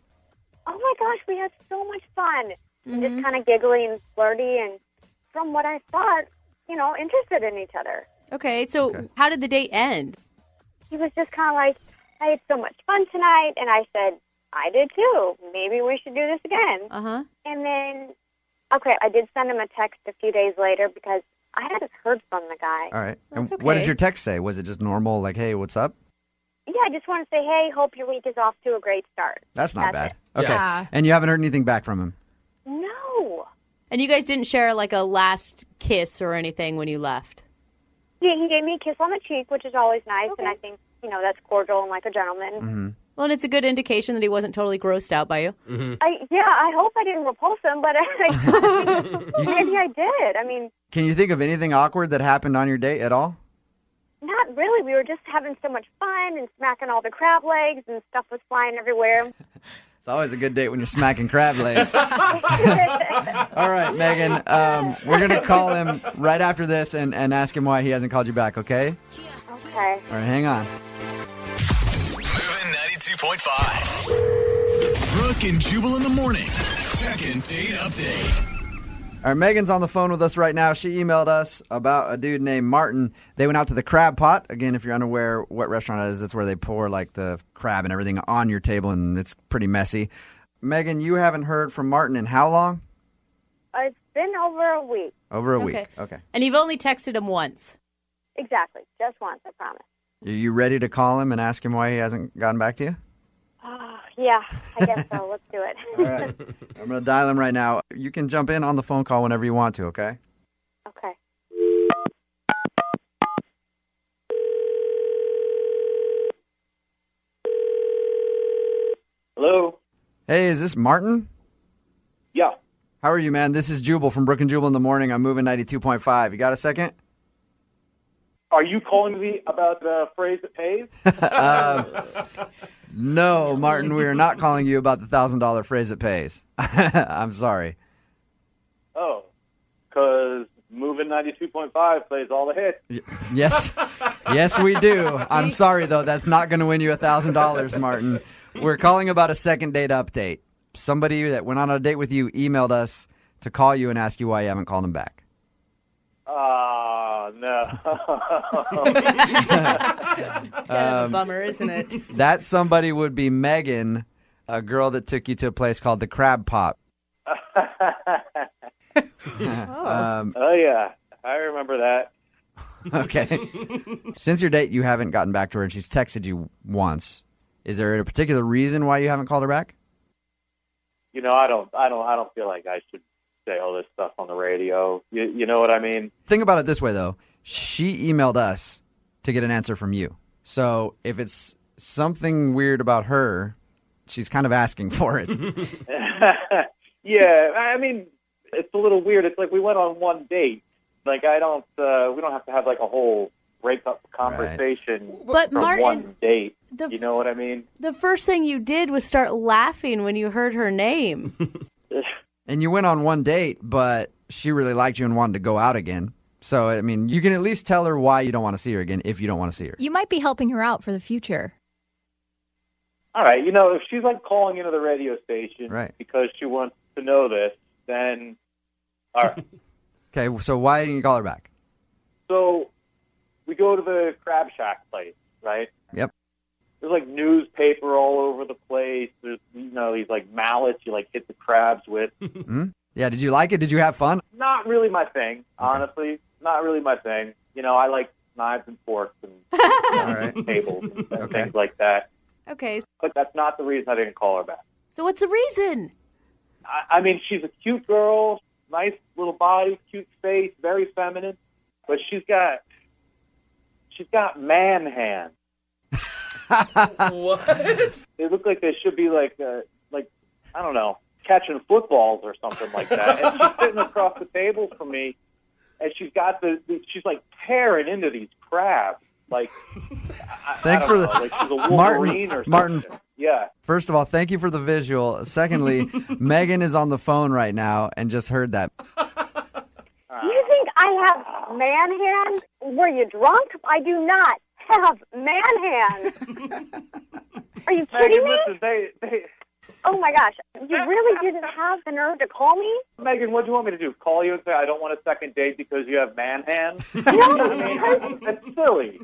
Oh my gosh, we had so much fun. Just kind of giggly and flirty, and from what I thought, interested in each other. Okay, so how did the date end? He was just kind of like, I had so much fun tonight, and I said, I did too. Maybe we should do this again. Uh-huh. And then, I did send him a text a few days later because I hadn't heard from the guy. All right. That's And what did okay. your text say? Was it just normal, like, hey, what's up? Yeah, I just want to say, hey, hope your week is off to a great start. That's not bad. it. Okay. Yeah. And you haven't heard anything back from him? No. And you guys didn't share a last kiss or anything when you left? He gave me a kiss on the cheek, which is always nice, and I think, that's cordial and like a gentleman. Mm-hmm. Well, and it's a good indication that he wasn't totally grossed out by you. Mm-hmm. I hope I didn't repulse him, but maybe I did. I mean, Can you think of anything awkward that happened on your date at all? not really. We were just having so much fun and smacking all the crab legs, and stuff was flying everywhere. It's always a good date when you're smacking crab legs. All right, Megan, we're going to call him right after this and ask him why he hasn't called you back, okay? Okay. All right, hang on. Moving 92.5. Brooke and Jubal in the mornings. Second date update. All right, Megan's on the phone with us right now. She emailed us about a dude named Martin. They went out to the Crab Pot. Again, if you're unaware what restaurant it is, that's where they pour like the crab and everything on your table, and it's pretty messy. Megan, you haven't heard from Martin in how long? It's been over a week. Over a week. Okay. And you've only texted him once. Exactly. Just once, I promise. Are you ready to call him and ask him why he hasn't gotten back to you? Yeah, I guess so. Let's do it. All right. I'm going to dial him right now. You can jump in on the phone call whenever you want to, okay? Okay. Hello? Hey, is this Martin? Yeah. How are you, man? This is Jubal from Brooke and Jubal in the morning. I'm moving 92.5. You got a second? Are you calling me about the phrase that pays? No, Martin, we are not calling you about the $1,000 phrase that pays. I'm sorry. Oh, because Moving 92.5 plays all the hits. Yes. Yes, we do. I'm sorry, though. That's not going to win you $1,000, Martin. We're calling about a second date update. Somebody that went on a date with you emailed us to call you and ask you why you haven't called him back. Oh, no. It's kind of a bummer, isn't it? That somebody would be Megan, a girl that took you to a place called the Crab Pot. Oh, yeah. I remember that. Okay. Since your date, you haven't gotten back to her, and she's texted you once. Is there a particular reason why you haven't called her back? You know, I don't feel like I should say all this stuff on the radio. You know what I mean? Think about it this way, though. She emailed us to get an answer from you. So if it's something weird about her, she's kind of asking for it. Yeah, I mean, it's a little weird. It's like we went on one date. Like we don't have to have like a whole breakup conversation But from Martin, one date. You know what I mean? The first thing you did was start laughing when you heard her name. And you went on one date, but she really liked you and wanted to go out again. So, I mean, you can at least tell her why you don't want to see her again if you don't want to see her. You might be helping her out for the future. All right, you know, if she's like calling into the radio station because she wants to know this, then all right. Okay, so why didn't you call her back? So we go to the Crab Shack place, right? Yep. There's like newspaper all over the place. There's, you know, these like mallets you like hit the crabs with. Mm-hmm. Yeah, did you like it? Did you have fun? Not really my thing, honestly. Not really my thing. You know, I like knives and forks and tables and things like that. Okay. But that's not the reason I didn't call her back. So what's the reason? I mean, she's a cute girl, nice little body, cute face, very feminine, but she's got man hands. What? They look like they should be like I don't know, catching footballs or something like that. And she's sitting across the table from me, and she's got she's like tearing into these crabs. Like, Thanks I for don't know, the like she's a Wolverine or something. Martin. Yeah. First of all, thank you for the visual. Secondly, Megan is on the phone right now and just heard that. You think I have man hands? Were you drunk? I do not have man hands. Are you kidding me? Listen, they Oh my gosh. You really didn't have the nerve to call me? Megan, what do you want me to do? Call you and say I don't want a second date because you have man hands? No, I mean, that's silly.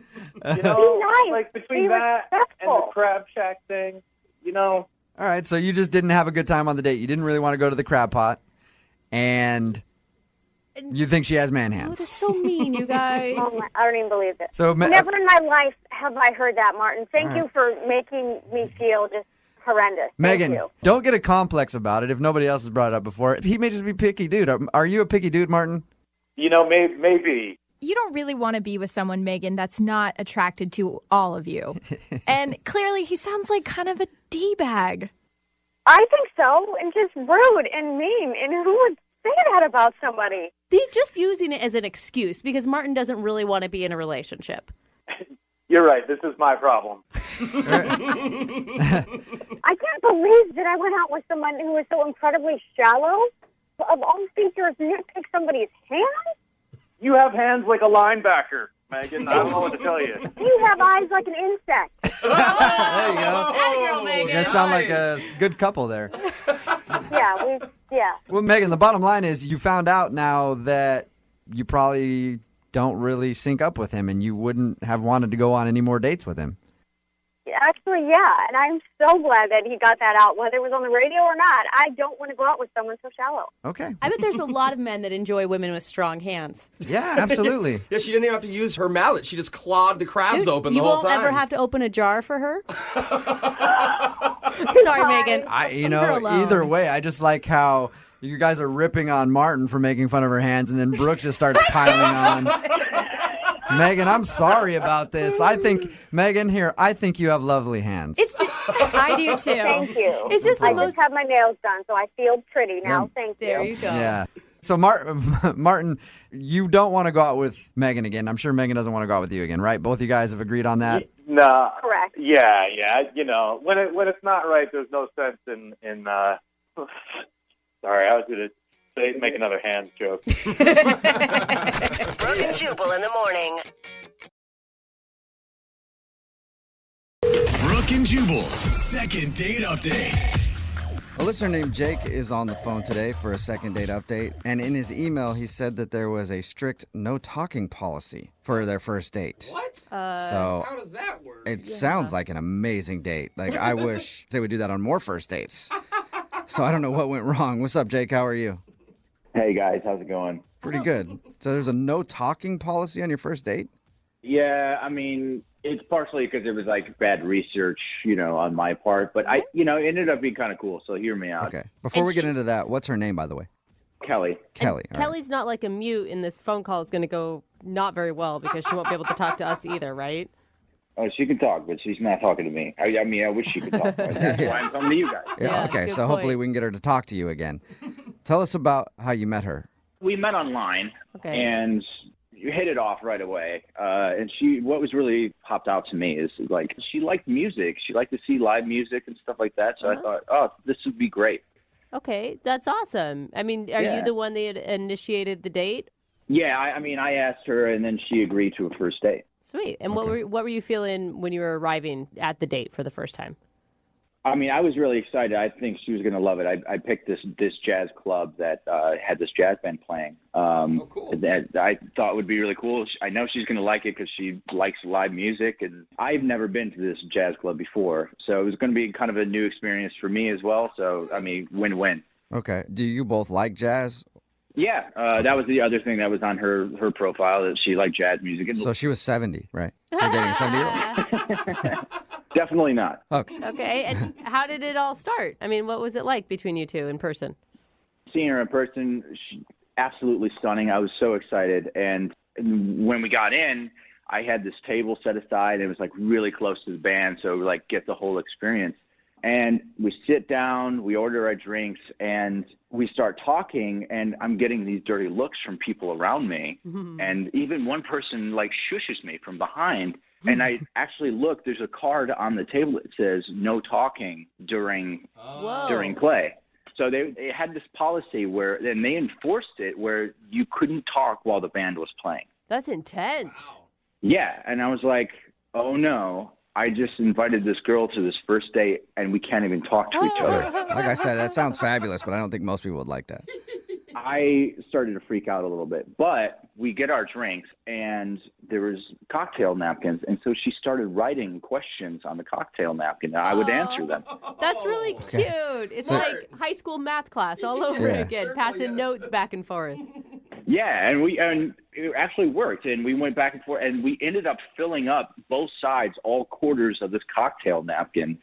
You know, Be nice. like between Be that and respectful. the Crab Shack thing, you know. All right, so you just didn't have a good time on the date. You didn't really want to go to the Crab Pot, and you think she has man Oh, hands. that's so mean, you guys. Oh my, I don't even believe it. So, Never in my life have I heard that, Martin. Thank you for making me feel just horrendous. Megan, Thank you. don't get a complex about it if nobody else has brought it up before. He may just be a picky dude. Are you a picky dude, Martin? You know, maybe. you don't really want to be with someone, Megan, that's not attracted to all of you. And clearly he sounds like kind of a D-bag. I think so, and just rude and mean. And who would say that about somebody? He's just using it as an excuse because Martin doesn't really want to be in a relationship. You're right. This is my problem. I can't believe that I went out with someone who was so incredibly shallow. Of all features, nitpick somebody's hands? You have hands like a linebacker, Megan. I don't know what to tell you. You have eyes like an insect. There you go. Girl, Megan. You guys sound like a good couple there. Yeah. Well, Megan, the bottom line is you found out now that you probably don't really sync up with him and you wouldn't have wanted to go on any more dates with him. Actually, yeah, and I'm so glad that he got that out, whether it was on the radio or not. I don't want to go out with someone so shallow. Okay. I bet there's a lot of men that enjoy women with strong hands. Yeah, absolutely. Yeah, she didn't even have to use her mallet. She just clawed the crabs open the whole time. You won't ever have to open a jar for her? Sorry, Megan. Either way, I just like how you guys are ripping on Martin for making fun of her hands, and then Brooke just starts piling on. Megan, I'm sorry about this. I think you have lovely hands. I do too. Thank you. It's just I just have my nails done, so I feel pretty now. Thank you. There you go. Yeah. So, Martin, you don't want to go out with Megan again. I'm sure Megan doesn't want to go out with you again, right? Both you guys have agreed on that? No. Correct. Yeah. You know, when it's not right, there's no sense in sorry, I was going to make another hands joke. Brooke and Jubal in the morning. Brooke and Jubal's second date update. A listener named Jake is on the phone today for a second date update. And in his email, he said that there was a strict no talking policy for their first date. What? So how does that work? It sounds like an amazing date. Like, I wish they would do that on more first dates. So I don't know what went wrong. What's up, Jake? How are you? Hey, guys. How's it going? Pretty good. So there's a no talking policy on your first date? Yeah, I mean, it's partially because it was like bad research, on my part. But it ended up being kind of cool. So hear me out. Okay. Before we get into that, what's her name, by the way? Kelly. Kelly. All right. Kelly's not like a mute, and this phone call is going to go not very well because she won't be able to talk to us either, right? Oh, she can talk, but she's not talking to me. I mean, I wish she could talk. That's why I'm coming to you guys. Yeah, okay. So hopefully we can get her to talk to you again. Tell us about how you met her. We met online, and you hit it off right away. And what was really popped out to me is like she liked music. She liked to see live music and stuff like that. So I thought, this would be great. Okay, that's awesome. I mean, are you the one that initiated the date? Yeah, I asked her, and then she agreed to a first date. Sweet. And what were you feeling when you were arriving at the date for the first time? I mean, I was really excited. I think she was going to love it. I picked this jazz club that had this jazz band playing. Cool. That I thought would be really cool. I know she's going to like it because she likes live music, and I've never been to this jazz club before. So it was going to be kind of a new experience for me as well. So, I mean, win-win. Okay. Do you both like jazz? Yeah, that was the other thing that was on her profile, that she liked jazz music. So she was 70, right? You're dating a 70-year-old? Definitely not. Okay. Okay, and how did it all start? I mean, what was it like between you two in person? Seeing her in person, absolutely stunning. I was so excited. And when we got in, I had this table set aside. It was like really close to the band, so we get the whole experience. And we sit down, we order our drinks, and we start talking, and I'm getting these dirty looks from people around me. Mm-hmm. And even one person shushes me from behind. And I actually look, there's a card on the table that says no talking during play. So they had this policy and they enforced it where you couldn't talk while the band was playing. That's intense. Wow. Yeah. And I was like, oh no. I just invited this girl to this first date, and we can't even talk to each other. Like I said, that sounds fabulous, but I don't think most people would like that. I started to freak out a little bit. But we get our drinks, and there was cocktail napkins, and so she started writing questions on the cocktail napkin, and I would answer them. That's really cute. It's like high school math class all over again, passing notes back and forth. Yeah, and it actually worked, and we went back and forth, and we ended up filling up both sides, all quarters of this cocktail napkin.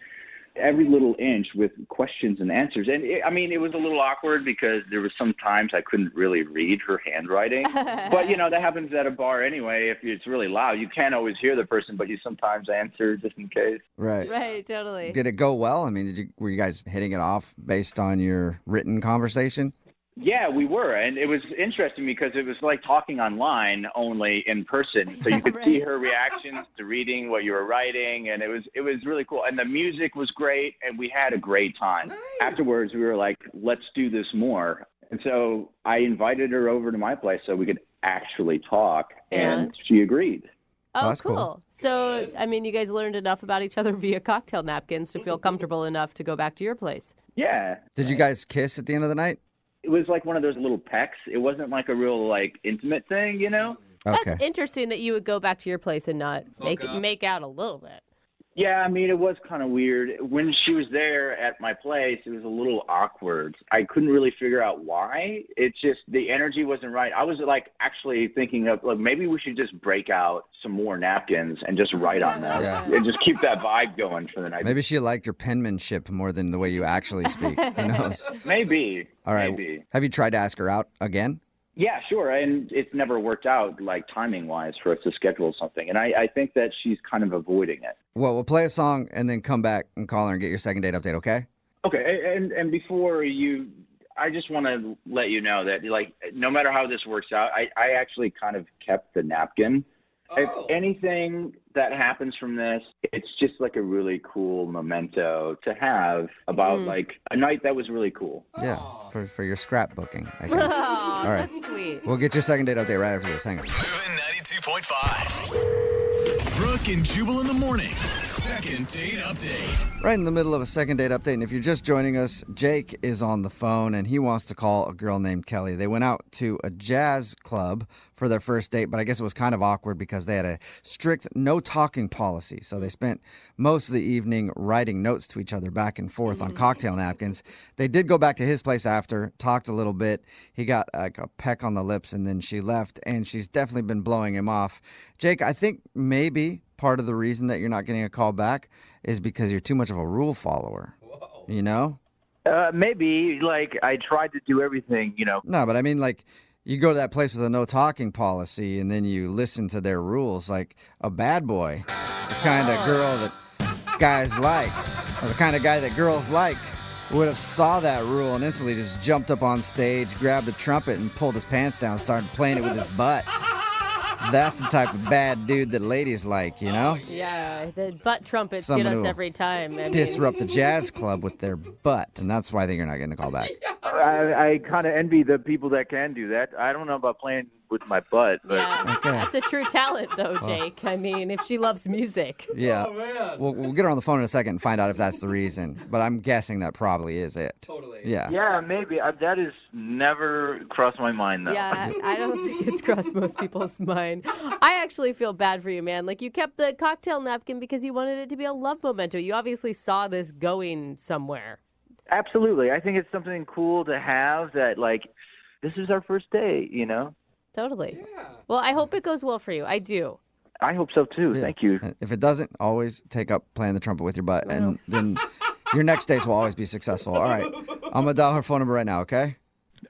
every little inch with questions and answers. And it was a little awkward because there was some times I couldn't really read her handwriting. But, that happens at a bar anyway. If it's really loud, you can't always hear the person, but you sometimes answer just in case. Right. Right, totally. Did it go well? I mean, were you guys hitting it off based on your written conversation? Yeah, we were. And it was interesting because it was like talking online, only in person. So you could see her reactions to reading what you were writing. And it was really cool. And the music was great. And we had a great time. Nice. Afterwards, we were like, let's do this more. And so I invited her over to my place so we could actually talk. And she agreed. Oh, that's cool. So, I mean, you guys learned enough about each other via cocktail napkins to feel comfortable enough to go back to your place. Yeah. Did you guys kiss at the end of the night? It was like one of those little pecks. It wasn't like a real intimate thing, Okay. That's interesting that you would go back to your place and not make out a little bit. Yeah, I mean, it was kind of weird. When she was there at my place, it was a little awkward. I couldn't really figure out why. It's just the energy wasn't right. I was actually thinking of maybe we should just break out some more napkins and just write on them and just keep that vibe going for the night. Maybe she liked your penmanship more than the way you actually speak. Who knows? Maybe. All right. Maybe. Have you tried to ask her out again? Yeah, sure. And it's never worked out, timing-wise, for us to schedule something. And I think that she's kind of avoiding it. Well, we'll play a song and then come back and call her and get your second date update, okay? Okay. And before I just want to let you know that, no matter how this works out, I actually kind of kept the napkin. If anything that happens from this, it's just a really cool memento to have about a night that was really cool. Yeah, for your scrapbooking, I guess. All right. That's sweet. We'll get your second date update right after this. Hang on. Moving 92.5. Brooke and Jubal in the mornings. Second date update. Right in the middle of a second date update, and if you're just joining us, Jake is on the phone, and he wants to call a girl named Kelly. They went out to a jazz club for their first date, but I guess it was kind of awkward because they had a strict no-talking policy. So they spent most of the evening writing notes to each other back and forth on cocktail napkins. They did go back to his place after, talked a little bit. He got a peck on the lips, and then she left, and she's definitely been blowing him off. Jake, I think maybe part of the reason that you're not getting a call back is because you're too much of a rule follower. Whoa. You know? Maybe. I tried to do everything, No, but I mean, you go to that place with a no-talking policy, and then you listen to their rules like a bad boy, the kind of girl that guys like, or the kind of guy that girls like, would have saw that rule and instantly just jumped up on stage, grabbed a trumpet, and pulled his pants down, started playing it with his butt. That's the type of bad dude that ladies like, you know? Yeah, the butt trumpets Someone get us who every time. disrupt the jazz club with their butt, and that's why you're not getting a call back. I kind of envy the people that can do that. I don't know about playing with my butt, but Yeah, that's a true talent, though, Jake. I mean, if she loves music. Yeah. Oh, man. We'll get her on the phone in a second and find out if that's the reason, but I'm guessing that probably is it. Totally. Yeah. yeah, maybe. That has never crossed my mind, though. Yeah, I don't think it's crossed most people's mind. I actually feel bad for you, man. You kept the cocktail napkin because you wanted it to be a love memento. You obviously saw this going somewhere. Absolutely. I think it's something cool to have that, this is our first date, Totally. Yeah. Well, I hope it goes well for you. I do. I hope so, too. Yeah. Thank you. And if it doesn't, always take up playing the trumpet with your butt, and then your next dates will always be successful. All right. I'm going to dial her phone number right now, okay?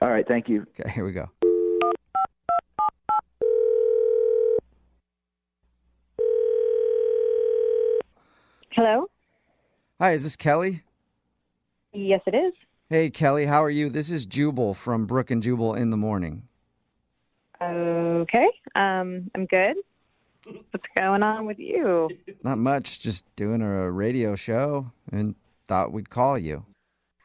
All right. Thank you. Okay, here we go. Hello? Hi, is this Kelly? Yes, it is. Hey, Kelly, how are you? This is Jubal from Brooke and Jubal in the morning. Okay. I'm good. What's going on with you? Not much, just doing a radio show and thought we'd call you.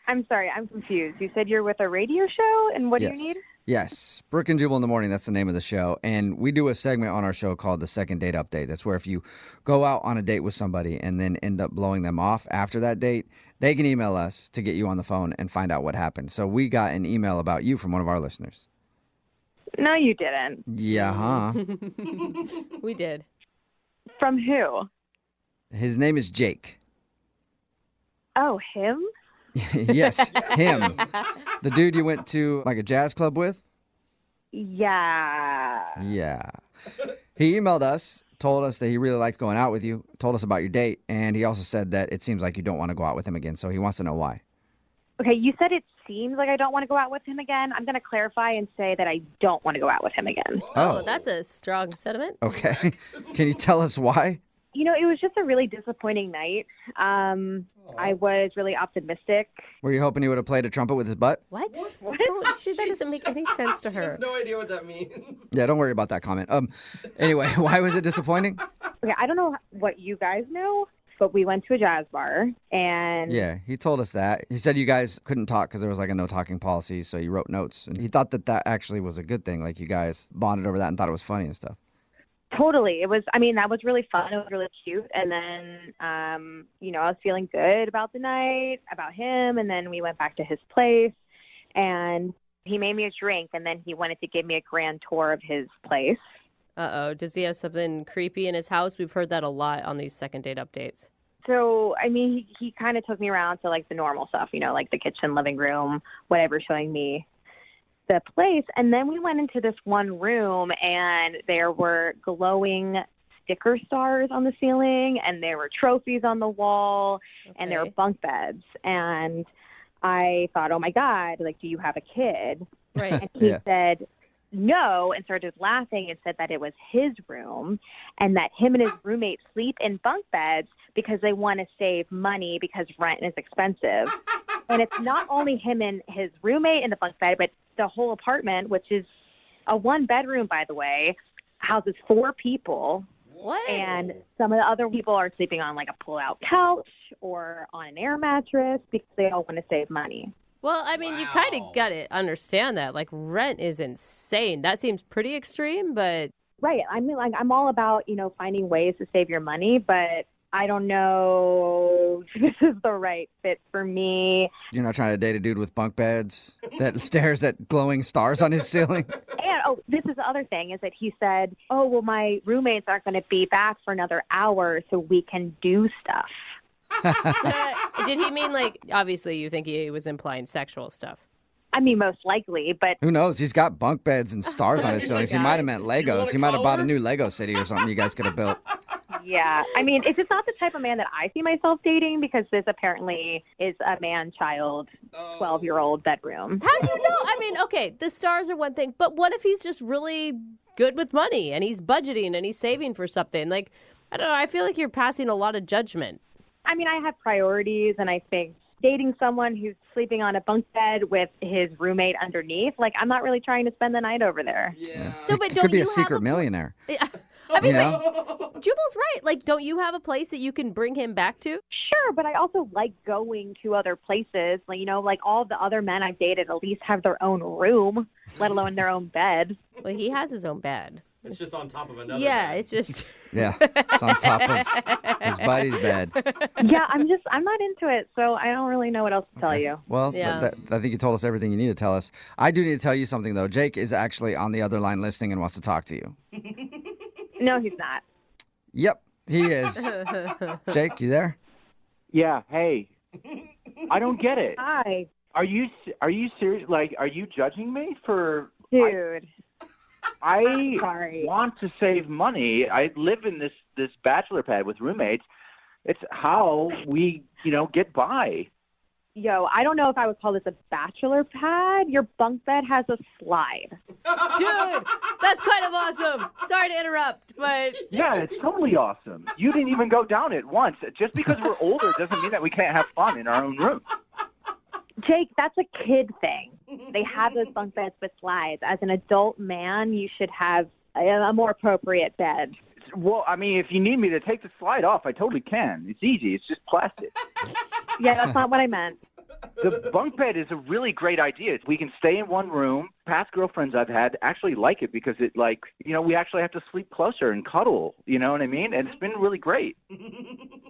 I'm sorry, I'm confused. You said you're with a radio show, and what do you need? Yes, Brooke and Jubal in the morning, that's the name of the show. And we do a segment on our show called the Second Date Update. That's where if you go out on a date with somebody and then end up blowing them off after that date, they can email us to get you on the phone and find out what happened. So we got an email about you from one of our listeners. No, you didn't. Yeah, huh? We did. From who? His name is Jake. Oh, him? Yes, him. The dude you went to a jazz club with? Yeah. Yeah. He emailed us told us that he really liked going out with you, told us about your date, and he also said that it seems like you don't want to go out with him again, so he wants to know why. Okay, you said it seems like I don't want to go out with him again. I'm going to clarify and say that I don't want to go out with him again. Oh. That's a strong sentiment. Okay. Can you tell us why? You know, it was just a really disappointing night. I was really optimistic. Were you hoping he would have played a trumpet with his butt? What? That doesn't make any sense to He her. has no idea what that means. Yeah, don't worry about that comment. Anyway, why was it disappointing? Okay, I don't know what you guys know, but we went to a jazz bar and Yeah, he told us that. He said you guys couldn't talk because there was like a no talking policy, so you wrote notes. And he thought that actually was a good thing. Like you guys bonded over that and thought it was funny and stuff. totally. It was, I mean, that was really fun. It was really cute. And then, you know, I was feeling good about the night, about him. And then we went back to his place and he made me a drink. And then he wanted to give me a grand tour of his place. Uh-oh. Does he have something creepy in his house? We've heard that a lot on these second date updates. So, I mean, he kind of took me around to like the normal stuff, you know, like the kitchen, living room, whatever, showing me the place. And then we went into this one room and there were glowing sticker stars on the ceiling and there were trophies on the wall and there were bunk beds. And I thought, oh my God, like, do you have a kid? Right. And he said no and started laughing and said that it was his room and that him and his roommate sleep in bunk beds because they want to save money because rent is expensive. And it's not only him and his roommate in the bunk bed, but the whole apartment, which is a one-bedroom, by the way, houses 4 people. What? And some of the other people are sleeping on like a pull-out couch or on an air mattress because they all want to save money. Well, I mean, you kind of got to understand that. Like, rent is insane. That seems pretty extreme, but... Right. I mean, like, I'm all about, you know, finding ways to save your money, but I don't know if this is the right fit for me. You're not trying to date a dude with bunk beds that stares at glowing stars on his ceiling? And, oh, this is the other thing, is that he said, oh, well, my roommates aren't going to be back for another hour so we can do stuff. Did he mean, like, obviously you think he was implying sexual stuff? I mean, most likely, but... Who knows? He's got bunk beds and stars on his ceilings. He might have meant Legos. He might have bought a new Lego city or something you guys could have built. Yeah. I mean, it's just not the type of man that I see myself dating because this apparently is a man-child, 12-year-old bedroom. How do you know? I mean, okay, the stars are one thing, but what if he's just really good with money and he's budgeting and he's saving for something? Like, I don't know. I feel like you're passing a lot of judgment. I mean, I have priorities, and I think dating someone who's sleeping on a bunk bed with his roommate underneath, like, I'm not really trying to spend the night over there. Yeah. So, but could be a secret millionaire. I mean, you know? Jubal's right. Like, don't you have a place that you can bring him back to? Sure, but I also like going to other places. Like, you know, like all the other men I've dated at least have their own room, let alone their own bed. Well, he has his own bed. It's just on top of another bed. It's just... Yeah, it's on top of his buddy's bed. Yeah, I'm not into it, so I don't really know what else to tell you. Well, I think you told us everything you need to tell us. I do need to tell you something, though. Jake is actually on the other line listening and wants to talk to you. No, he's not. Yep, he is. Jake, you there? Yeah, hey. I don't get it. Hi. Are you serious? Like, are you judging me for... Dude. I want to save money. I live in this bachelor pad with roommates. It's how we, get by. Yo, I don't know if I would call this a bachelor pad. Your bunk bed has a slide. Dude, that's kind of awesome. Sorry to interrupt, but... Yeah, it's totally awesome. You didn't even go down it once. Just because we're older doesn't mean that we can't have fun in our own room. Jake, that's a kid thing. They have those bunk beds with slides. As an adult man, you should have a more appropriate bed. Well, I mean, if you need me to take the slide off, I totally can. It's easy. It's just plastic. Yeah, that's not what I meant. The bunk bed is a really great idea. We can stay in one room. Past girlfriends I've had actually like it because it, we actually have to sleep closer and cuddle. You know what I mean? And it's been really great.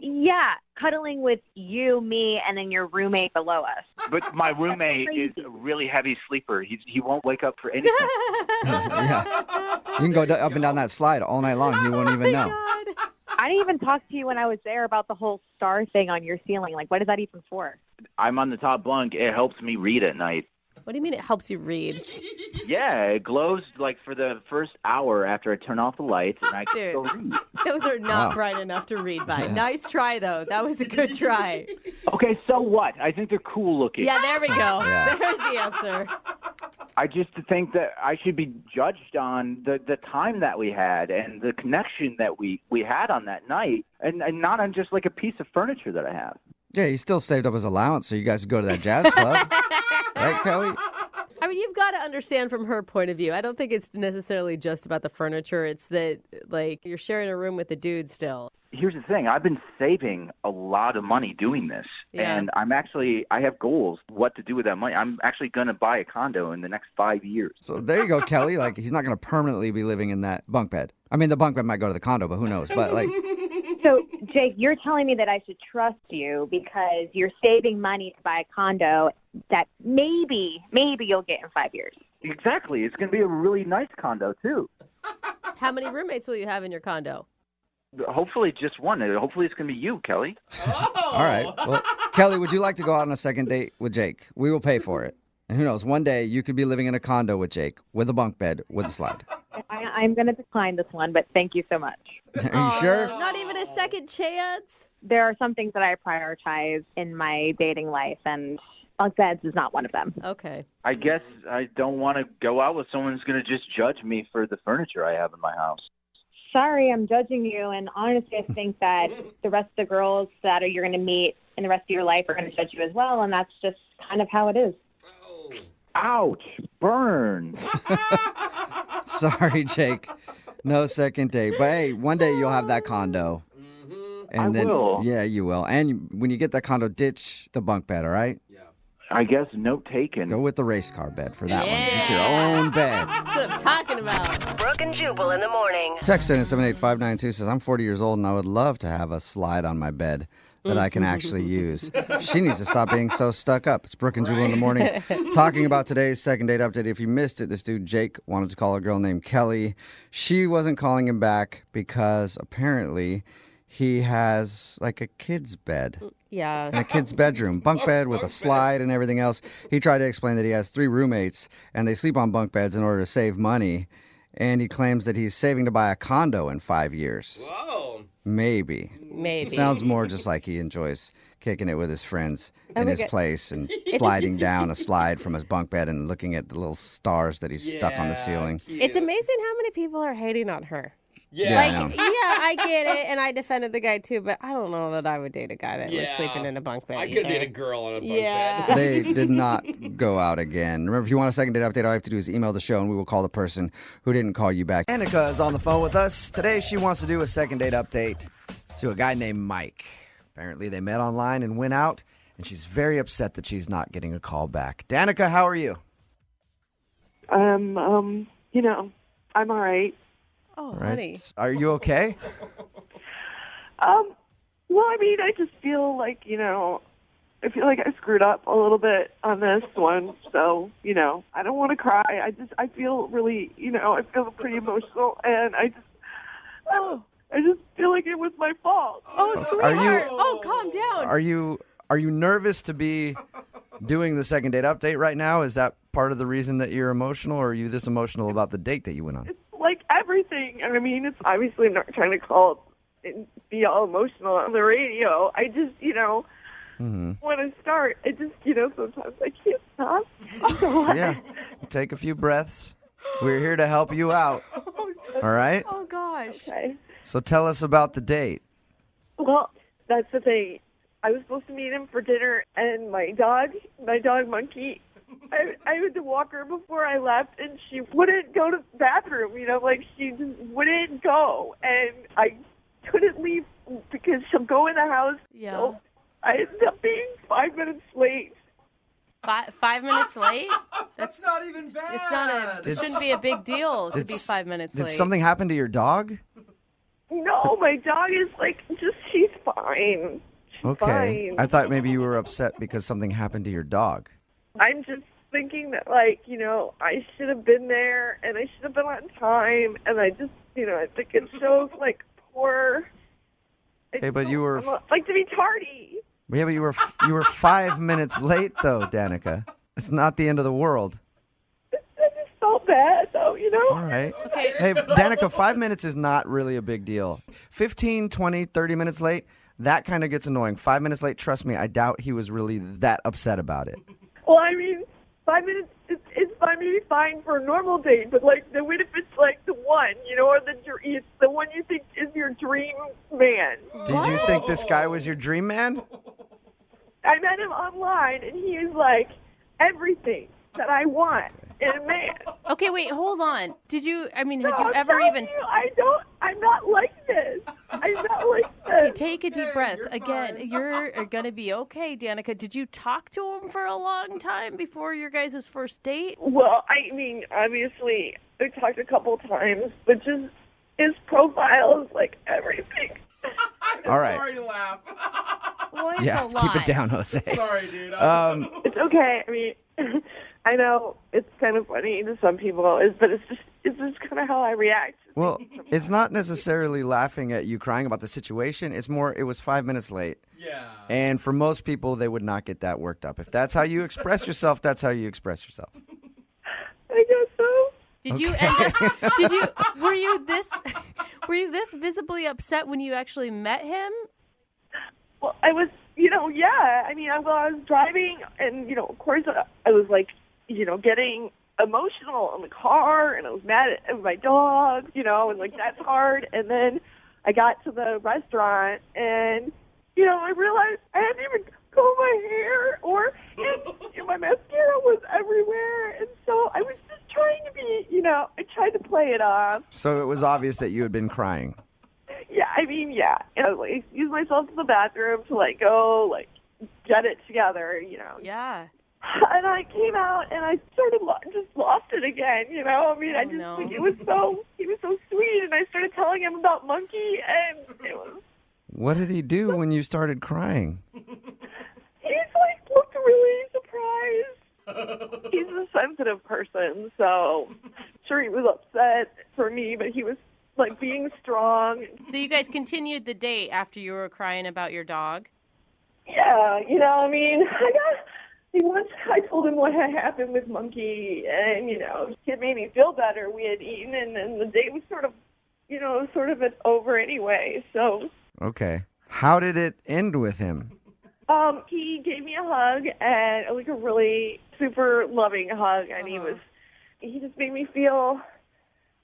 Yeah, cuddling with you, me, and then your roommate below us. But my roommate is a really heavy sleeper. He won't wake up for anything. Yeah. You can go up and down that slide all night long. He won't even know. God. I didn't even talk to you when I was there about the whole star thing on your ceiling. Like, what is that even for? I'm on the top bunk. It helps me read at night. What do you mean it helps you read? Yeah, it glows for the first hour after I turn off the lights, and I can go read. Those are not bright enough to read by. Yeah. Nice try, though. That was a good try. Okay, so what? I think they're cool looking. Yeah, there we go. Yeah. There's the answer. I just think that I should be judged on the time that we had and the connection that we had on that night, and not on just like a piece of furniture that I have. Yeah, he still saved up his allowance so you guys could go to that jazz club. Right, Kelly? I mean, you've got to understand from her point of view. I don't think it's necessarily just about the furniture. It's that, like, you're sharing a room with a dude still. Here's the thing. I've been saving a lot of money doing this, and I have goals what to do with that money. I'm actually going to buy a condo in the next 5 years. So there you go, Kelly. Like, he's not going to permanently be living in that bunk bed. I mean, the bunk bed might go to the condo, but who knows? But, like... So, Jake, you're telling me that I should trust you because you're saving money to buy a condo that maybe you'll get in 5 years. Exactly. It's going to be a really nice condo, too. How many roommates will you have in your condo? Hopefully just one. Hopefully it's going to be you, Kelly. All right. Well, Kelly, would you like to go out on a second date with Jake? We will pay for it. And who knows, one day you could be living in a condo with Jake, with a bunk bed, with a slide. I'm going to decline this one, but thank you so much. Are you sure? Not even a second chance? There are some things that I prioritize in my dating life, and bunk beds is not one of them. Okay. I guess I don't want to go out with someone who's going to just judge me for the furniture I have in my house. Sorry, I'm judging you, and honestly, I think that the rest of the girls that you're going to meet in the rest of your life are going to judge you as well, and that's just kind of how it is. Ouch, burn. Sorry, Jake. No second date. But hey, one day you'll have that condo. And I will. Yeah, you will. And when you get that condo, ditch the bunk bed, all right? I guess note taken. Go with the race car bed for that one. It's your own bed. That's what I'm talking about. Brooke and Jubal in the morning. Text in at 78592 says, I'm 40 years old and I would love to have a slide on my bed that I can actually use. She needs to stop being so stuck up. It's Brooke and Jubal in the morning. Talking about today's second date update. If you missed it, this dude Jake wanted to call a girl named Kelly. She wasn't calling him back because apparently he has like a kid's bed. Yeah. In a kid's bedroom. Bunk bed with a slide and everything else. He tried to explain that he has 3 roommates and they sleep on bunk beds in order to save money. And he claims that he's saving to buy a condo in 5 years. Whoa. Maybe. Maybe. Sounds more just like he enjoys kicking it with his friends in his Okay. place and sliding down a slide from his bunk bed and looking at the little stars that he's stuck on the ceiling. It's amazing how many people are hating on her. Yeah. I know. Like, yeah, I get it, and I defended the guy too, but I don't know that I would date a guy that was Yeah. sleeping in a bunk bed. I could either. date a girl on a bunk Yeah. bed. They did not go out again. Remember, if you want a second date update, all you have to do is email the show and we will call the person who didn't call you back. Annika is on the phone with us. Today she wants to do a second date update to a guy named Mike. Apparently they met online and went out, and she's very upset that she's not getting a call back. Danica, how are you? You know, I'm all right. Oh, Right. honey. Are you okay? Well, I mean, I just feel like, I feel like I screwed up a little bit on this one. So, I don't want to cry. I feel really, I feel pretty emotional, and I just feel like it was my fault. Oh, sweetheart. Are you- Oh, calm down. Are you nervous to be doing the second date update right now? Is that part of the reason that you're emotional, or are you this emotional about the date that you went on? Like everything. I mean, it's obviously not trying to call and be all emotional on the radio. I just, want to start. I just, sometimes I can't stop. So Yeah. Take a few breaths. We're here to help you out. All right? Oh, gosh. Okay. So tell us about the date. Well, that's the thing. I was supposed to meet him for dinner, and my dog Monkey, I had to walk her before I left, and she wouldn't go to the bathroom, she just wouldn't go. And I couldn't leave because she'll go in the house. Yeah. So I ended up being 5 minutes late. 5 minutes late? That's not even bad. It's not it shouldn't be a big deal to be 5 minutes Did late. something happen to your dog? No, my dog is she's fine. She's Okay. fine. I thought maybe you were upset because something happened to your dog. I'm just thinking that, I should have been there, and I should have been on time, and I just, I think it shows, poor. Okay, but you were I like to be tardy. Yeah, but you were 5 minutes late though, Danica. It's not the end of the world. I just felt bad, though, you know? All right. Hey, Danica, 5 minutes is not really a big deal. 15, 20, 30 minutes late, that kind of gets annoying. 5 minutes late, trust me, I doubt he was really that upset about it. Well, I mean, 5 minutes is fine, maybe fine for a normal date, but like, what if it's like the one, you know, or it's the one you think is your dream man? Did you think this guy was your dream man? I met him online, and he is like everything that I want in a man. Okay, wait, hold on. Had you I'm ever telling even... you, I'm not like this. I'm not like this. Okay, take a deep breath. Again, you're going to be okay, Danica. Did you talk to him for a long time before your guys' first date? Well, I mean, obviously, we talked a couple times, but just his profile is like everything. All right. Sorry to laugh. Well, it's Yeah, a lot. keep it down, Jose. Sorry, dude. It's okay. I mean, I know it's kind of funny to some people, but it's just kind of how I react. Well, it's not necessarily laughing at you crying about the situation. It's more, it was 5 minutes late. Yeah. And for most people, they would not get that worked up. If that's how you express yourself, that's how you express yourself. I guess so. Were you this visibly upset when you actually met him? Well, I was, yeah. I mean, I was driving, and, of course, I was, like, getting emotional in the car, and I was mad at my dog, and, like, that's hard. And then I got to the restaurant, and, I realized I hadn't even combed my hair, and my mascara was everywhere. And so I was just trying to be, I tried to play it off. So it was obvious that you had been crying. Yeah, I mean, yeah. And I excused myself to the bathroom to, go, get it together, Yeah. And I came out and I sort of just lost it again, I mean, he was so sweet, and I started telling him about Monkey, and it was... What did he do when you started crying? He's, looked really surprised. He's a sensitive person, so sure he was upset for me, but he was, being strong. So you guys continued the date after you were crying about your dog? Yeah, I mean, once I told him what had happened with Monkey, and, it made me feel better. We had eaten, and the date was sort of over anyway, so... Okay. How did it end with him? He gave me a hug, and a really super loving hug, and he just made me feel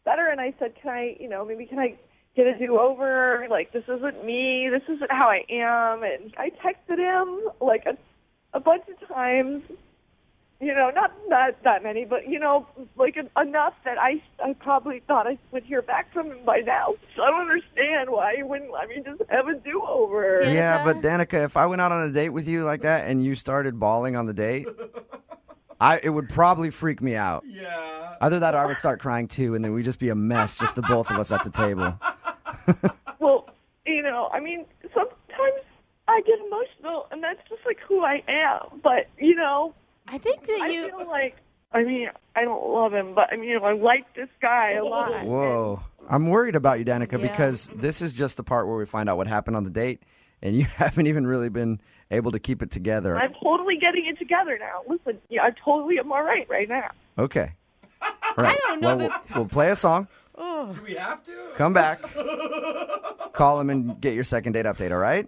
better. And I said, can I get a do-over? This isn't me. This isn't how I am. And I texted him a bunch of times. Not that many, but enough that I probably thought I would hear back from him by now. So I don't understand why he wouldn't let me just have a do-over. Danica? Yeah, but Danica, if I went out on a date with you like that and you started bawling on the date, it would probably freak me out. Yeah. Either that or I would start crying too, and then we'd just be a mess, just the both of us at the table. Well, I mean, sometimes I get emotional, and that's just who I am. But, I think that I feel I don't love him, but I like this guy a lot. Whoa. I'm worried about you, Danica, because this is just the part where we find out what happened on the date, and you haven't even really been able to keep it together. I'm totally getting it together now. Listen, I totally am all right now. Okay. All right. I don't know we'll play a song. Oh. Do we have to? Come back. Call him and get your second date update, all right?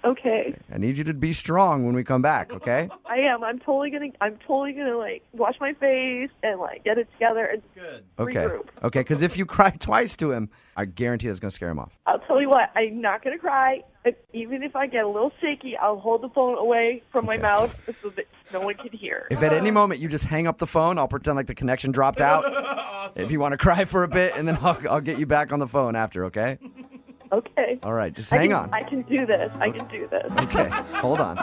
Okay. I need you to be strong when we come back, okay? I am. I'm totally gonna wash my face and get it together and regroup. Okay, because if you cry twice to him, I guarantee that's gonna scare him off. I'll tell you what, I'm not gonna cry. Even if I get a little shaky, I'll hold the phone away from my mouth so that no one can hear. If at any moment you just hang up the phone, I'll pretend like the connection dropped out. Awesome. If you want to cry for a bit, and then I'll get you back on the phone after, okay? Okay. All right, just hang on. I can do this. Okay, hold on.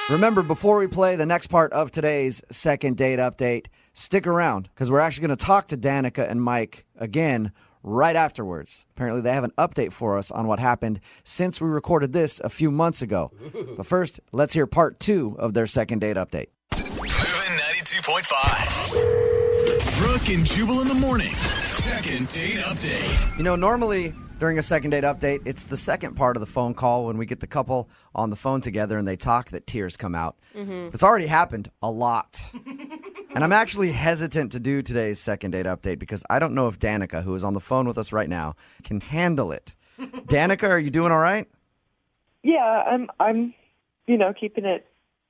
Remember, before we play the next part of today's second date update, stick around, because we're actually going to talk to Danica and Mike again right afterwards. Apparently, they have an update for us on what happened since we recorded this a few months ago. But first, let's hear part 2 of their second date update. Moving 92.5. Brooke and Jubal in the mornings. Second date update. Normally during a second date update, it's the second part of the phone call when we get the couple on the phone together and they talk that tears come out. Mm-hmm. It's already happened a lot. And I'm actually hesitant to do today's second date update because I don't know if Danica, who is on the phone with us right now, can handle it. Danica, are you doing all right? Yeah, I'm keeping it.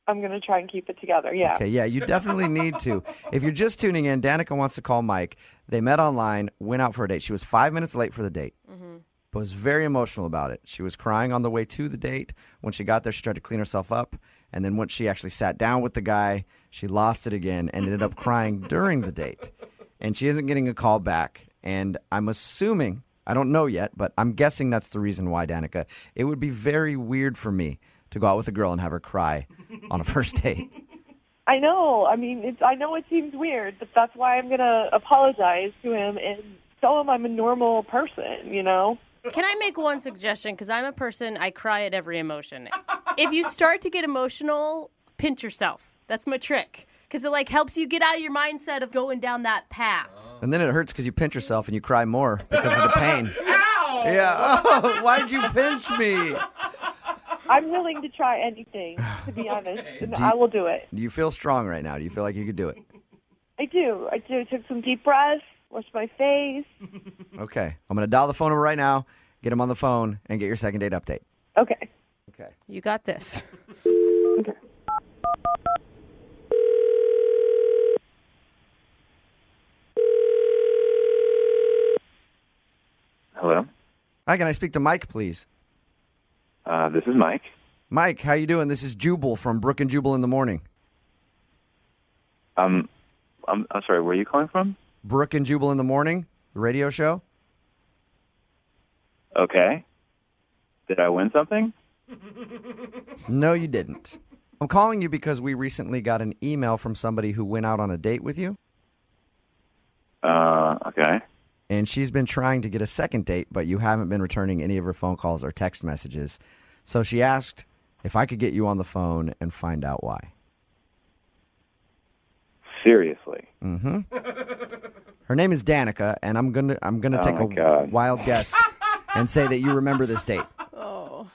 I'm going to try and keep it together, yeah. Okay, yeah, you definitely need to. If you're just tuning in, Danica wants to call Mike. They met online, went out for a date. She was 5 minutes late for the date, but was very emotional about it. She was crying on the way to the date. When she got there, she tried to clean herself up. And then once she actually sat down with the guy, she lost it again and ended up crying during the date. And she isn't getting a call back. And I'm assuming, I don't know yet, but I'm guessing that's the reason why, Danica. It would be very weird for me to go out with a girl and have her cry on a first date. I know. I mean, I know it seems weird, but that's why I'm going to apologize to him and tell him I'm a normal person, you know? Can I make one suggestion? Because I'm a person, I cry at every emotion. If you start to get emotional, pinch yourself. That's my trick. Because it helps you get out of your mindset of going down that path. And then it hurts because you pinch yourself and you cry more because of the pain. Ow! Yeah. Oh, why'd you pinch me? I'm willing to try anything, to be honest, and I will do it. Do you feel strong right now? Do you feel like you could do it? I do. Took some deep breaths, washed my face. Okay. I'm going to dial the phone number right now, get him on the phone, and get your second date update. Okay. Okay. You got this. Okay. Hello? Hi, can I speak to Mike, please? This is Mike. Mike, how you doing? This is Jubal from Brooke and Jubal in the morning. I'm sorry, where are you calling from? Brooke and Jubal in the morning, the radio show. Okay. Did I win something? No, you didn't. I'm calling you because we recently got an email from somebody who went out on a date with you. Okay. And she's been trying to get a second date, but you haven't been returning any of her phone calls or text messages. So she asked if I could get you on the phone and find out why. Seriously? Mm-hmm. Her name is Danica, and I'm gonna take a wild guess and say that you remember this date. Oh.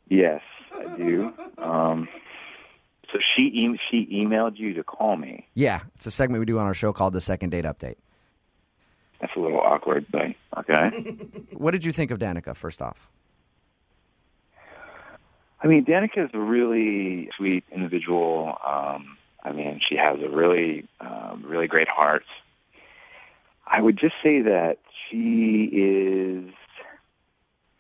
Yes, I do. So she emailed you to call me. Yeah, it's a segment we do on our show called The Second Date Update. That's a little awkward, but okay. What did you think of Danica, first off? I mean, Danica is a really sweet individual. I mean, she has a really great heart. I would just say that she is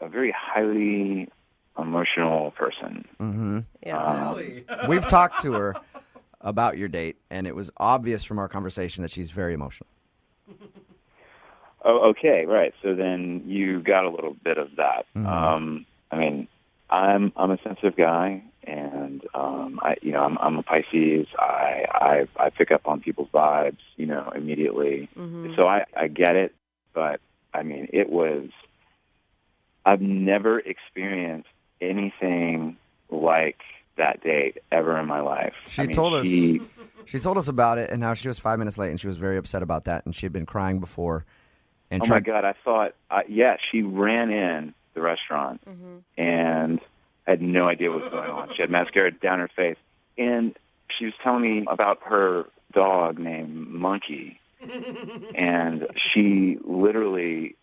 a very highly emotional person. Mm-hmm. Yeah. Really? We've talked to her about your date, and it was obvious from our conversation that she's very emotional. Oh, okay, right. So then you got a little bit of that. Mm-hmm. I mean, I'm a sensitive guy, and I'm a Pisces. I pick up on people's vibes, immediately. Mm-hmm. So I get it, but I mean, I've never experienced anything like that date ever in my life. She told us about it, and how she was 5 minutes late, and she was very upset about that, and she had been crying before. And my God, I thought, she ran in the restaurant and had no idea what was going on. She had mascara down her face. And she was telling me about her dog named Monkey. And she literally,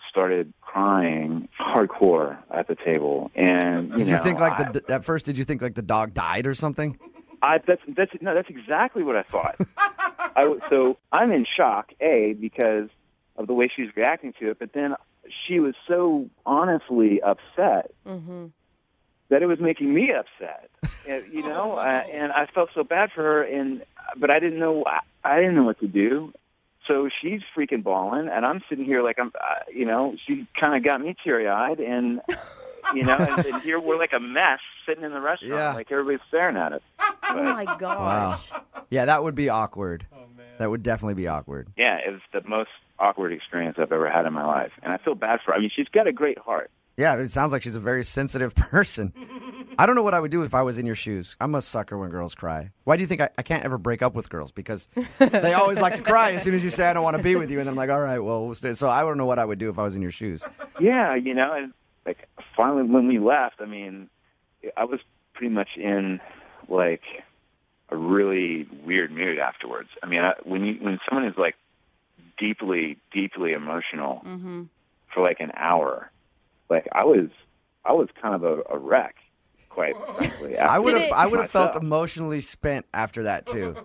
started crying hardcore at the table. And, did you think at first, did you think the dog died or something? That's exactly what I thought. So I'm in shock, because of the way she's reacting to it, but then she was so honestly upset that it was making me upset, and I felt so bad for her, but I didn't know what to do. So she's freaking bawling, and I'm sitting here she kind of got me teary-eyed, and and here we're like a mess sitting in the restaurant, like everybody's staring at us. Oh my gosh. Wow. Yeah, that would be awkward. Oh, man. That would definitely be awkward. Yeah, it was the most awkward experience I've ever had in my life. And I feel bad for her. I mean, she's got a great heart. Yeah, it sounds like she's a very sensitive person. I don't know what I would do if I was in your shoes. I'm a sucker when girls cry. Why do you think I can't ever break up with girls? Because they always like to cry as soon as you say, I don't want to be with you. And then I'm like, all right, well, we'll stay. So I don't know what I would do if I was in your shoes. Yeah, and finally when we left, I mean, I was pretty much in, a really weird mood afterwards. I mean, when someone is like deeply, deeply emotional for like an hour, like I was kind of a wreck, quite frankly. I would have felt emotionally spent after that too.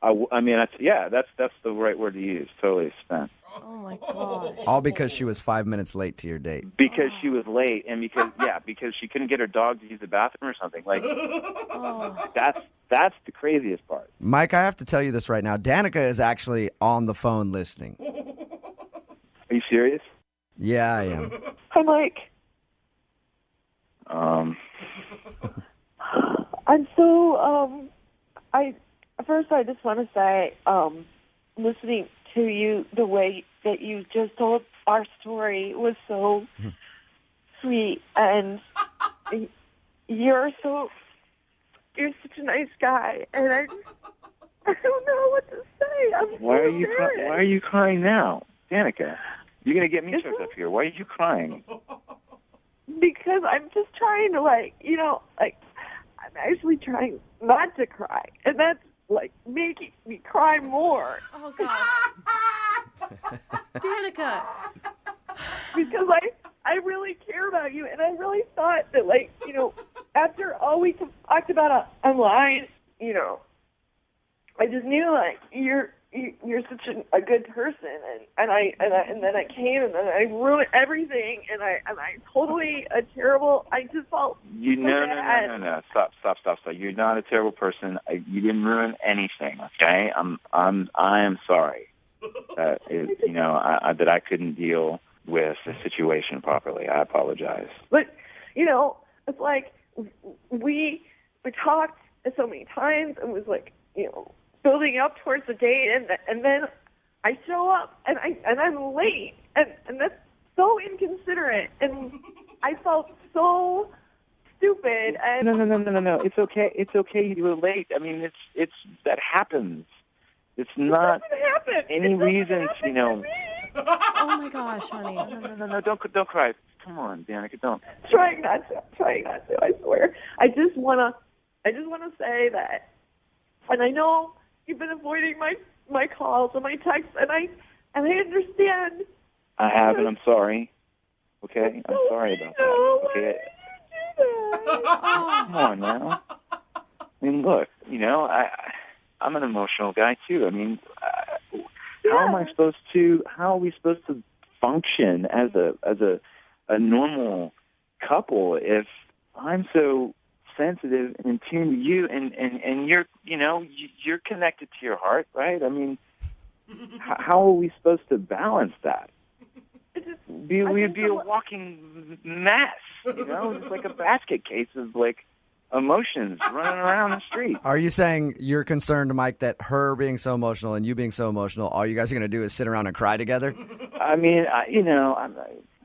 I mean, that's the right word to use. Totally spent. Oh my god! All because she was 5 minutes late to your date. Because she was late, and because she couldn't get her dog to use the bathroom or something. Like that's the craziest part. Mike, I have to tell you this right now. Danica is actually on the phone listening. Are you serious? Yeah, I am. Hi, Mike. I'm so first I just want to say, listening to you, the way that you just told our story was so sweet, and you're such a nice guy, and I don't know what to say. Why are you crying now, Danica? You're gonna get me choked up here. Why are you crying? Because I'm just trying to, I'm actually trying not to cry, and that's making me cry more. Oh gosh. Danica. Because I really care about you, and I really thought that, after all we talked about online, I just knew, you're such a good person, and then I came, and then I ruined everything, and I totally a terrible. I just felt No. Stop. You're not a terrible person. You didn't ruin anything. Okay, I am sorry that that I couldn't deal with the situation properly. I apologize. But it's like we talked so many times, and was building up towards the date, and then I show up and I'm late, and that's so inconsiderate, and I felt so stupid. And No. It's okay. It's okay. You were late. I mean, it's that happens. It's not any reason to Oh my gosh, honey. No. Don't cry. Come on, Danica. Don't. Trying not to. I swear. I just wanna say that, and I know you've been avoiding my calls and my texts, and I understand. I have, and I'm sorry. Okay, I'm sorry about that. Okay. Come on now. I mean, look. I'm an emotional guy too. I mean, how are we supposed to function as a normal couple if I'm so sensitive and in tune to you, and you're connected to your heart, right? I mean, how are we supposed to balance that? We'd be a walking mess, It's like a basket case of emotions running around the street. Are you saying you're concerned, Mike, that her being so emotional and you being so emotional, all you guys are going to do is sit around and cry together? I mean, I'm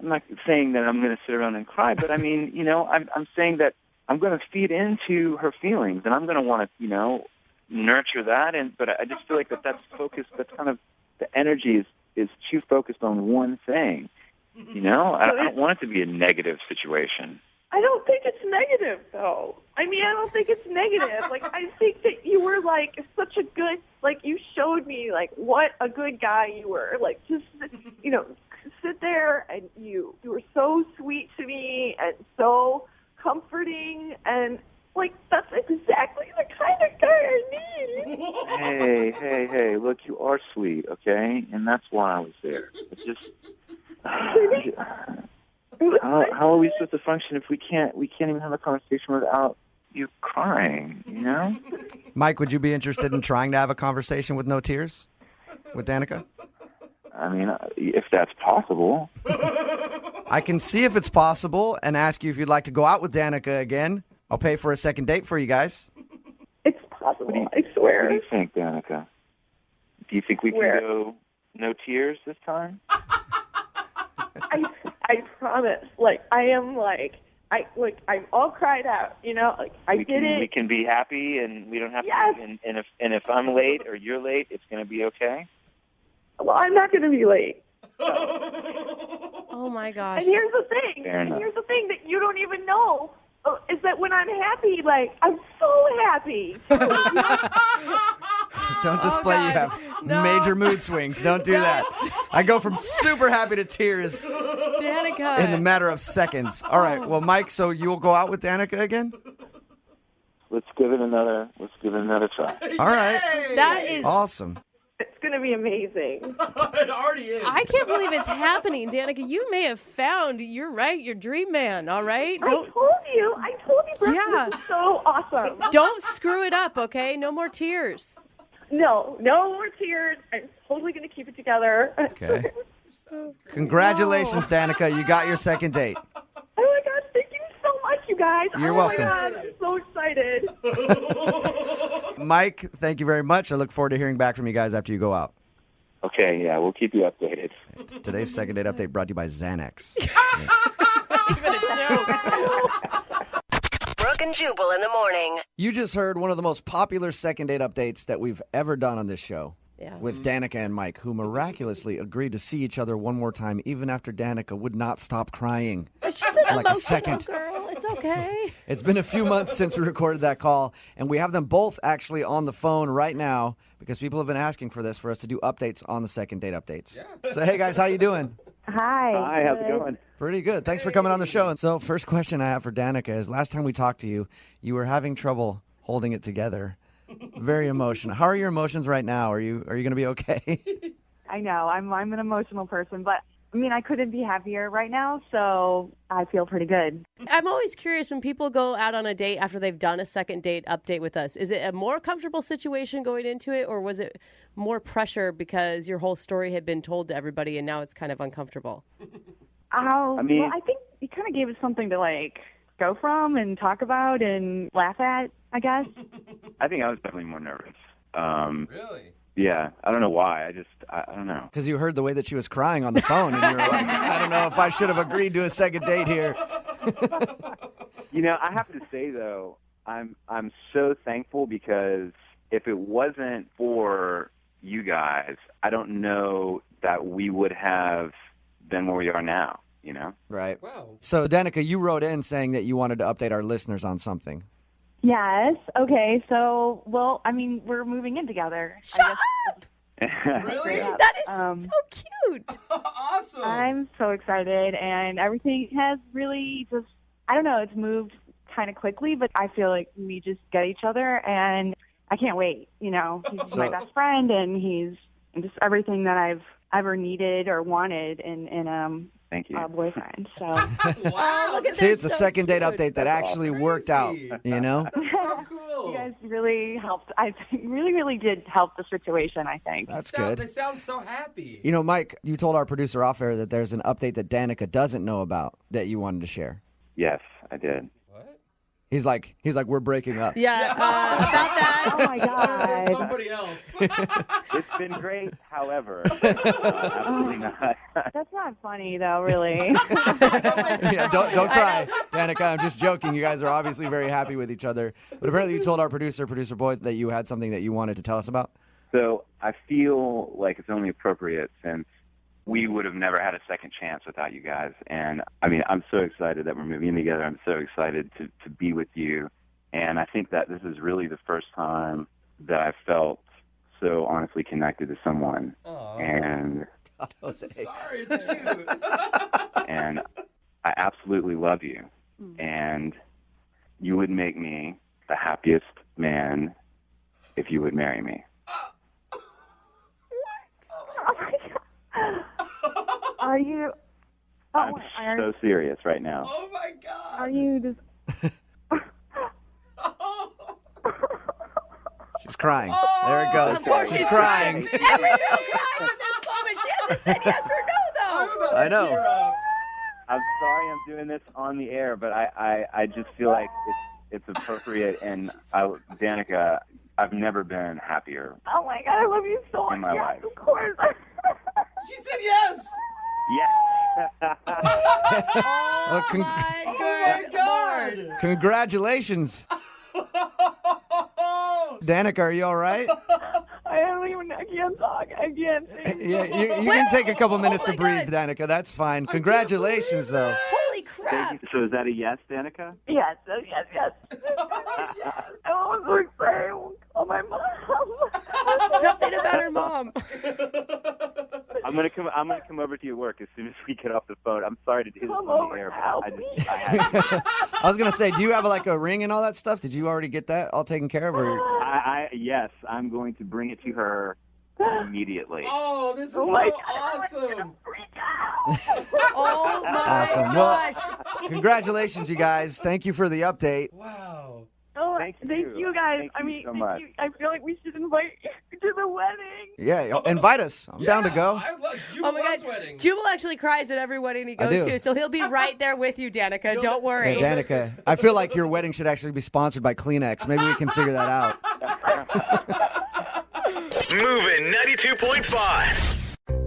not saying that I'm going to sit around and cry, but I mean, I'm saying that I'm going to feed into her feelings, and I'm going to want to, nurture that. But I just feel like that's focused. That's kind of the energy is too focused on one thing. I don't want it to be a negative situation. I don't think it's negative, though. I mean, I don't think it's negative. I think that you were such a good. You showed me what a good guy you were. Just sit there, and you were so sweet to me and so comforting, and that's exactly the kind of guy I need. Hey, look, you are sweet, okay? And that's why I was there. It's just how are we supposed to function if we can't even have a conversation without you crying, Mike, would you be interested in trying to have a conversation with no tears with Danica? I mean, if that's possible. I can see if it's possible and ask you if you'd like to go out with Danica again. I'll pay for a second date for you guys. It's possible, I swear. What do you think, Danica? Do you think we can go no tears this time? I promise. I am I'm all cried out, I did it. We can be happy, and we don't have to. And if I'm late or you're late, it's going to be okay. Well, I'm not going to be late. Oh my gosh. And here's the thing. That you don't even know is that when I'm happy, like, I'm so happy. Don't display you have major mood swings. Don't do that. I go from super happy to tears Danica. in the matter of seconds. All right. Well, Mike, so you will go out with Danica again? Let's give it another try. All right. That is awesome. It's going to be amazing. It already is. I can't believe it's happening, Danica. You may have found, you're right, your dream man, all right? I told you, Brooke, Yeah. this is so awesome. Don't screw it up, okay? No more tears. No more tears. I'm totally going to keep it together. Okay. Congratulations, Danica. You got your second date. Oh my God, thank you so much, you guys. You're oh welcome. My God, I'm so excited. Mike, thank you very much. I look forward to hearing back from you guys after you go out. Okay, yeah, we'll keep you updated. Today's second date update brought to you by Xanax. Brooke and Jubal in the morning. You just heard one of the most popular second date updates that we've ever done on this show. Yeah. With Danica and Mike, who miraculously agreed to see each other one more time, even after Danica would not stop crying. She's an like a emotional second. girl. It's okay. It's been a few months since we recorded that call, and we have them both actually on the phone right now because people have been asking for this, for us to do updates on the second date updates. Yeah. So, hey, guys, how you doing? Hi. Hi, how's it going? Pretty good. Thanks for coming on the show. And so, first question I have for Danica is, last time we talked to you, you were having trouble holding it together. Very emotional. How are your emotions right now? Are you going to be okay? I know. I'm an emotional person, but I mean, I couldn't be happier right now, so I feel pretty good. I'm always curious when people go out on a date after they've done a second date update with us. Is it a more comfortable situation going into it, or was it more pressure because your whole story had been told to everybody and now it's kind of uncomfortable? Well, I think it kind of gave us something to, like, go from and talk about and laugh at, I guess. I think I was definitely more nervous. Really? Yeah, I don't know why. I don't know. Because you heard the way that she was crying on the phone, and you were like, I don't know if I should have agreed to a second date here. You know, I have to say, though, I'm so thankful because if it wasn't for you guys, I don't know that we would have been where we are now, you know? Right. Wow. So, Danica, you wrote in saying that you wanted to update our listeners on something. Yes. Okay. So, well, I mean, we're moving in together. Shut up! Really? That is so cute. Awesome. I'm so excited, and everything has really just, I don't know, it's moved kind of quickly, but I feel like we just get each other, and I can't wait. You know, he's my best friend, and he's just everything that I've ever needed or wanted in Thank you. a boyfriend. So, Wow, look at See, this. it's a second date update that actually worked out, you know? So cool. you guys really helped. I think really did help the situation, I think. That's They good. sound so happy. You know, Mike, you told our producer off air that there's an update that Danica doesn't know about that you wanted to share. Yes, I did. What? He's like, we're breaking up. Yeah, about that. Oh my There's God. somebody else. It's been great, however. Absolutely not. That's not funny, though, really. Yeah, don't cry, Danica. I'm just joking. You guys are obviously very happy with each other. But apparently you told our producer boy, that you had something that you wanted to tell us about. So I feel like it's only appropriate since we would have never had a second chance without you guys. And, I mean, I'm so excited that we're moving in together. I'm so excited to be with you. And I think that this is really the first time that I felt so honestly connected to someone. Aww. And Sorry, it's cute. and I absolutely love you. And you would make me the happiest man if you would marry me. Oh my God. Are you? I'm so serious right now. Oh my God. Are you just? She's crying. There it goes. Of course she's crying. Every girl cries in this moment. She hasn't said yes or no, though. I know. I'm sorry I'm doing this on the air, but I just feel like it's appropriate. And Danica, I've never been happier Oh my God, I love you so much. in my life. Of course. She said yes. Yes. Oh, Oh my God. Congratulations. Danica, are you all right? I can't talk. I can't think. Yeah, you can take a couple minutes to breathe, Danica. That's fine. Congratulations, though. Holy crap. Thank you. So is that a yes, Danica? Yes, yes. I was so excited. Oh, my mom. Something about her mom. I'm gonna come over to your work as soon as we get off the phone. I'm sorry to do this Come on over the air, now, but I had I was gonna say, do you have like a ring and all that stuff? Did you already get that all taken care of? Or yes, I'm going to bring it to her immediately. Oh, this is Oh my so awesome. Oh my awesome. gosh. Well, congratulations, you guys. Thank you for the update. Wow. Oh, Thank thank you. you guys. Thank you so much. I feel like we should invite you to the wedding. Yeah, invite us. I'm down to go. I love Oh my Jubal's God. wedding. Jubal actually cries at every wedding he I goes do. to, so he'll be right there with you, Danica. Don't worry. Hey, Danica, I feel like your wedding should actually be sponsored by Kleenex. Maybe we can figure that out. Moving 92.5.